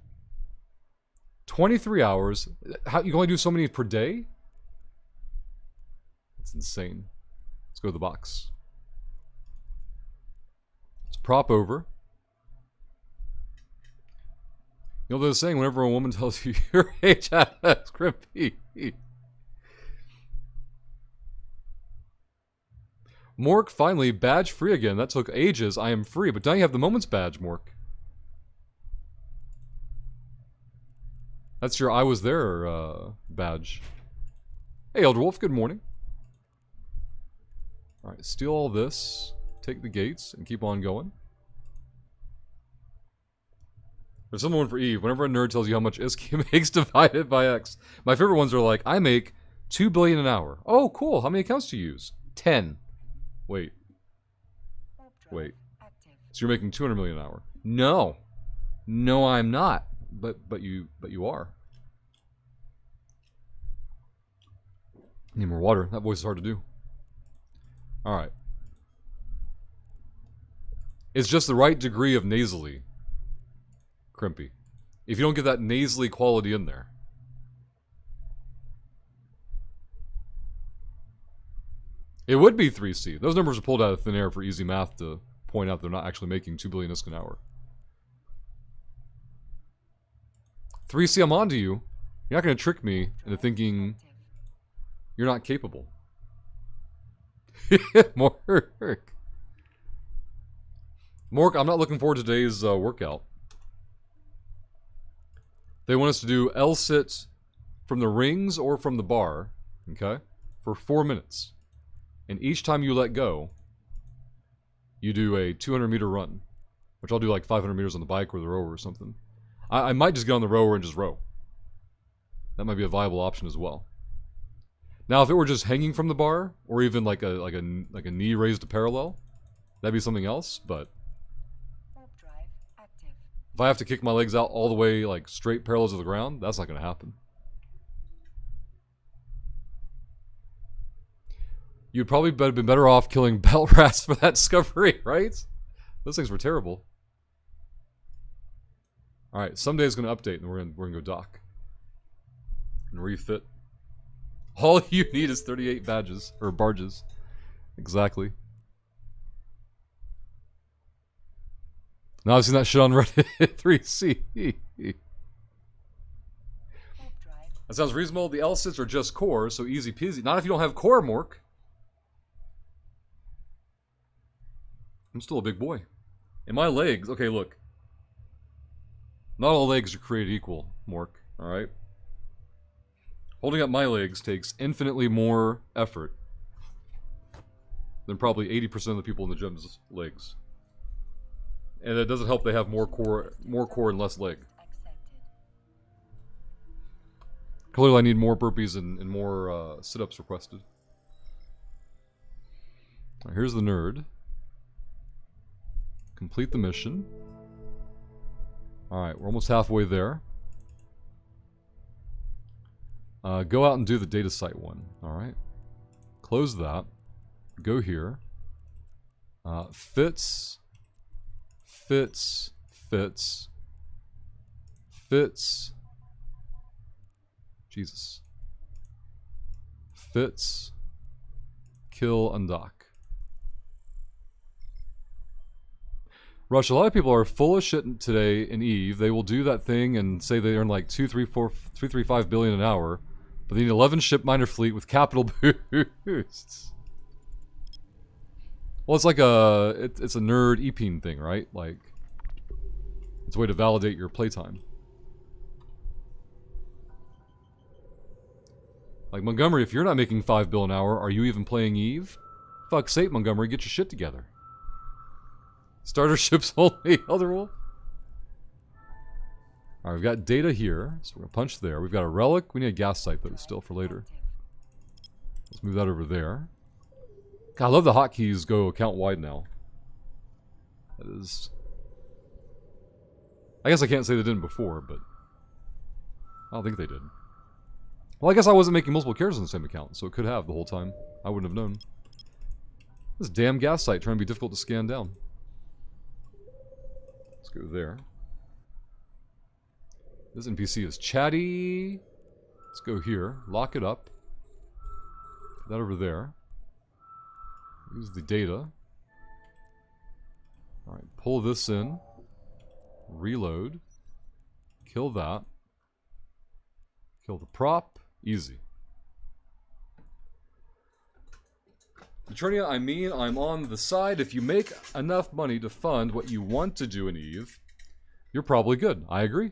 23 hours. How, you can only do so many per day? That's insane. Let's go to the box. Let's prop over. You know what they're saying? Whenever a woman tells you your age, that's creepy. Mork, finally, badge free again. That took ages. I am free, but now you have the Moments badge, Mork. That's your I was there badge. Hey, Elder Wolf, good morning. Alright, steal all this, take the gates, and keep on going. There's someone for Eve. Whenever a nerd tells you how much ISK he makes divided by X. My favorite ones are like, I make $2 billion an hour. Oh, cool. How many accounts do you use? 10. Wait. Wait. So you're making 200 million an hour? No. No, I'm not. But you are. Need more water. That voice is hard to do. Alright. It's just the right degree of nasally. Crimpy. If you don't get that nasally quality in there. It would be 3C. Those numbers are pulled out of thin air for easy math to point out they're not actually making 2 billion ISK an hour. 3C, I'm onto you. You're not going to trick me into thinking you're not capable. Mork. Mork, I'm not looking forward to today's workout. They want us to do L-sit from the rings or from the bar, okay, for 4 minutes. And each time you let go, you do a 200-meter run, which I'll do like 500 meters on the bike or the rower or something. I might just get on the rower and just row. That might be a viable option as well. Now, if it were just hanging from the bar, or even like a knee raised to parallel, that'd be something else. But if I have to kick my legs out all the way like straight parallel to the ground, that's not going to happen. You'd probably have been better off killing belt rats for that discovery, right? Those things were terrible. Alright, someday it's going to update and we're gonna go dock. And refit. All you need is 38 badges, or barges. Exactly. Now I've seen that shit on Reddit 3C. That sounds reasonable. The L-sits are just core, so easy peasy. Not if you don't have core, Mork. I'm still a big boy. And my legs, okay, look. Not all legs are created equal, Mork, alright? Holding up my legs takes infinitely more effort than probably 80% of the people in the gym's legs. And it doesn't help they have more core and less leg. Clearly I need more burpees and more sit-ups requested. Right, here's the nerd. Complete the mission. Alright, we're almost halfway there. Go out and do the data site one. Alright. Close that. Go here. Fits. Fits. Fits. Fits. Jesus. Fits. Kill, undock. Rush, a lot of people are full of shit today in Eve. They will do that thing and say they earn like 235 billion an hour, but they need 11 ship miner fleet with capital boosts. Well, it's like it's a nerd EPing thing, right? Like, it's a way to validate your playtime. Like, Montgomery, if you're not making 5 bill an hour, are you even playing Eve? Fuck's sake, Montgomery, get your shit together. Starter ships only, Elder Wolf. Alright, we've got data here, so we're gonna punch there. We've got a relic. We need a gas site, though, still for later. Let's move that over there. God, I love the hotkeys go account-wide now. That is... I guess I can't say they didn't before, but... I don't think they did. Well, I guess I wasn't making multiple characters on the same account, so it could have the whole time. I wouldn't have known. This damn gas site trying to be difficult to scan down. Let's go there. This NPC is chatty. Let's go here. Lock it up. Put that over there. Use the data. Alright, pull this in. Reload. Kill that. Kill the prop. Easy. Eternia, I mean, I'm on the side. If you make enough money to fund what you want to do in Eve, you're probably good. I agree.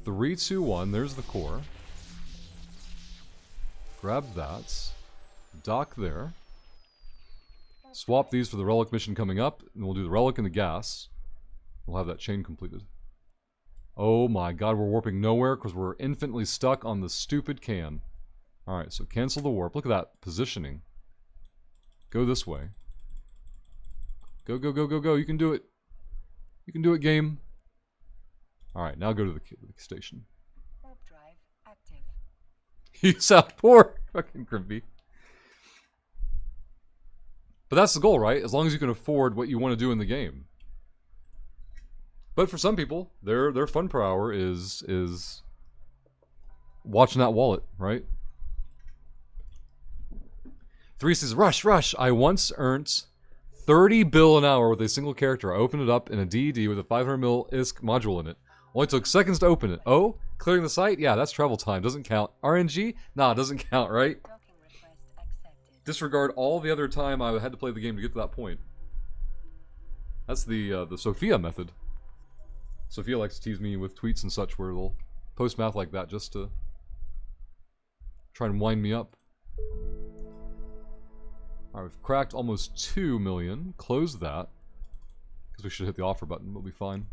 3, 2, 1. There's the core. Grab that. Dock there. Swap these for the relic mission coming up, and we'll do the relic and the gas. We'll have that chain completed. Oh my god, we're warping nowhere because we're infinitely stuck on the stupid can. Alright, so cancel the warp. Look at that positioning. Go this way. Go, go, go, go, go. You can do it. You can do it, game. Alright, now go to the station. Warp drive active. You sound poor. Fucking crimpy. But that's the goal, right? As long as you can afford what you want to do in the game. But for some people, their fun per hour is watching that wallet, right? 3 says, Rush, I once earned 30 bill an hour with a single character. I opened it up in a DED with a 500 mil ISK module in it. Only took seconds to open it. Oh, clearing the site? Yeah, that's travel time. Doesn't count. RNG? Nah, doesn't count, right? Docking request accepted. Disregard all the other time I had to play the game to get to that point. That's the Sophia method. Sophia likes to tease me with tweets and such where they'll post math like that just to try and wind me up. Alright, we've cracked almost 2 million. Close that. Because we should hit the offer button. We'll be fine.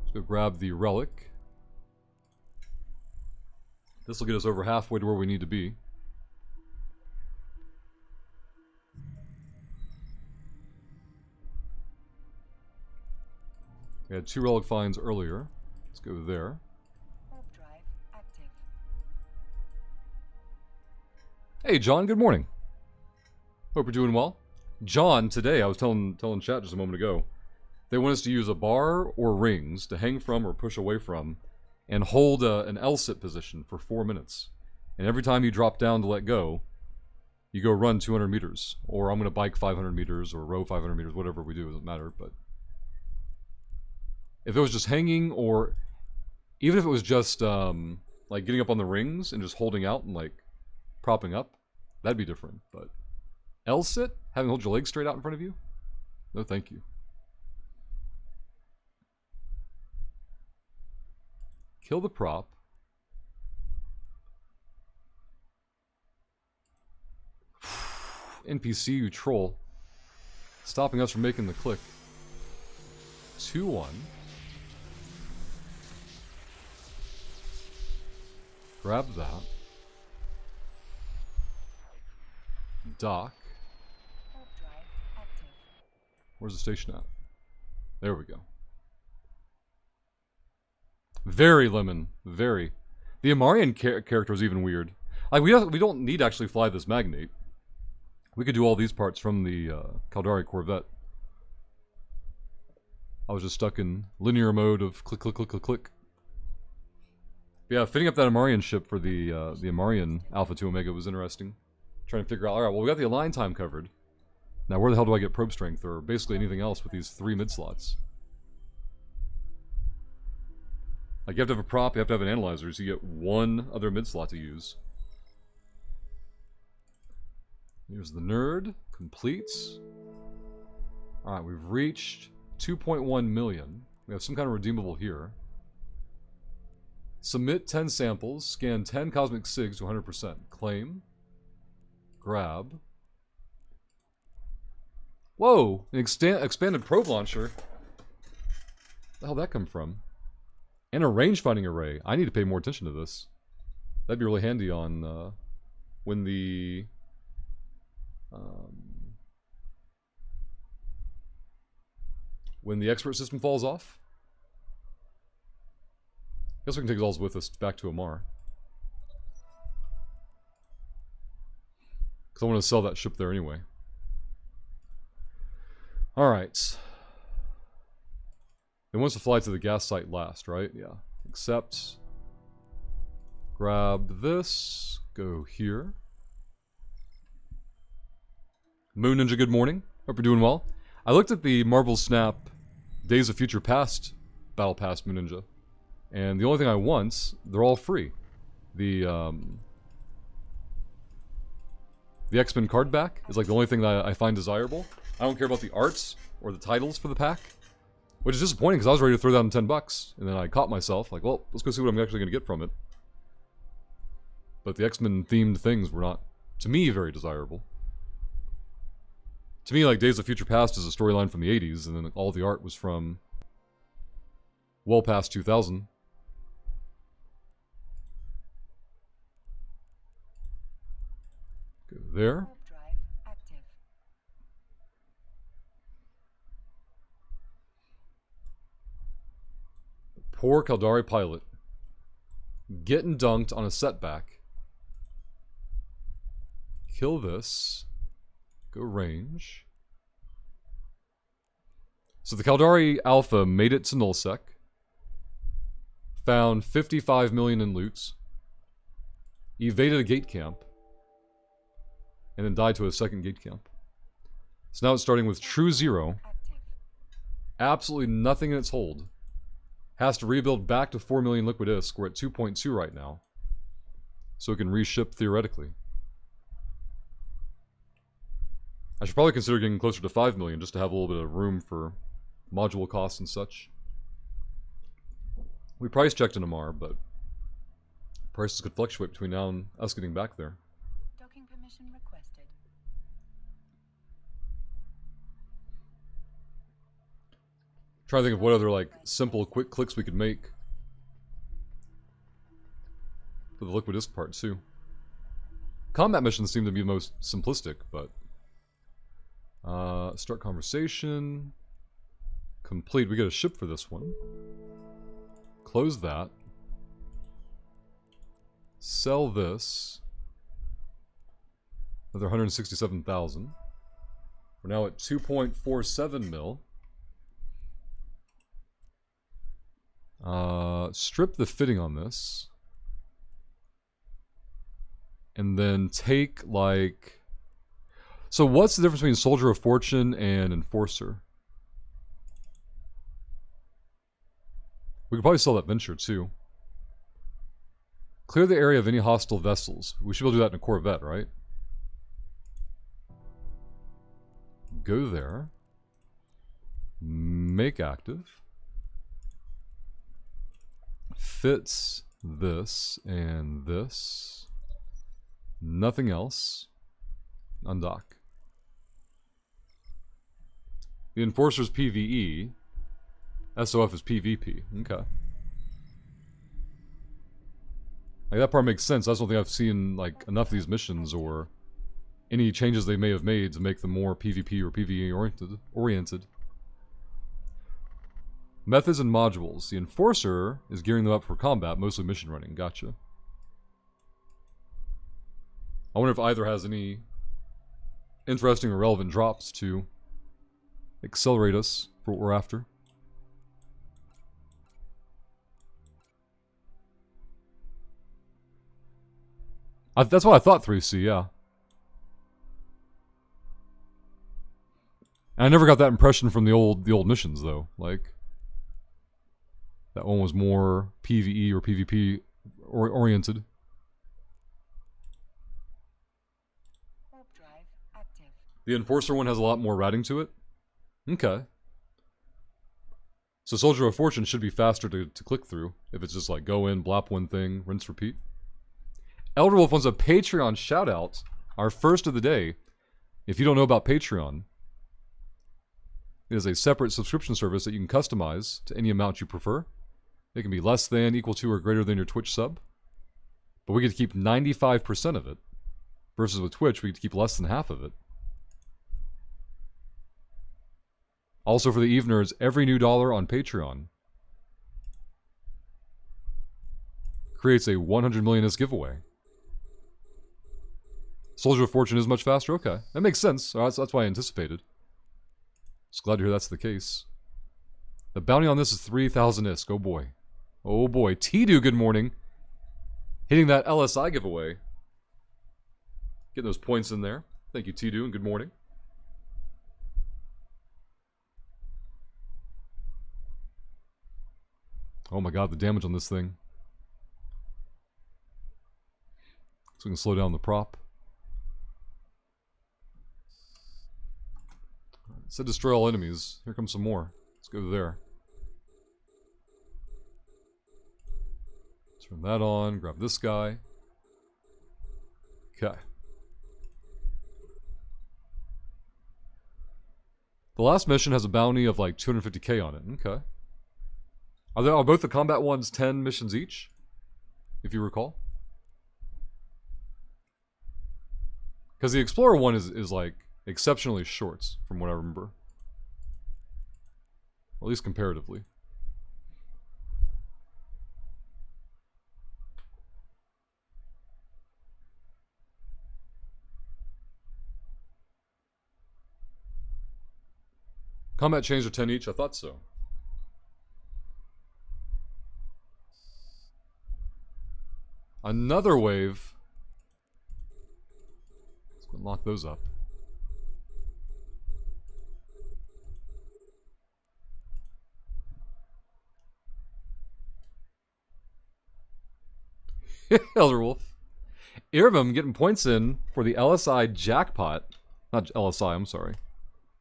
Let's go grab the relic. This will get us over halfway to where we need to be. We had 2 relic finds earlier. Let's go there. Warp drive active. Hey, John, good morning. Hope you're doing well. John, today, I was telling chat just a moment ago, they want us to use a bar or rings to hang from or push away from and hold an L-sit position for 4 minutes. And every time you drop down to let go, you go run 200 meters. Or I'm going to bike 500 meters or row 500 meters, whatever we do, doesn't matter, but... If it was just hanging, or even if it was just like getting up on the rings and just holding out and like propping up, that'd be different. But L-sit, having hold your legs straight out in front of you, no thank you. Kill the prop. NPC, you troll, stopping us from making the click. 2-1. Grab that. Dock. Warp drive active. Where's the station at? There we go. Very lemon. Very. The Amarian character is even weird. Like, we don't need to actually fly this Magnate. We could do all these parts from the Caldari Corvette. I was just stuck in linear mode of click, click, click, click, click. But yeah, fitting up that Amarian ship for the Amarian Alpha 2 Omega was interesting. Trying to figure out, alright, well, we got the align time covered. Now, where the hell do I get probe strength or basically anything else with these 3 mid slots? Like, you have to have a prop, you have to have an analyzer, so you get 1 other mid slot to use. Here's the nerd. Completes. Alright, we've reached 2.1 million. We have some kind of redeemable here. Submit 10 samples. Scan 10 cosmic SIGs to 100%. Claim. Grab. Whoa! An expanded probe launcher? Where the hell did that come from? And a range finding array. I need to pay more attention to this. That'd be really handy on when the expert system falls off. Guess we can take it all with us back to Amar. Because I want to sell that ship there anyway. Alright. It wants to fly to the gas site last, right? Yeah. Accept. Grab this. Go here. Moon Ninja, good morning. Hope you're doing well. I looked at the Marvel Snap Days of Future Past Battle Pass, Moon Ninja. And the only thing I want, they're all free. The X-Men card back is like the only thing that I find desirable. I don't care about the arts or the titles for the pack. Which is disappointing because I was ready to throw down $10. And then I caught myself, like, well, let's go see what I'm actually going to get from it. But the X-Men themed things were not, to me, very desirable. To me, like, Days of Future Past is a storyline from the 80s, and then all the art was from well past 2000. Go there. Warp drive active. Poor Caldari pilot. Getting dunked on a setback. Kill this. Go range. So the Caldari Alpha made it to Nullsec. Found 55 million in loots. Evaded a gate camp. And then died to a second gate camp. So now it's starting with true zero. Active. Absolutely nothing in its hold. Has to rebuild back to 4 million liquid ISK. We're at 2.2 right now. So it can reship theoretically. I should probably consider getting closer to 5 million just to have a little bit of room for module costs and such. We price checked in Amar, but prices could fluctuate between now and us getting back there. Docking permission requested. Trying to think of what other like simple quick clicks we could make for the liquid ISK part too. Combat missions seem to be the most simplistic, but start conversation. Complete. We get a ship for this one. Close that. Sell this. Another 167,000. We're now at 2.47 mil. Strip the fitting on this. And then take like... So what's the difference between Soldier of Fortune and Enforcer? We could probably sell that Venture too. Clear the area of any hostile vessels. We should be able to do that in a Corvette, right? Go there. Make active. Fits this and this. Nothing else. Undock. The Enforcer's PvE. SOF is PvP. Okay. Like, that part makes sense. I just don't think I've seen, like, enough of these missions or any changes they may have made to make them more PvP or PvE oriented. Methods and modules. The Enforcer is gearing them up for combat, mostly mission running. Gotcha. I wonder if either has any interesting or relevant drops to accelerate us for what we're after. That's what I thought 3C, yeah. And I never got that impression from the old missions though. Like that one was more PvE or PvP oriented. Warp drive active. The Enforcer one has a lot more ratting to it. Okay. So Soldier of Fortune should be faster to click through if it's just like go in, blap one thing, rinse, repeat. Elderwolf wants a Patreon shout out, our first of the day. If you don't know about Patreon, it is a separate subscription service that you can customize to any amount you prefer. It can be less than, equal to, or greater than your Twitch sub. But we get to keep 95% of it. Versus with Twitch, we get to keep less than half of it. Also for the Eveners, every new dollar on Patreon creates a 100 millionist giveaway. Soldier of Fortune is much faster? Okay. That makes sense. That's why I anticipated. Just glad to hear that's the case. The bounty on this is 3,000 ISK. Oh boy. Oh boy. T-Do, good morning. Hitting that LSI giveaway. Getting those points in there. Thank you, T-Do, and good morning. Oh my god, the damage on this thing. So we can slow down the prop. It said destroy all enemies. Here comes some more. Let's go there. Turn that on. Grab this guy. Okay. The last mission has a bounty of like 250k on it. Okay. Are both the combat ones 10 missions each? If you recall? Because the Explorer one is like exceptionally short, from what I remember. Or at least comparatively. Combat chains are 10 each? I thought so. Another wave. Let's go and lock those up. Elderwolf. Irvum getting points in for the LSI jackpot. Not LSI, I'm sorry.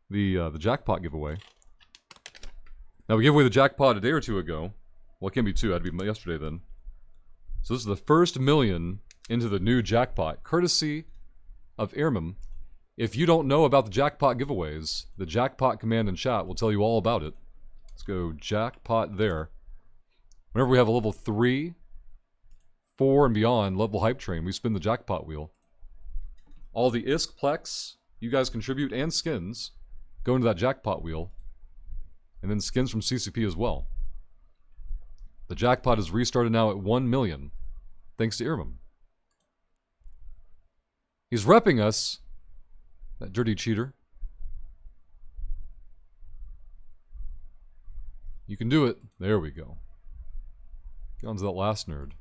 The jackpot giveaway. Now we gave away the jackpot a day or two ago. Well, it can't be two, it had to be yesterday then. So this is the first million into the new jackpot, courtesy of Irmum. If you don't know about the jackpot giveaways, the jackpot command in chat will tell you all about it. Let's go jackpot there. Whenever we have a level 3, 4, and beyond level hype train, we spin the jackpot wheel. All the ISK, Plex, you guys contribute, and skins go into that jackpot wheel. And then skins from CCP as well. The jackpot is restarted now at 1 million, thanks to Irmum. He's repping us, that dirty cheater. You can do it. There we go. Get on to that last nerd.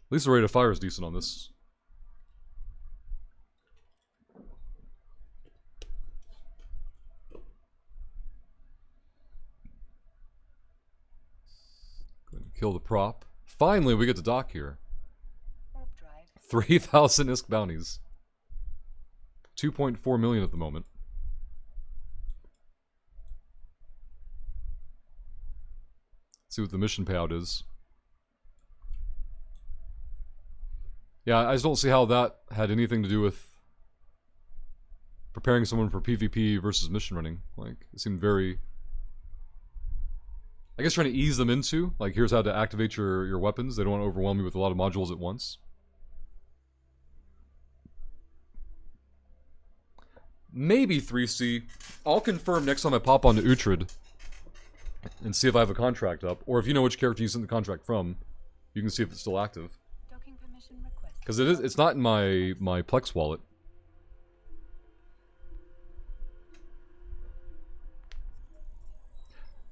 At least the rate of fire is decent on this. Go ahead and kill the prop. Finally, we get to dock here. 3,000 ISK bounties. 2.4 million at the moment. Let's see what the mission payout is. Yeah, I just don't see how that had anything to do with preparing someone for PvP versus mission running. Like, it seemed very... I guess trying to ease them into, like, here's how to activate your weapons. They don't want to overwhelm you with a lot of modules at once. Maybe 3C. I'll confirm next time I pop onto Uhtred and see if I have a contract up. Or if you know which character you sent the contract from, you can see if it's still active. Docking permission requested. Because it's not in my Plex wallet.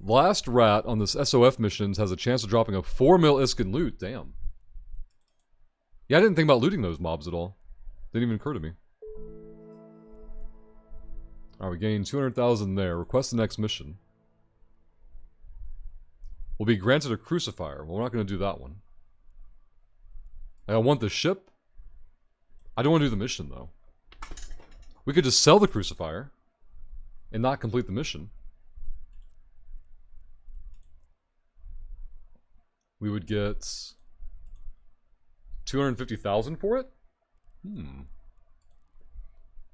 Last rat on this SOF missions has a chance of dropping a 4 mil Iskin loot. Damn. Yeah, I didn't think about looting those mobs at all. Didn't even occur to me. Alright, we gained 200,000 there. Request the next mission. Will be granted a crucifier. Well, we're not going to do that one. I want the ship. I don't want to do the mission, though. We could just sell the crucifier and not complete the mission. We would get 250,000 for it?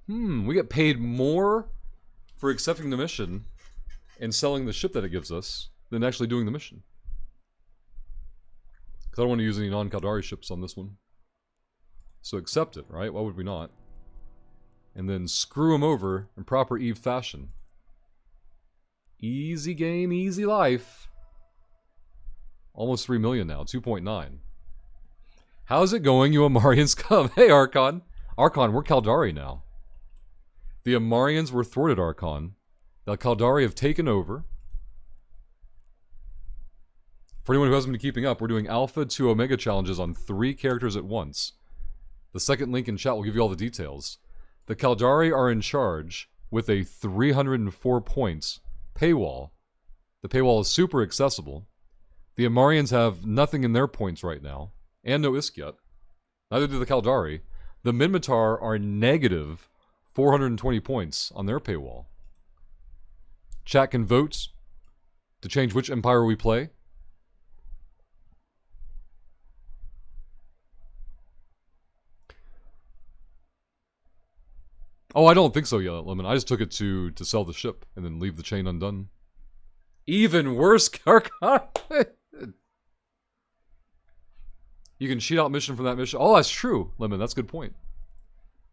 We get paid more for accepting the mission and selling the ship that it gives us than actually doing the mission. Because I don't want to use any non-Caldari ships on this one. So accept it, right? Why would we not? And then screw them over in proper Eve fashion. Easy game, easy life. Almost 3 million now, 2.9. How's it going, you Amarians? Come. Hey, Archon. Archon, we're Caldari now. The Amarians were thwarted, Archon. The Caldari have taken over. For anyone who hasn't been keeping up, we're doing Alpha to Omega challenges on 3 characters at once. The second link in chat will give you all the details. The Caldari are in charge with a 304 points paywall. The paywall is super accessible. The Amarians have nothing in their points right now, and no ISK yet. Neither do the Caldari. The Minmatar are negative 420 points on their paywall. Chat can vote to change which empire we play. Oh, I don't think so yet, Lemon. I just took it to sell the ship and then leave the chain undone. Even worse, Karkon. You can cheat out mission from that mission. Oh, that's true, Lemon. That's a good point.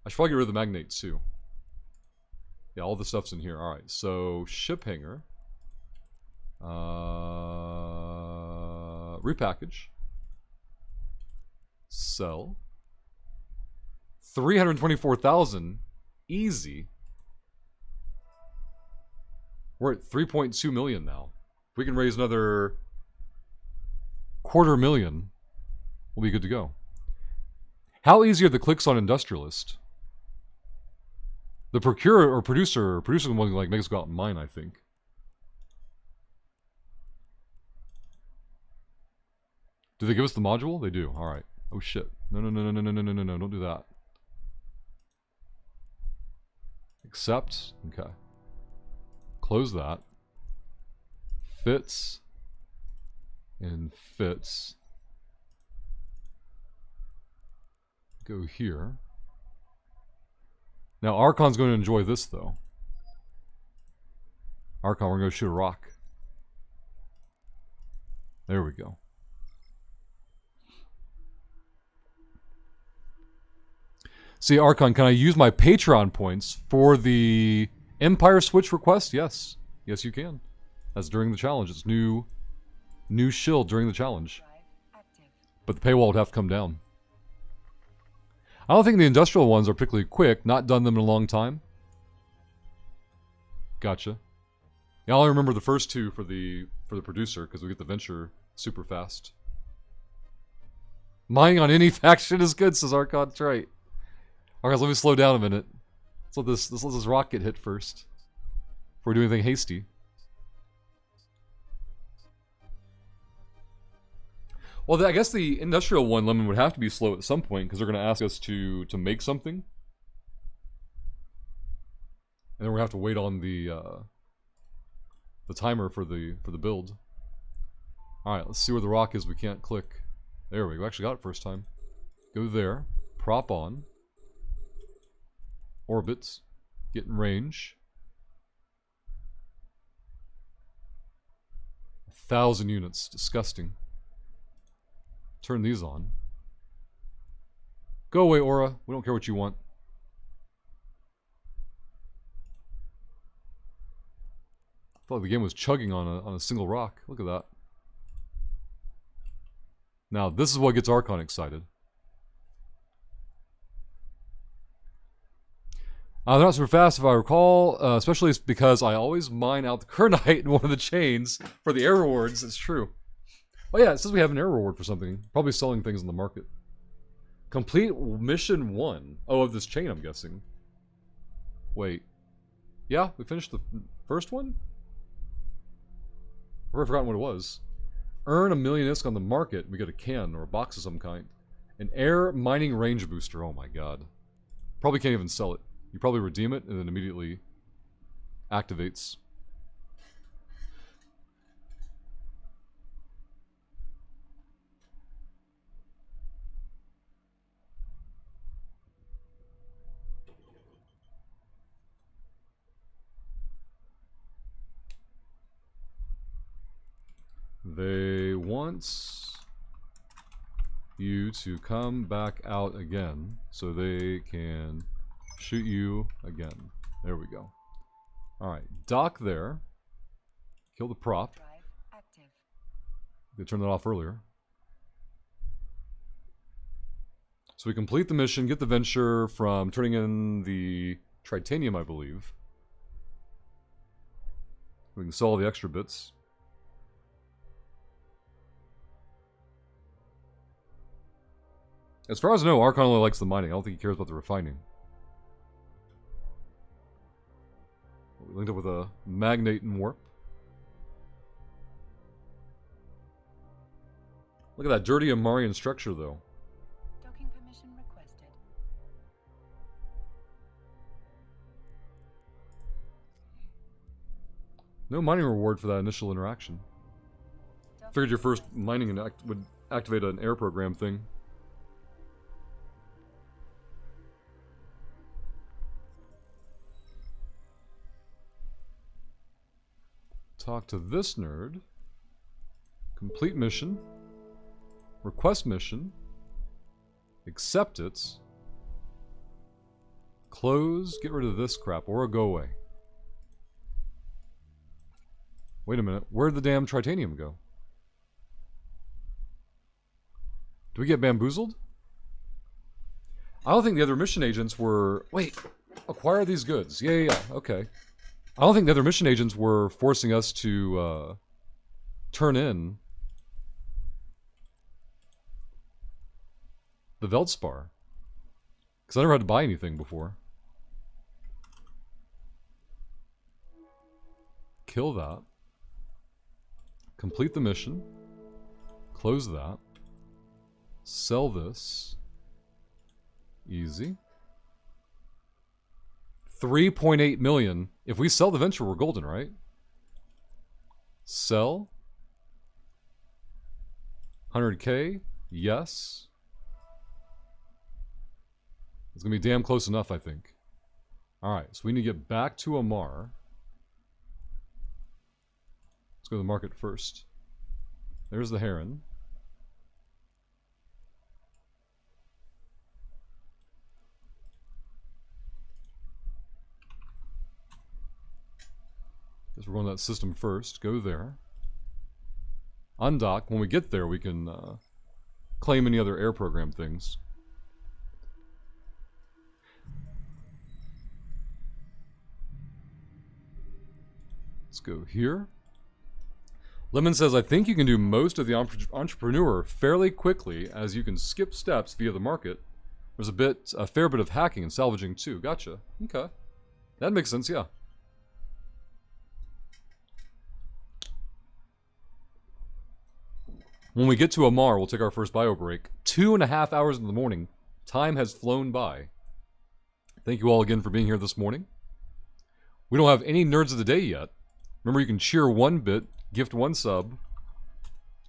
I should probably get rid of the magnates, too. Yeah, all the stuff's in here. Alright, so ship hanger. Repackage. Sell. 324,000. Easy. We're at 3.2 million now. If we can raise another 250,000, we'll be good to go. How easy are the clicks on Industrialist? The procurer or producer the one who like makes us go out and mine, I think. Do they give us the module? They do. All right. Oh shit. No, don't do that. Accept. Okay. Close that. Fits. And fits. Go here. Now Archon's going to enjoy this though. Archon, we're going to shoot a rock. There we go. See, Archon, can I use my Patreon points for the Empire Switch request? Yes. Yes, you can. That's during the challenge. It's new shield during the challenge. But the paywall would have to come down. I don't think the industrial ones are particularly quick. Not done them in a long time. Gotcha. Yeah, I only remember the first 2 for the producer, because we get the venture super fast. Mining on any faction is good, says Archon. That's right. Alright, let me slow down a minute. Let's let this rock get hit first. Before we do anything hasty. Well, I guess the industrial one, Lemon, would have to be slow at some point, because they're going to ask us to make something. And then we're going to have to wait on the timer for the build. Alright, let's see where the rock is we can't click. There we go. Actually got it first time. Go there. Prop on. Orbits. Get in range. 1,000 units. Disgusting. Turn these on. Go away, Aura. We don't care what you want. thought the game was chugging on a single rock. Look at that. Now, this is what gets Archon excited. They're not super fast if I recall, especially because I always mine out the Kernite in one of the chains for the air rewards. It's true. Oh yeah, it says we have an air reward for something. Probably selling things in the market. Complete mission 1. Oh, of this chain, I'm guessing. Wait. Yeah, we finished the first one? I've forgotten what it was. Earn 1,000,000 ISK on the market. We get a can or a box of some kind. An air mining range booster. Oh my god. Probably can't even sell it. You probably redeem it and then immediately activates. They want you to come back out again so they can shoot you again. There we go. Alright, dock there. Kill the prop. Drive active. They turned that off earlier. So we complete the mission, get the venture from turning in the Tritanium, I believe. We can sell all the extra bits. As far as I know, Archon only likes the mining. I don't think he cares about the refining. We linked up with a Magnate and Warp. Look at that dirty Amarian structure, though. Docking permission requested. No mining reward for that initial interaction. Figured your first mining would activate an air program thing. Talk to this nerd. Complete mission. Request mission. Accept it. Close. Get rid of this crap or go away. Wait a minute. Where'd the damn Tritanium go? Do we get bamboozled? I don't think the other mission agents were... Wait. Acquire these goods. Yeah. Okay. I don't think the other mission agents were forcing us to turn in the Veldspar. Because I never had to buy anything before. Kill that. Complete the mission. Close that. Sell this. Easy. 3.8 million. If we sell the venture, we're golden, right? Sell. 100k. Yes. It's going to be damn close enough, I think. Alright, so we need to get back to Amar. Let's go to the market first. There's the Heron. Guess we're going to that system first. Go there. Undock. When we get there, we can claim any other air program things. Let's go here. Lemon says, I think you can do most of the entrepreneur fairly quickly, as you can skip steps via the market. There's a fair bit of hacking and salvaging too. Gotcha. Okay. That makes sense, yeah. When we get to Amar, we'll take our first bio break. 2.5 hours in the morning. Time has flown by. Thank you all again for being here this morning. We don't have any Nerds of the Day yet. Remember, you can cheer 1 bit, gift 1 sub,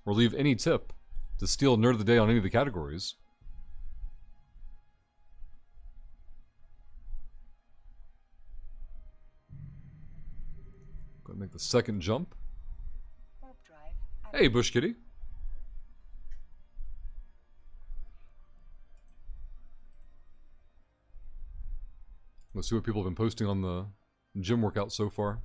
or leave any tip to steal Nerd of the Day on any of the categories. Go ahead and make the second jump. Warp drive active. Hey, Bush Kitty. Let's see what people have been posting on the gym workout so far.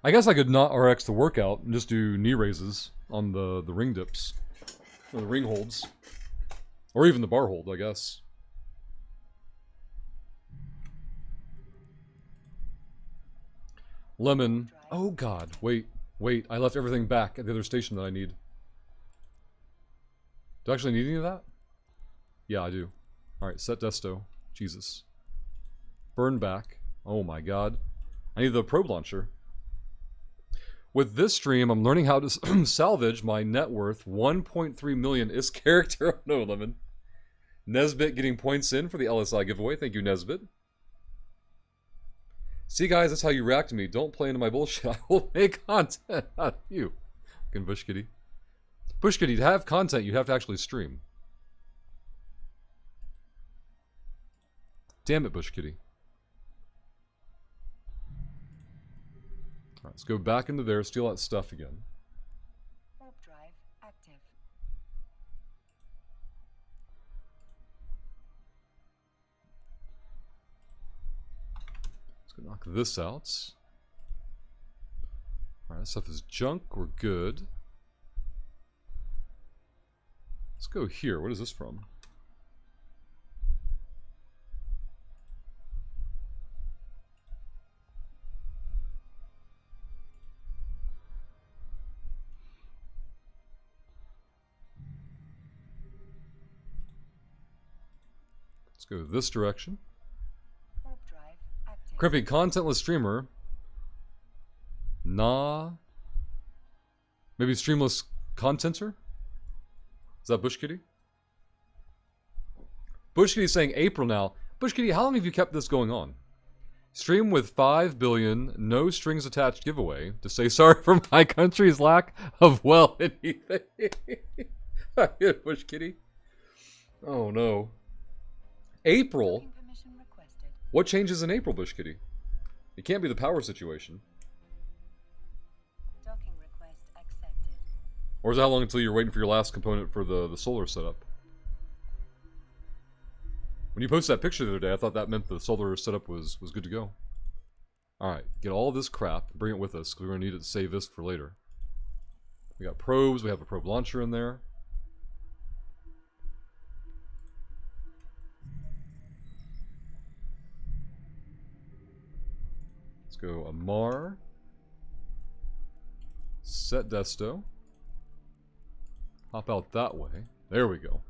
I guess I could not RX the workout and just do knee raises on the ring dips. Or the ring holds. Or even the bar hold, I guess. Lemon. Oh god, wait. I left everything back at the other station that I need. Do I actually need any of that? Yeah, I do. Alright, set desto. Jesus. Burn back. Oh my god. I need the probe launcher. With this stream, I'm learning how to salvage my net worth 1.3 million is character. No, Lemon. Nesbit getting points in for the LSI giveaway. Thank you, Nesbit. See, guys, that's how you react to me. Don't play into my bullshit. I will make content out of you. Fucking Bush Kitty. Bush Kitty, to have content, you have to actually stream. Damn it, Bush Kitty. Alright, let's go back into there, steal that stuff again. Warp drive active. Let's go knock this out. Alright, that stuff is junk. We're good. Let's go here. What is this from? Let's go this direction. Warp drive active. Crimpy, contentless streamer. Nah. Maybe streamless contenter? Is that Bush Kitty? Bush Kitty's saying April now. Bush Kitty, how long have you kept this going on? Stream with 5 billion, no strings attached giveaway to say sorry for my country's lack of, well, anything. Bush Kitty. Oh no. April? Docking permission requested. What changes in April, Bush Kitty? It can't be the power situation. Docking request accepted. Or is it how long until you're waiting for your last component for the solar setup? When you posted that picture the other day, I thought that meant the solar setup was good to go. Alright, get all this crap, bring it with us, because we're going to need it to save this for later. We got probes, we have a probe launcher in there. Let's go Amar. Set desto. Hop out that way. There we go.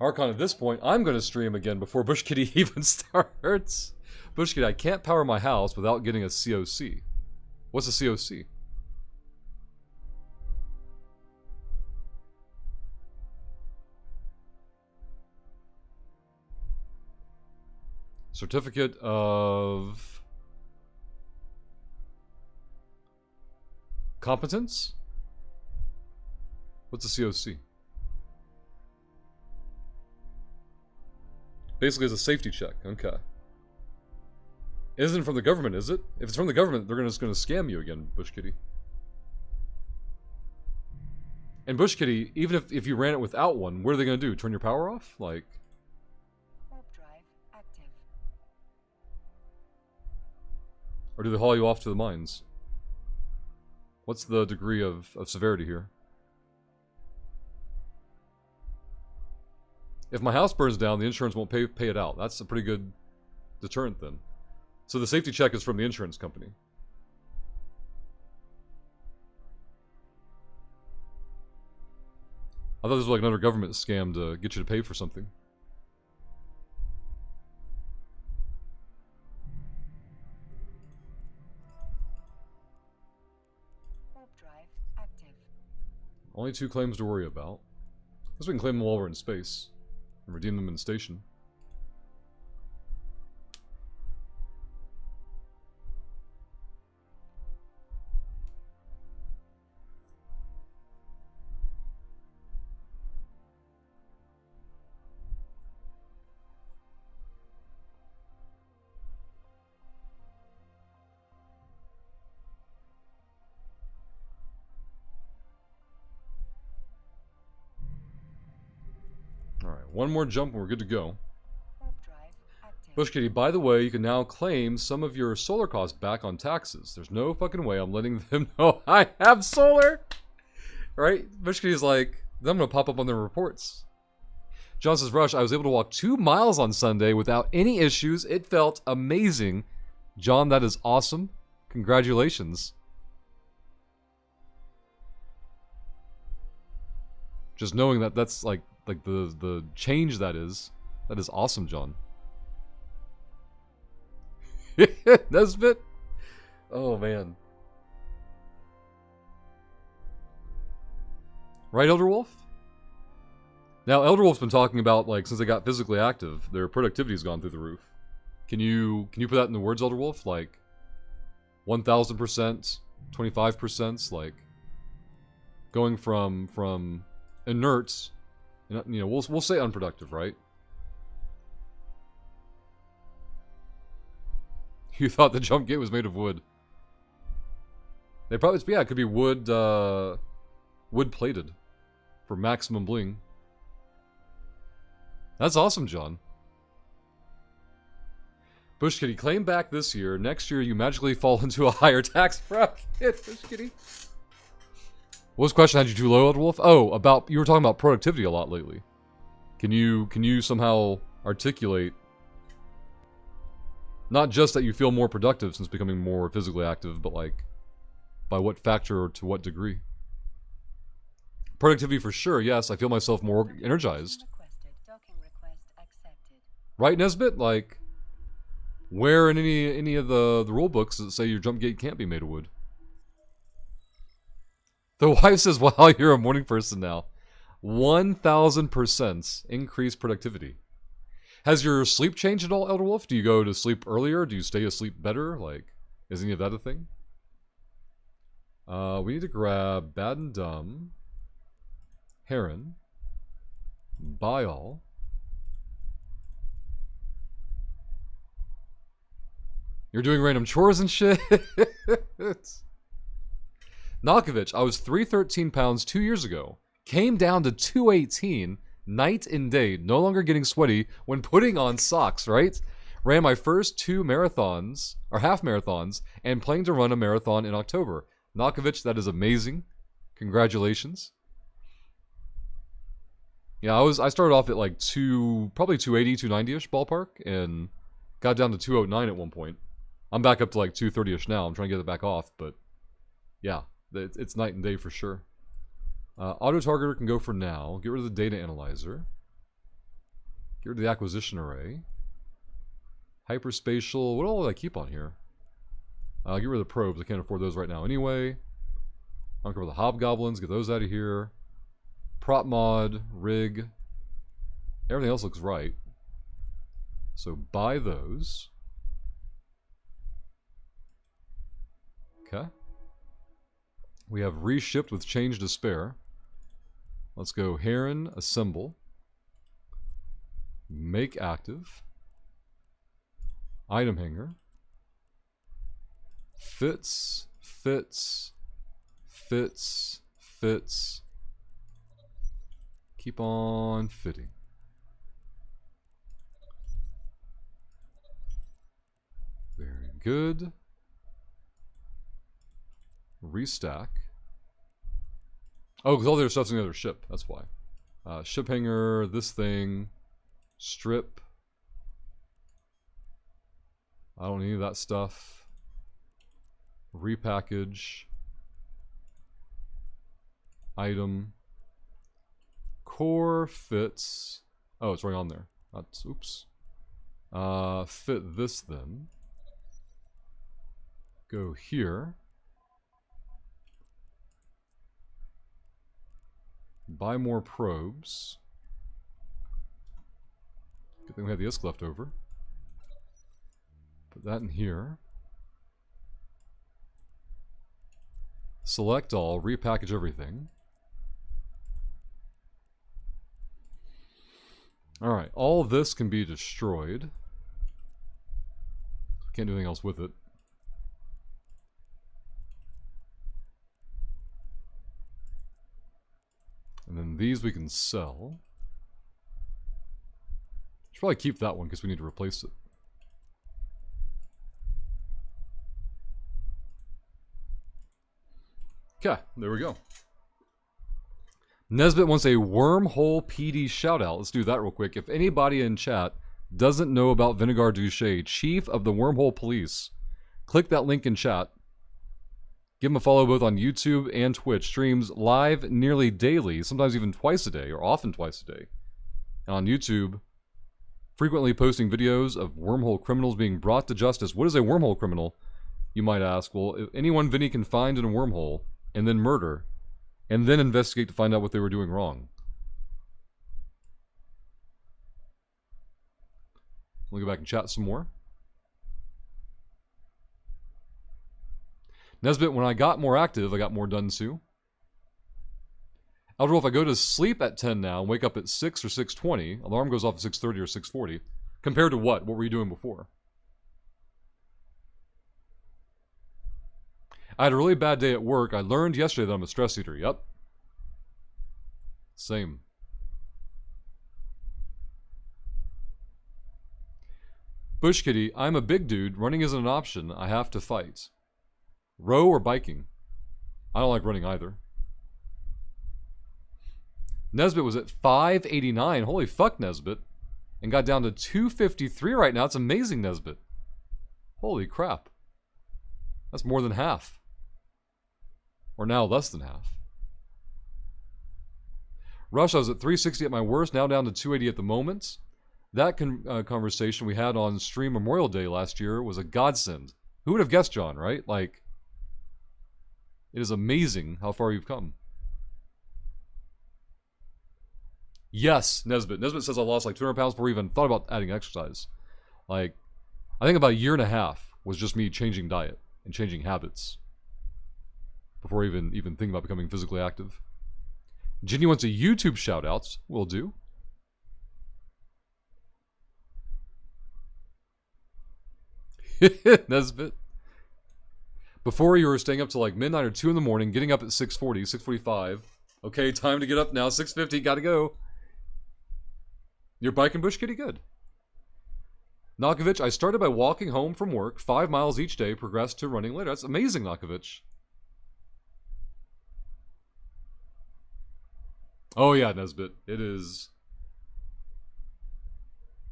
Archon, at this point, I'm going to stream again before Bush Kitty even starts. Bush Kitty, I can't power my house without getting a COC. What's a COC? Certificate of competence? What's a COC? Basically, it's a safety check. Okay. It isn't from the government, is it? If it's from the government, they're just going to scam you again, Bush Kitty. And Bush Kitty, even if you ran it without one, what are they going to do? Turn your power off? Like... Warp drive active. Or do they haul you off to the mines? What's the degree of severity here? If my house burns down, the insurance won't pay it out. That's a pretty good deterrent then. So the safety check is from the insurance company. I thought this was like another government scam to get you to pay for something. Warp drive active. Only 2 claims to worry about. I guess we can claim them while we're in space. And redeem them in the station. Alright, one more jump and we're good to go. Warp drive active. Bush Kitty, by the way, you can now claim some of your solar costs back on taxes. There's no fucking way I'm letting them know I have solar. Right? Bush Kitty's like, then I'm going to pop up on their reports. John says, Rush, I was able to walk 2 miles on Sunday without any issues. It felt amazing. John, that is awesome. Congratulations. Just knowing that that's like the change that is awesome, John. Nesbit? Oh, man. Right, Elderwolf? Now, Elderwolf's been talking about, like, since they got physically active, their productivity's gone through the roof. Can you put that into words, Elderwolf? Like, 1,000%, 25%, like, going from inert, you know, we'll say unproductive, right? You thought the jump gate was made of wood. They probably, yeah, it could be wood, wood plated for maximum bling. That's awesome, John. Bush Kitty, claim back this year. Next year, you magically fall into a higher tax bracket. Bush Kitty. What was the question? Had you too low, Elderwolf? Oh, about, you were talking about productivity a lot lately. Can you somehow articulate not just that you feel more productive since becoming more physically active, but like by what factor or to what degree? Productivity for sure, yes. I feel myself more energized. Docking request accepted. Right, Nesbit? Like, where in any of the rule books does it say your jump gate can't be made of wood? The wife says, wow, you're a morning person now. 1,000% increased productivity. Has your sleep changed at all, Elderwolf? Do you go to sleep earlier? Do you stay asleep better? Like, is any of that a thing? We need to grab Bad and Dumb, Heron, Buy All, you're doing random chores and shit? Nokovich, I was 313 pounds 2 years ago. Came down to 218 night and day, no longer getting sweaty when putting on socks, right? Ran my first 2 marathons, or half marathons, and planning to run a marathon in October. Nokovich, that is amazing. Congratulations. Yeah, I started off at like probably 280, 290-ish ballpark, and got down to 209 at one point. I'm back up to like 230-ish now. I'm trying to get it back off, but yeah, it's night and day for sure. Auto targeter can go for now. Get rid of the data analyzer. Get rid of the acquisition array. Hyperspatial. What all did I keep on here? Get rid of the probes. I can't afford those right now anyway. I'll cover the hobgoblins. Get those out of here. Prop mod. Rig. Everything else looks right. So buy those. Okay. We have reshipped with change to spare. Let's go Heron, assemble. Make active. Item hanger. Fits, fits, fits, fits. Keep on fitting. Very good. Restack. Oh, because all their stuff's in the other ship. That's why. Ship hanger, this thing. Strip. I don't need any of that stuff. Repackage. Item. Core fits. Oh, it's right on there. That's, oops. Fit this then. Go here. Buy more probes. Good thing we have the ISK left over. Put that in here. Select all, repackage everything. Alright, all of this can be destroyed. Can't do anything else with it. And then these we can sell. Should probably keep that one because we need to replace it. Okay, there we go. Nesbit wants a Wormhole PD shout out. Let's do that real quick. If anybody in chat doesn't know about Vinegar Douche, chief of the Wormhole Police, click that link in chat. Give him a follow both on YouTube and Twitch. Streams live nearly daily, sometimes even twice a day, or often twice a day. And on YouTube, frequently posting videos of wormhole criminals being brought to justice. What is a wormhole criminal, you might ask? Well, if anyone Vinny can find in a wormhole, and then murder, and then investigate to find out what they were doing wrong. We'll go back and chat some more. Nesbit, when I got more active, I got more done too. Elder Wolf, I go to sleep at 10 now and wake up at 6 or 6:20. Alarm goes off at 6:30 or 6:40. Compared to what? What were you doing before? I had a really bad day at work. I learned yesterday that I'm a stress eater. Yep. Same. Bush Kitty, I'm a big dude. Running isn't an option. I have to fight. Row or biking? I don't like running either. Nesbit was at 589. Holy fuck, Nesbit. And got down to 253 right now. It's amazing, Nesbit. Holy crap. That's more than half. Or now less than half. Rush, I was at 360 at my worst, now down to 280 at the moment. That conversation we had on Stream Memorial Day last year was a godsend. Who would have guessed, John, right? Like, it is amazing how far you've come. Yes, Nesbit. Nesbit says I lost like 200 pounds before I even thought about adding exercise. Like, I think about a year and a half was just me changing diet and changing habits before even thinking about becoming physically active. Ginny wants a YouTube shout-out. Will do. Nesbit. Before you were staying up till like midnight or 2 in the morning, getting up at 6:40, 6:45. Okay, time to get up now. 6:50, gotta go. You're biking, Bush Kitty? Good. Nakovich, I started by walking home from work, 5 miles each day, progressed to running later. That's amazing, Nakovich. Oh yeah, Nesbit. It is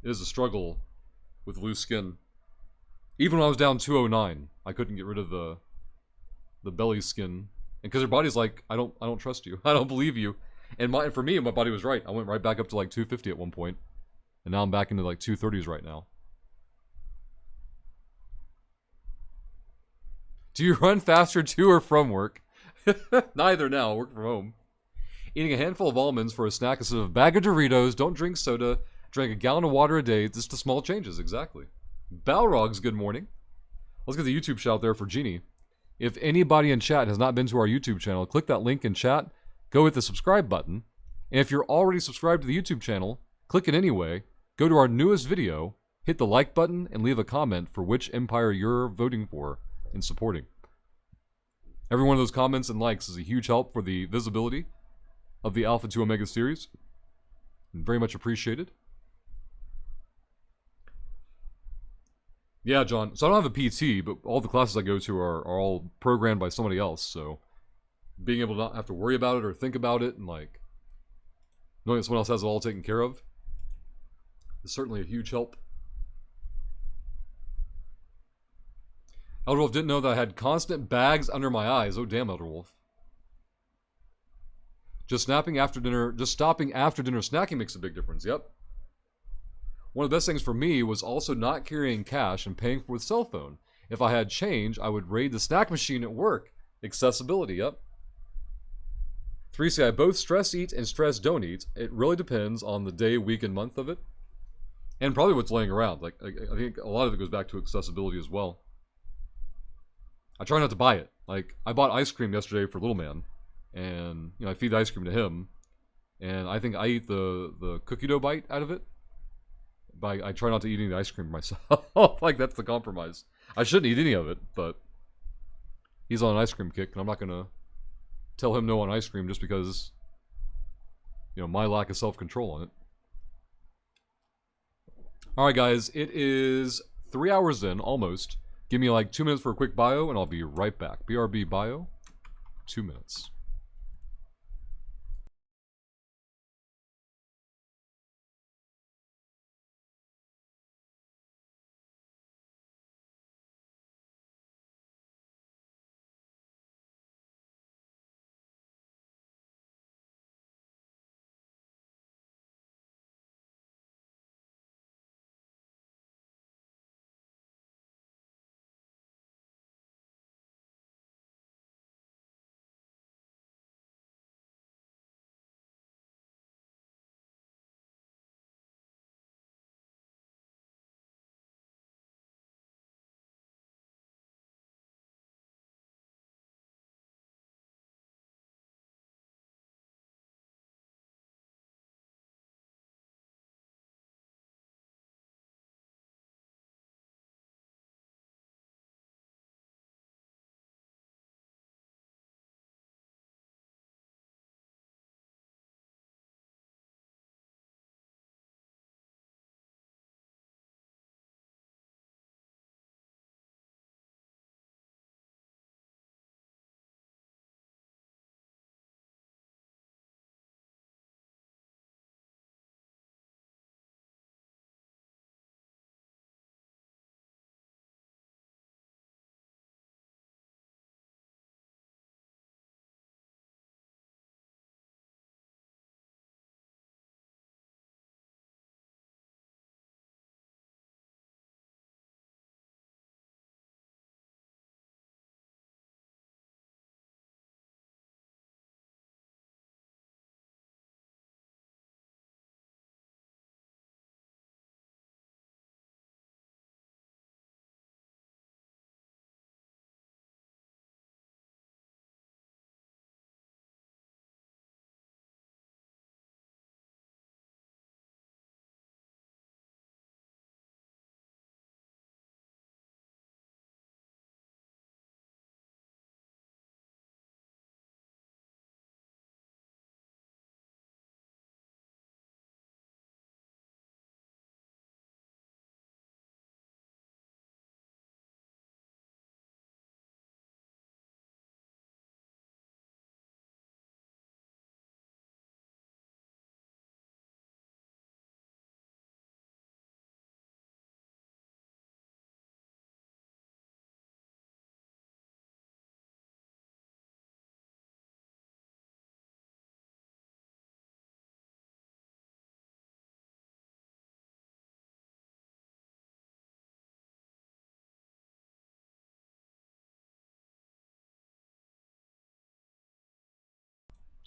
a struggle with loose skin. Even when I was down 209, I couldn't get rid of the belly skin. And because her body's like, I don't trust you. I don't believe you. And for me, my body was right. I went right back up to like 250 at one point. And now I'm back into like 230s right now. Do you run faster to or from work? Neither now. Work from home. Eating a handful of almonds for a snack instead of a bag of Doritos. Don't drink soda. Drink a gallon of water a day. Just the small changes, exactly. Balrogs, good morning. Let's get the YouTube shout there for Jeannie. If anybody in chat has not been to our YouTube channel, click that link in chat. Go hit the subscribe button. And if you're already subscribed to the YouTube channel, click it anyway. Go to our newest video, hit the like button, and leave a comment for which empire you're voting for and supporting. Every one of those comments and likes is a huge help for the visibility of the Alpha 2 Omega series. Very much appreciated. Yeah, John. So I don't have a PT, but all the classes I go to are all programmed by somebody else. So being able to not have to worry about it or think about it and like knowing that someone else has it all taken care of is certainly a huge help. Elderwolf didn't know that I had constant bags under my eyes. Oh, damn, Elderwolf. Just stopping after dinner snacking makes a big difference. Yep. One of the best things for me was also not carrying cash and paying for with cell phone. If I had change, I would raid the snack machine at work. Accessibility, yep. 3 say I both stress eat and stress don't eat. It really depends on the day, week, and month of it. And probably what's laying around. Like I think a lot of it goes back to accessibility as well. I try not to buy it. Like I bought ice cream yesterday for little man. And I feed the ice cream to him. And I think I eat the cookie dough bite out of it. But I try not to eat any of the ice cream myself. Like, that's the compromise. I shouldn't eat any of it, but he's on an ice cream kick, and I'm not going to tell him no on ice cream just because, my lack of self-control on it. Alright, guys, it is 3 hours in, almost. Give me like 2 minutes for a quick bio, and I'll be right back. BRB bio. 2 minutes.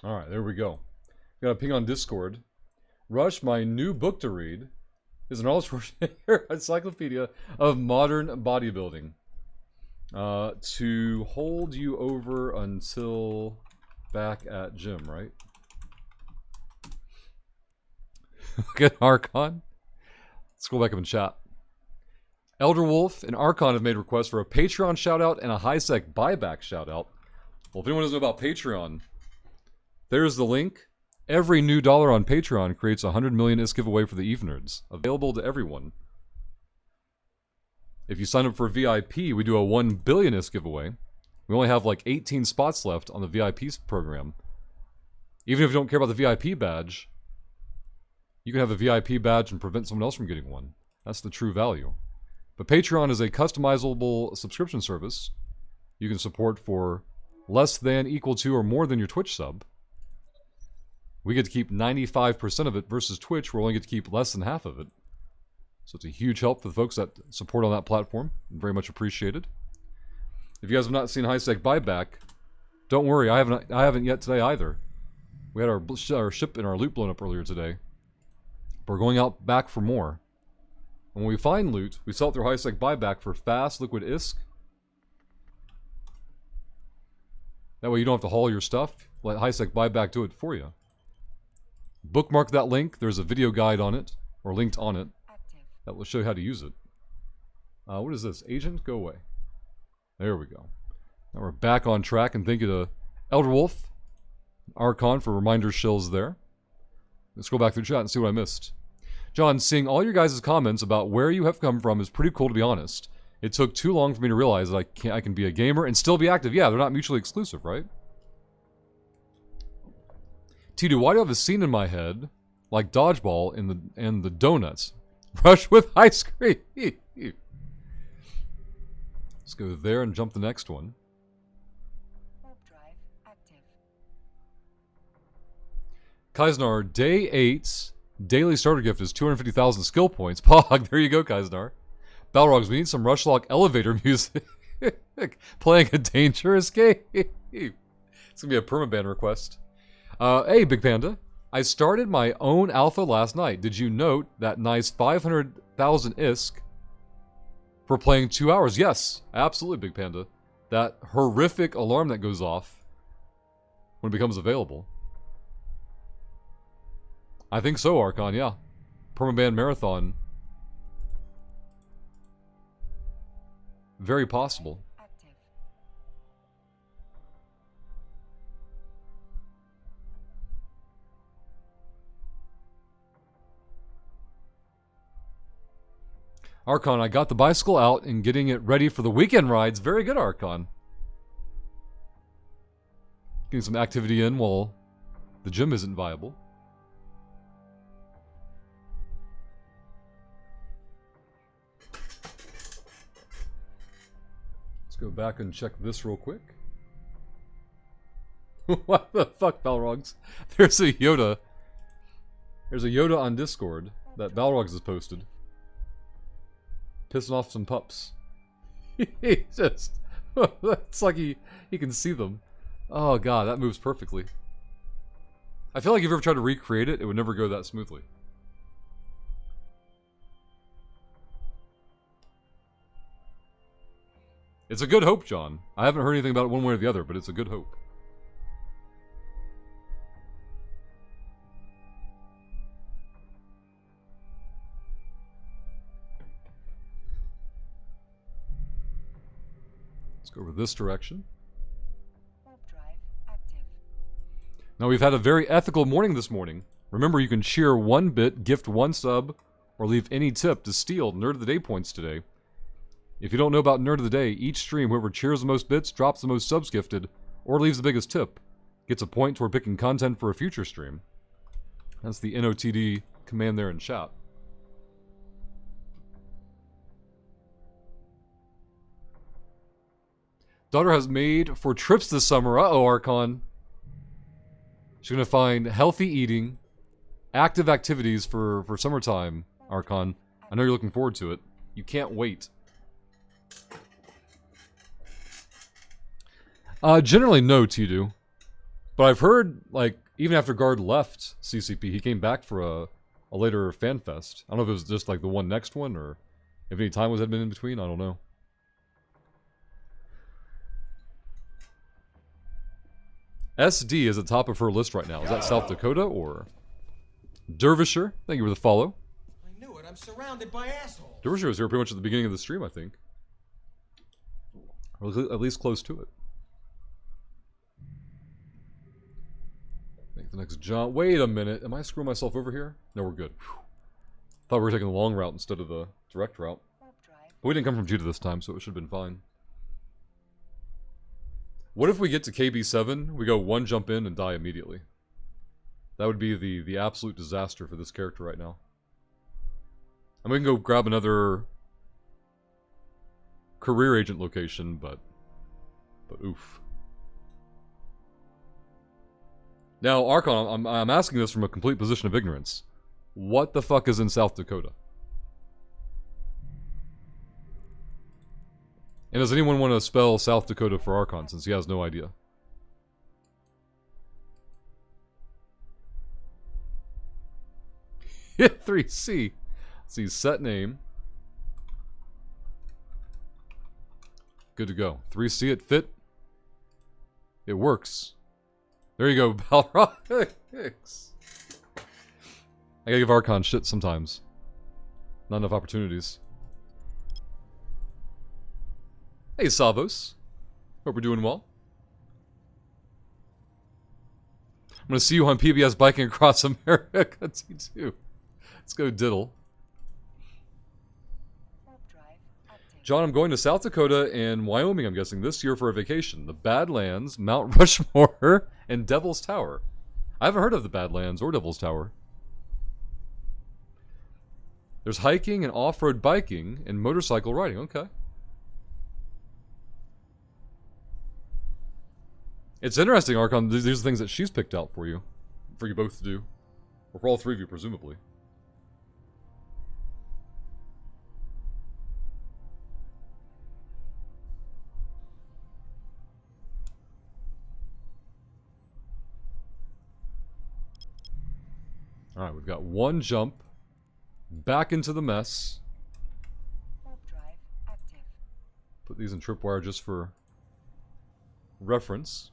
Alright, there we go. Got a ping on Discord. Rush, my new book to read is an Arnold encyclopedia of modern bodybuilding. To hold you over until back at gym, right? Look at Archon. Let's go back up and chat. Elder Wolf and Archon have made requests for a Patreon shoutout and a HiSec buyback shoutout. Well, if anyone doesn't know about Patreon, there's the link. Every new dollar on Patreon creates 100 million ISK giveaway for the Eve Nerds, available to everyone. If you sign up for VIP, we do a 1 billion ISK giveaway. We only have like 18 spots left on the VIP program. Even if you don't care about the VIP badge, you can have a VIP badge and prevent someone else from getting one. That's the true value. But Patreon is a customizable subscription service you can support for less than, equal to, or more than your Twitch sub. We get to keep 95% of it versus Twitch, where we only get to keep less than half of it. So it's a huge help for the folks that support on that platform. Very much appreciated. If you guys have not seen HiSec buyback, don't worry, I haven't yet today either. We had our ship and our loot blown up earlier today. But we're going out back for more. And when we find loot, we sell it through HiSec buyback for fast liquid ISK. That way you don't have to haul your stuff. Let HiSec buyback do it for you. Bookmark that link. There's a video guide on it, or linked on it, that will show you how to use it. What is this? Agent? Go away. There we go. Now we're back on track, and thank you to Elder Wolf, Archon for reminder shills there. Let's go back through chat and see what I missed. John, seeing all your guys' comments about where you have come from is pretty cool, to be honest. It took too long for me to realize that I can be a gamer and still be active. Yeah, they're not mutually exclusive, right? T2, why do I have a scene in my head like Dodgeball and the donuts? Rush with ice cream. Let's go there and jump the next one. Warp drive active. Kaisnar, day 8's daily starter gift is 250,000 skill points. Pog, there you go, Kaisnar. Balrogs, we need some Rushlock elevator music. Playing a dangerous game. It's gonna be a permaban request. Hey, Big Panda. I started my own alpha last night. Did you note that nice 500,000 ISK for playing 2 hours? Yes, absolutely, Big Panda. That horrific alarm that goes off when it becomes available. I think so, Archon, yeah. Permaban Marathon. Very possible. Active. Archon, I got the bicycle out and getting it ready for the weekend rides. Very good, Archon. Getting some activity in while the gym isn't viable. Let's go back and check this real quick. What the fuck, Balrogs? There's a Yoda. There's a Yoda on Discord that Balrogs has posted. Pissing off some pups. He just... It's like he can see them. Oh god, that moves perfectly. I feel like if you ever tried to recreate it, it would never go that smoothly. It's a good hope, John. I haven't heard anything about it one way or the other, but it's a good hope. Let's go over this direction. Warp drive active. Now, we've had a very ethical morning this morning. Remember, you can cheer 1 bit, gift 1 sub, or leave any tip to steal Nerd of the Day points today. If you don't know about Nerd of the Day, each stream, whoever cheers the most bits, drops the most subs gifted, or leaves the biggest tip, gets a point toward picking content for a future stream. That's the NOTD command there in chat. Daughter has made for trips this summer. Uh-oh, Archon. She's going to find healthy eating, active activities for summertime, Archon. I know you're looking forward to it. You can't wait. Generally no, T-Do. But I've heard, like, even after Guard left CCP, he came back for a later fan fest. I don't know if it was just, like, the one next one, or if any time had been in between. I don't know. SD is at the top of her list right now. Is that South Dakota, or... Dervisher, thank you for the follow. I knew it. I'm surrounded by assholes. Dervisher was here pretty much at the beginning of the stream, I think. Or at least close to it. Make the next jump. Wait a minute. Am I screwing myself over here? No, we're good. Whew. Thought we were taking the long route instead of the direct route. But we didn't come from Judah this time, so it should have been fine. What if we get to KB7, we go 1 jump in and die immediately? That would be the absolute disaster for this character right now. And we can go grab another career agent location, but oof. Now, Archon, I'm asking this from a complete position of ignorance. What the fuck is in South Dakota? And does anyone want to spell South Dakota for Archon, since he has no idea? Hit 3C. Let's see, set name. Good to go. 3C, it fit. It works. There you go, Balrogs. I gotta give Archon shit sometimes. Not enough opportunities. Hey, Savos. Hope we're doing well. I'm gonna see you on PBS biking across America, T2. Let's go diddle. John, I'm going to South Dakota and Wyoming, I'm guessing, this year for a vacation. The Badlands, Mount Rushmore, and Devil's Tower. I haven't heard of the Badlands or Devil's Tower. There's hiking and off-road biking and motorcycle riding. Okay. It's interesting, Archon. These are things that she's picked out for you both to do. Or for all three of you, presumably. Alright, we've got one jump. Back into the mess. Warp drive active. Put these in tripwire just for reference.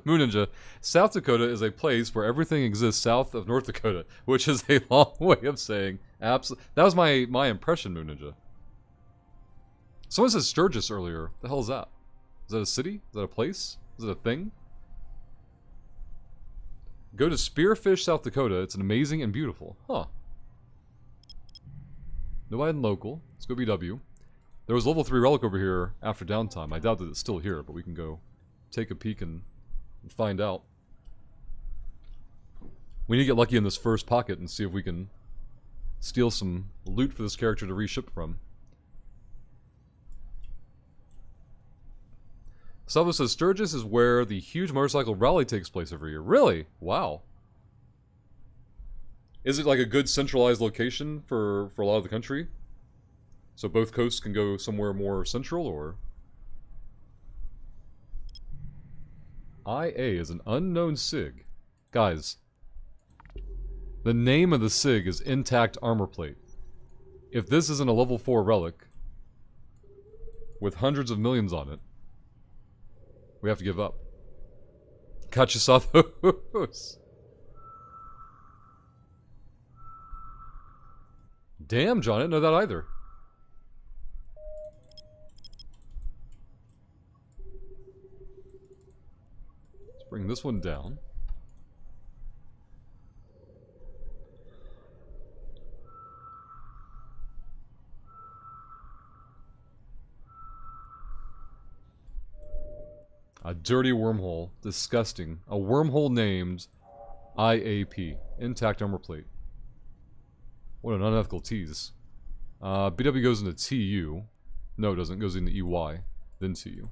Moon Ninja. South Dakota is a place where everything exists south of North Dakota, which is a long way of saying absolutely. That was my impression, Moon Ninja. Someone said Sturgis earlier. The hell is that? Is that a city? Is that a place? Is it a thing? Go to Spearfish, South Dakota. It's an amazing and beautiful. Huh. Nobody in local. Let's go BW. There was level 3 relic over here after downtime. I doubt that it's still here, but we can go take a peek and find out. We need to get lucky in this first pocket and see if we can steal some loot for this character to reship from. Salvo says Sturgis is where the huge motorcycle rally takes place every year. Really? Wow. Is it like a good centralized location for a lot of the country? So both coasts can go somewhere more central, or? IA is an unknown SIG. Guys, the name of the SIG is Intact Armor Plate. If this isn't a level 4 relic with hundreds of millions on it, we have to give up. Gotcha, saw those. Damn, John, I didn't know that either. Let's bring this one down. A dirty wormhole. Disgusting. A wormhole named IAP. Intact Armor Plate. What an unethical tease. BW goes into TU. No, it doesn't. It goes into EY. Then TU.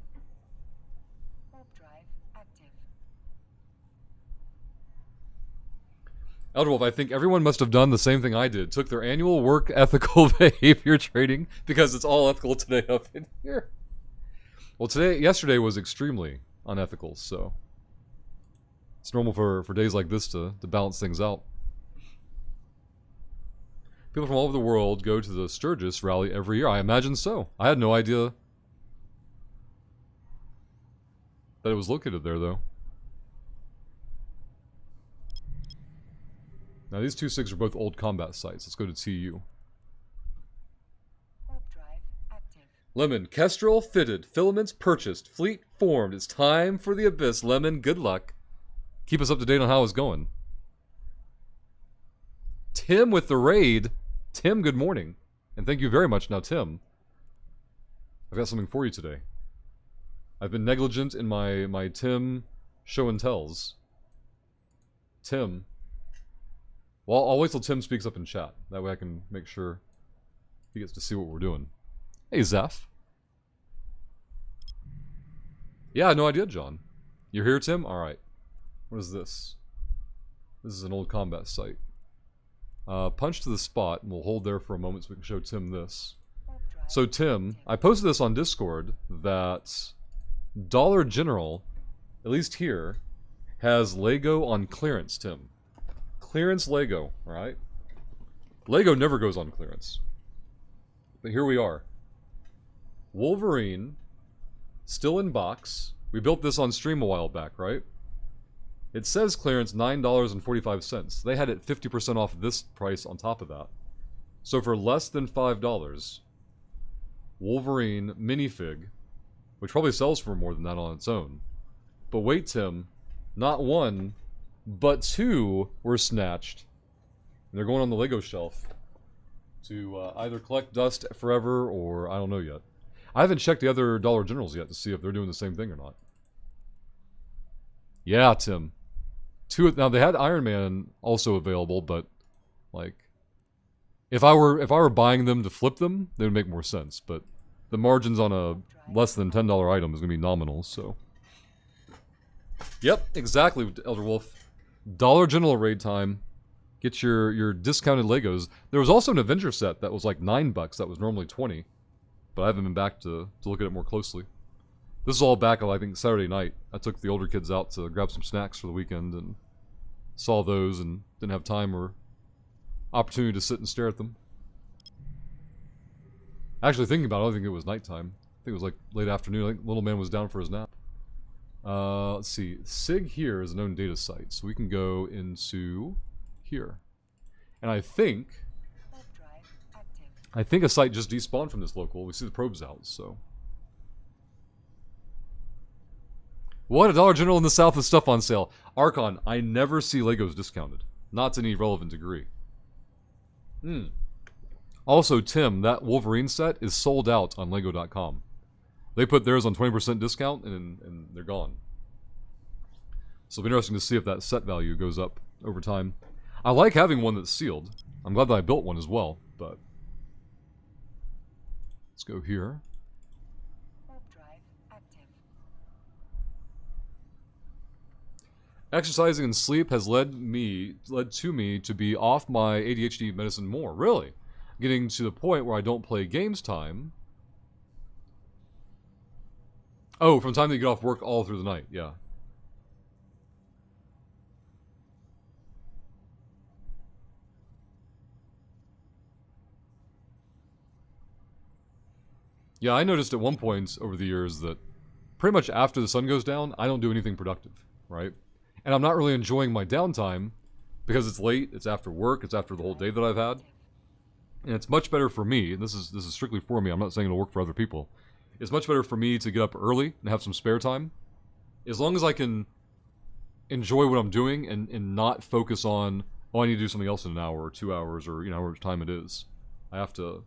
Warp drive active. Elderwolf, I think everyone must have done the same thing I did. Took their annual work ethical behavior training, because it's all ethical today up in here. Well, yesterday was extremely unethical, so it's normal for days like this to balance things out. People from all over the world go to the Sturgis rally every year. I imagine so. I had no idea that it was located there, though. Now, these two SIGs are both old combat sites. Let's go to TU. Warp drive active. Lemon, Kestrel fitted, filaments purchased, fleet formed. It's time for the Abyss. Lemon, good luck. Keep us up to date on how it's going. Tim with the raid. Tim, good morning. And thank you very much. Now, Tim, I've got something for you today. I've been negligent in my Tim show and tells. Tim. Well, I'll wait till Tim speaks up in chat. That way I can make sure he gets to see what we're doing. Hey, Zeph. Yeah, no idea, John. You're here, Tim? Alright. What is this? This is an old combat site. Punch to the spot, and we'll hold there for a moment so we can show Tim this. Warp drive So, Tim, I posted this on Discord that Dollar General, at least here, has Lego on clearance, Tim. Clearance Lego, alright? Lego never goes on clearance. But here we are. Wolverine, still in box. We built this on stream a while back, right? It says clearance $9.45. They had it 50% off this price on top of that. So for less than $5, Wolverine minifig, which probably sells for more than that on its own. But wait, Tim, not one, but two were snatched. And they're going on the Lego shelf to either collect dust forever or I don't know yet. I haven't checked the other Dollar Generals yet to see if they're doing the same thing or not. Yeah, Tim. Now they had Iron Man also available, but like if I were buying them to flip them, they would make more sense. But the margins on a less than $10 item is gonna be nominal, so. Yep, exactly, Elder Wolf. Dollar General raid time. Get your discounted Legos. There was also an Avenger set that was like $9 that was normally 20, but I haven't been back to look at it more closely. This is all back on, I think, Saturday night. I took the older kids out to grab some snacks for the weekend and saw those and didn't have time or opportunity to sit and stare at them. Actually, thinking about it, I don't think it was nighttime. I think it was like late afternoon. I think little man was down for his nap. Let's see. SIG here is a known data site, so we can go into here. And I think a site just despawned from this local. We see the probes out, so. What? A Dollar General in the South with stuff on sale. Archon, I never see Legos discounted. Not to any relevant degree. Also, Tim, that Wolverine set is sold out on Lego.com. They put theirs on 20% discount and they're gone. So it'll be interesting to see if that set value goes up over time. I like having one that's sealed. I'm glad that I built one as well, but let's go here. Warp drive active. Exercising and sleep has led to me to be off my ADHD medicine more. Really? Getting to the point where I don't play games time. Oh, from the time that you get off work all through the night, yeah. Yeah, I noticed at one point over the years that pretty much after the sun goes down, I don't do anything productive, right? And I'm not really enjoying my downtime because it's late, it's after work, it's after the whole day that I've had. And it's much better for me, and this is strictly for me, I'm not saying it'll work for other people. It's much better for me to get up early and have some spare time. As long as I can enjoy what I'm doing and not focus on, oh, I need to do something else in an hour or 2 hours or, you know, however much time it is. I have to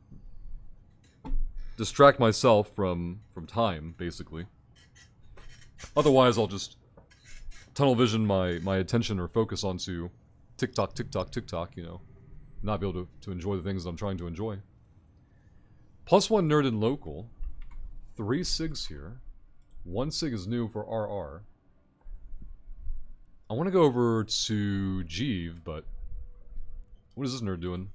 distract myself from time, basically. Otherwise, I'll just tunnel vision my attention or focus onto TikTok, you know. Not be able to enjoy the things that I'm trying to enjoy. +1 nerd in local. 3 SIGs here. 1 SIG is new for RR. I want to go over to Jeeve, but what is this nerd doing?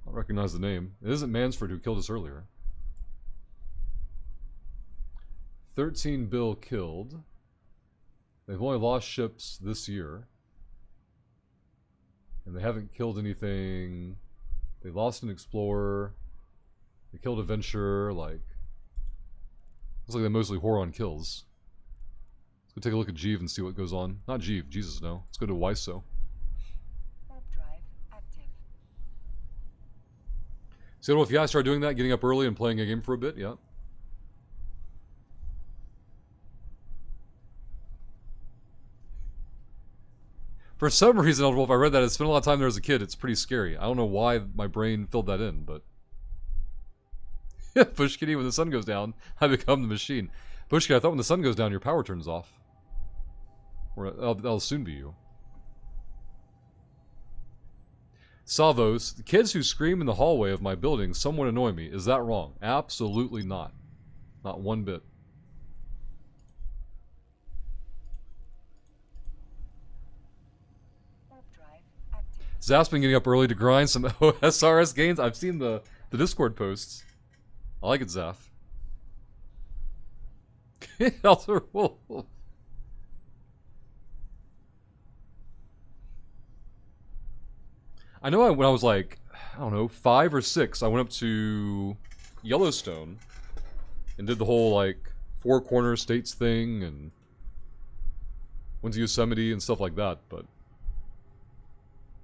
I don't recognize the name. It isn't Mansford who killed us earlier. 13 Bill killed. They've only lost ships this year. And they haven't killed anything. They lost an Explorer. They killed a Venture, like. Looks like they mostly Horon kills. Let's go take a look at Jeeve and see what goes on. Not Jeeve, Jesus no. Let's go to Wyso. Warp drive active. So if yeah, I start doing that, getting up early and playing a game for a bit, yeah. For some reason, Elder Wolf, I read that I spent a lot of time there as a kid. It's pretty scary. I don't know why my brain filled that in, but... Push Kitty, when the sun goes down, I become the machine. Push Kitty, I thought when the sun goes down, your power turns off. Or that'll soon be you. Salvos, the kids who scream in the hallway of my building somewhat annoy me. Is that wrong? Absolutely not. Not one bit. Zap's been getting up early to grind some SRS gains. I've seen the Discord posts. I like it, Zaf. Elder Wolf. I know when I was like, I don't know, 5 or 6, I went up to Yellowstone and did the whole like 4 corner states thing and went to Yosemite and stuff like that, but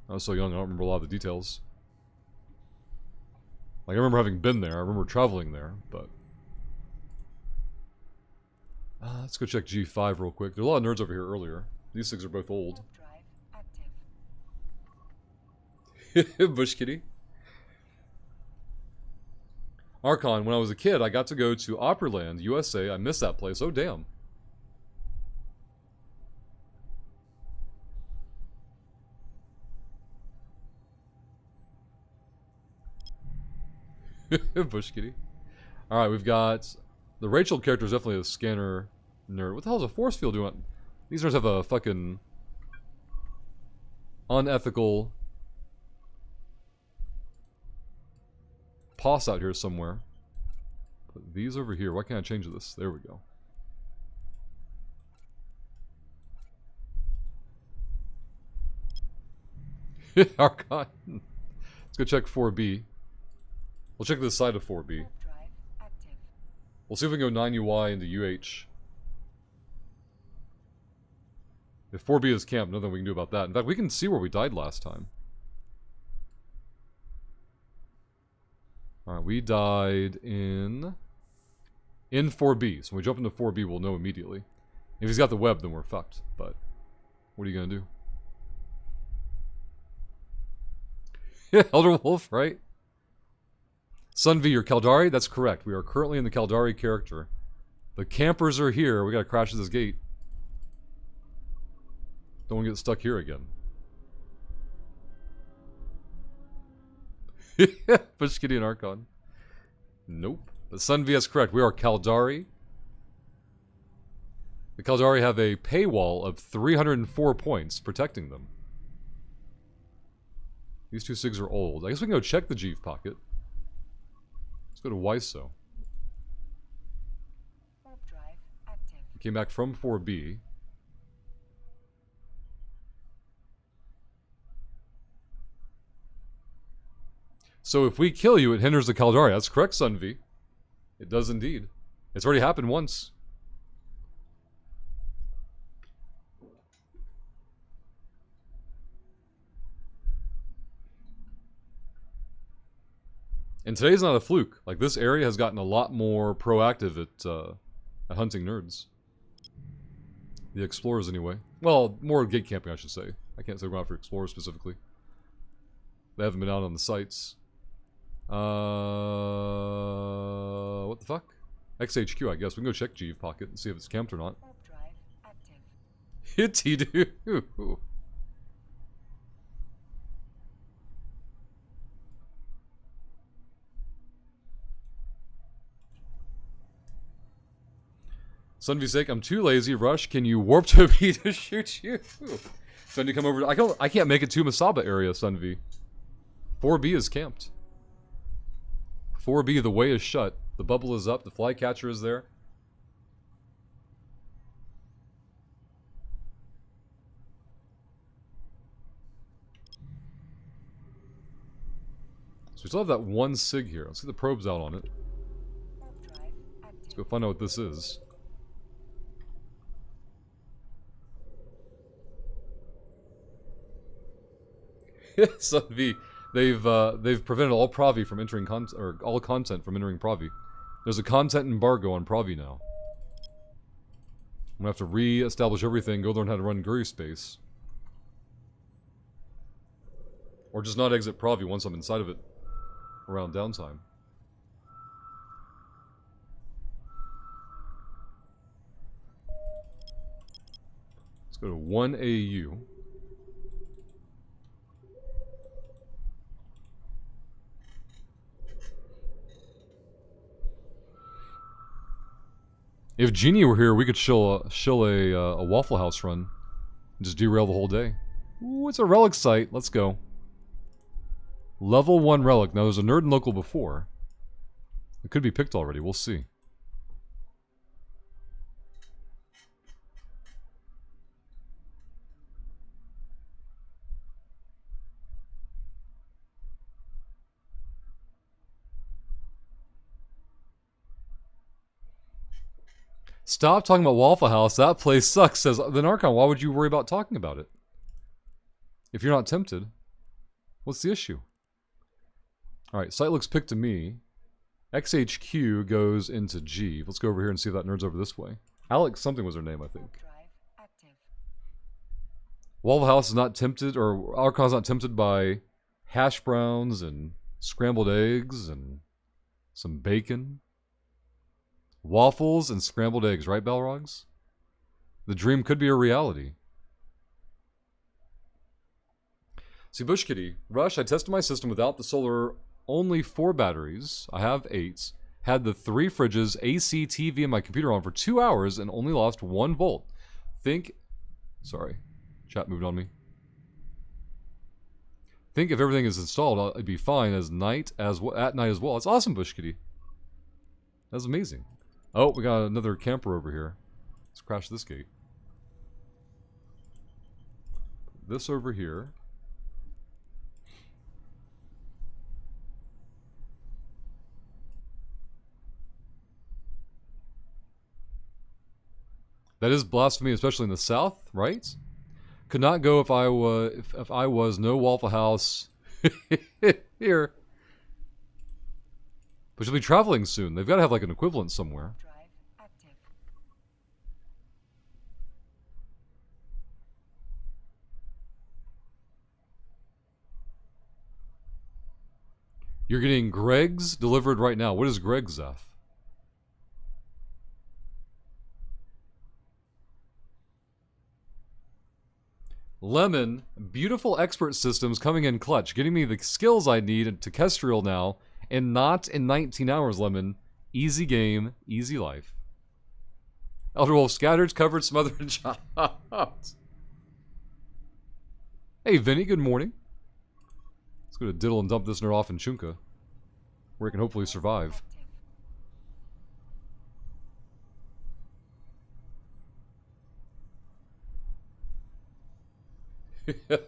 I was so young, I don't remember a lot of the details. Like, I remember having been there, I remember traveling there, but... let's go check G5 real quick. There's a lot of nerds over here earlier. These things are both old. Bush Kitty. Archon, when I was a kid, I got to go to Opryland, USA. I missed that place. Oh, damn. Bush kitty. Alright, we've got... The Rachel character is definitely a scanner nerd. What the hell is a force field doing? These nerds have a fucking... unethical... pos out here somewhere. Put these over here. Why can't I change this? There we go. Archon. Let's go check 4B. We'll check this side of 4B. Warp drive active. We'll see if we can go 9UI into UH. If 4B is camp, nothing we can do about that. In fact, we can see where we died last time. Alright, we died in 4B. So when we jump into 4B, we'll know immediately. If he's got the web, then we're fucked. But what are you gonna do? Elder Wolf, right? Sun V, you're Caldari? That's correct. We are currently in the Caldari character. The campers are here. We gotta crash this gate. Don't want to get stuck here again. Push Kitty and Archon. Nope. But Sun V is correct. We are Caldari. The Caldari have a paywall of 304 points protecting them. These two SIGs are old. I guess we can go check the Jeeve pocket. Let's go to WISO. Warp drive active. We came back from 4B. So if we kill you, it hinders the Caldari. That's correct, Sun V. It does indeed. It's already happened once. And today's not a fluke. Like, this area has gotten a lot more proactive at hunting nerds. The explorers, anyway. Well, more gate camping, I should say. I can't say we're out for explorers specifically. They haven't been out on the sites. What the fuck? XHQ, I guess. We can go check Jeeve pocket and see if it's camped or not. Warp drive active. Hitty do. Sun V sake, I'm too lazy. Rush, can you warp to me to shoot you? Sun V, come over. I can't make it to Masaba area, Sun V. 4B is camped. 4B, the way is shut. The bubble is up. The flycatcher is there. So we still have that one SIG here. Let's get the probes out on it. Warp drive active. Let's go find out what this is. Sun V, they've prevented all Pravi from entering all content from entering Pravi. There's a content embargo on Pravi now. I'm gonna have to re-establish everything, go learn how to run Guri Space. Or just not exit Pravi once I'm inside of it around downtime. Let's go to 1AU. If Genie were here, we could shill a Waffle House run. And just derail the whole day. Ooh, it's a relic site. Let's go. Level 1 relic. Now, there's a nerd in local before. It could be picked already. We'll see. Stop talking about Waffle House. That place sucks, says then Archon. Why would you worry about talking about it? If you're not tempted, what's the issue? Alright, site looks picked to me. XHQ goes into G. Let's go over here and see if that nerd's over this way. Alex something was her name, I Warp think. drive active. Waffle House is not tempted, or Archon's not tempted by hash browns and scrambled eggs and Some bacon. Waffles and scrambled eggs, right, Balrogs? The dream could be a reality. See, Bush Kitty, Rush, I tested my system without the solar, only 4 batteries. I have 8. Had the 3 fridges, AC, TV, and my computer on for 2 hours and only lost 1 volt. Sorry, chat moved on me. Think if everything is installed, it'd be fine at night as well. It's awesome, Bush Kitty. That's amazing. Oh, we got another camper over here. Let's crash this gate. This over here. That is blasphemy, especially in the South, right? Could not go if I was no Waffle House here. But she'll be traveling soon. They've got to have like an equivalent somewhere. Drive active. You're getting Greg's delivered right now. What is Greg's, Zeph? Lemon, beautiful expert systems coming in clutch, getting me the skills I need to Kestrel now, and not in 19 hours, Lemon. Easy game, easy life. Elder Wolf scattered, covered, smothered, and chopped. Hey, Vinny, good morning. Let's go to Diddle and dump this nerd off in Chunka, where it can hopefully survive.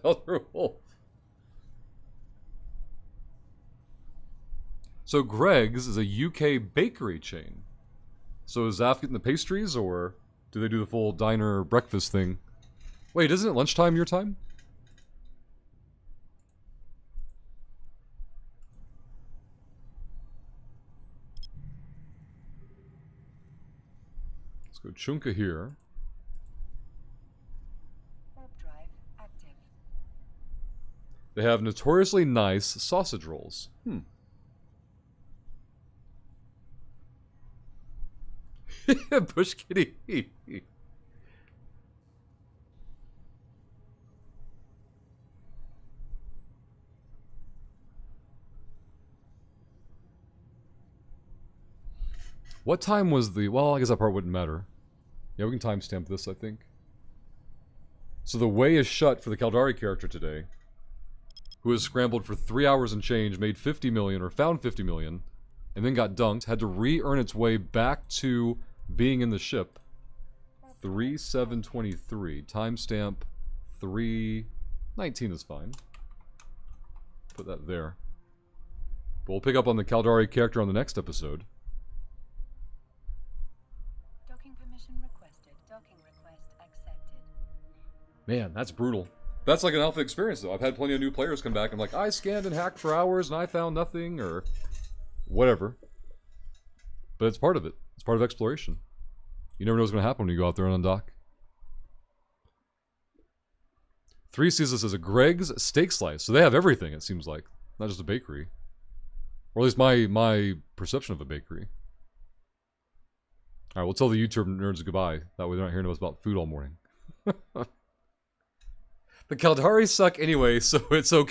Elder Wolf. So Greg's is a UK bakery chain. So is Zaf getting the pastries, or do they do the full diner breakfast thing? Wait, isn't it lunchtime your time? Let's go Chunka here. Warp drive active. They have notoriously nice sausage rolls. Bush Kitty. What time was the... Well, I guess that part wouldn't matter. Yeah, we can timestamp this, I think. So the way is shut for the Caldari character today, who has scrambled for 3 hours and change, made 50 million, or found 50 million, and then got dunked, had to re-earn its way back to being in the ship. 3/7/23. Timestamp 3/19 is fine. Put that there. But we'll pick up on the Caldari character on the next episode. Docking permission requested. Docking request accepted. Man, that's brutal. That's like an alpha experience, though. I've had plenty of new players come back and like, I scanned and hacked for hours and I found nothing, or whatever. But it's part of it. It's part of exploration. You never know what's going to happen when you go out there and undock. 3 sees this as a Greg's steak slice. So they have everything, it seems like. Not just a bakery. Or at least my perception of a bakery. Alright, we'll tell the YouTube nerds goodbye. That way they're not hearing us about food all morning. The Caldari suck anyway, so it's okay.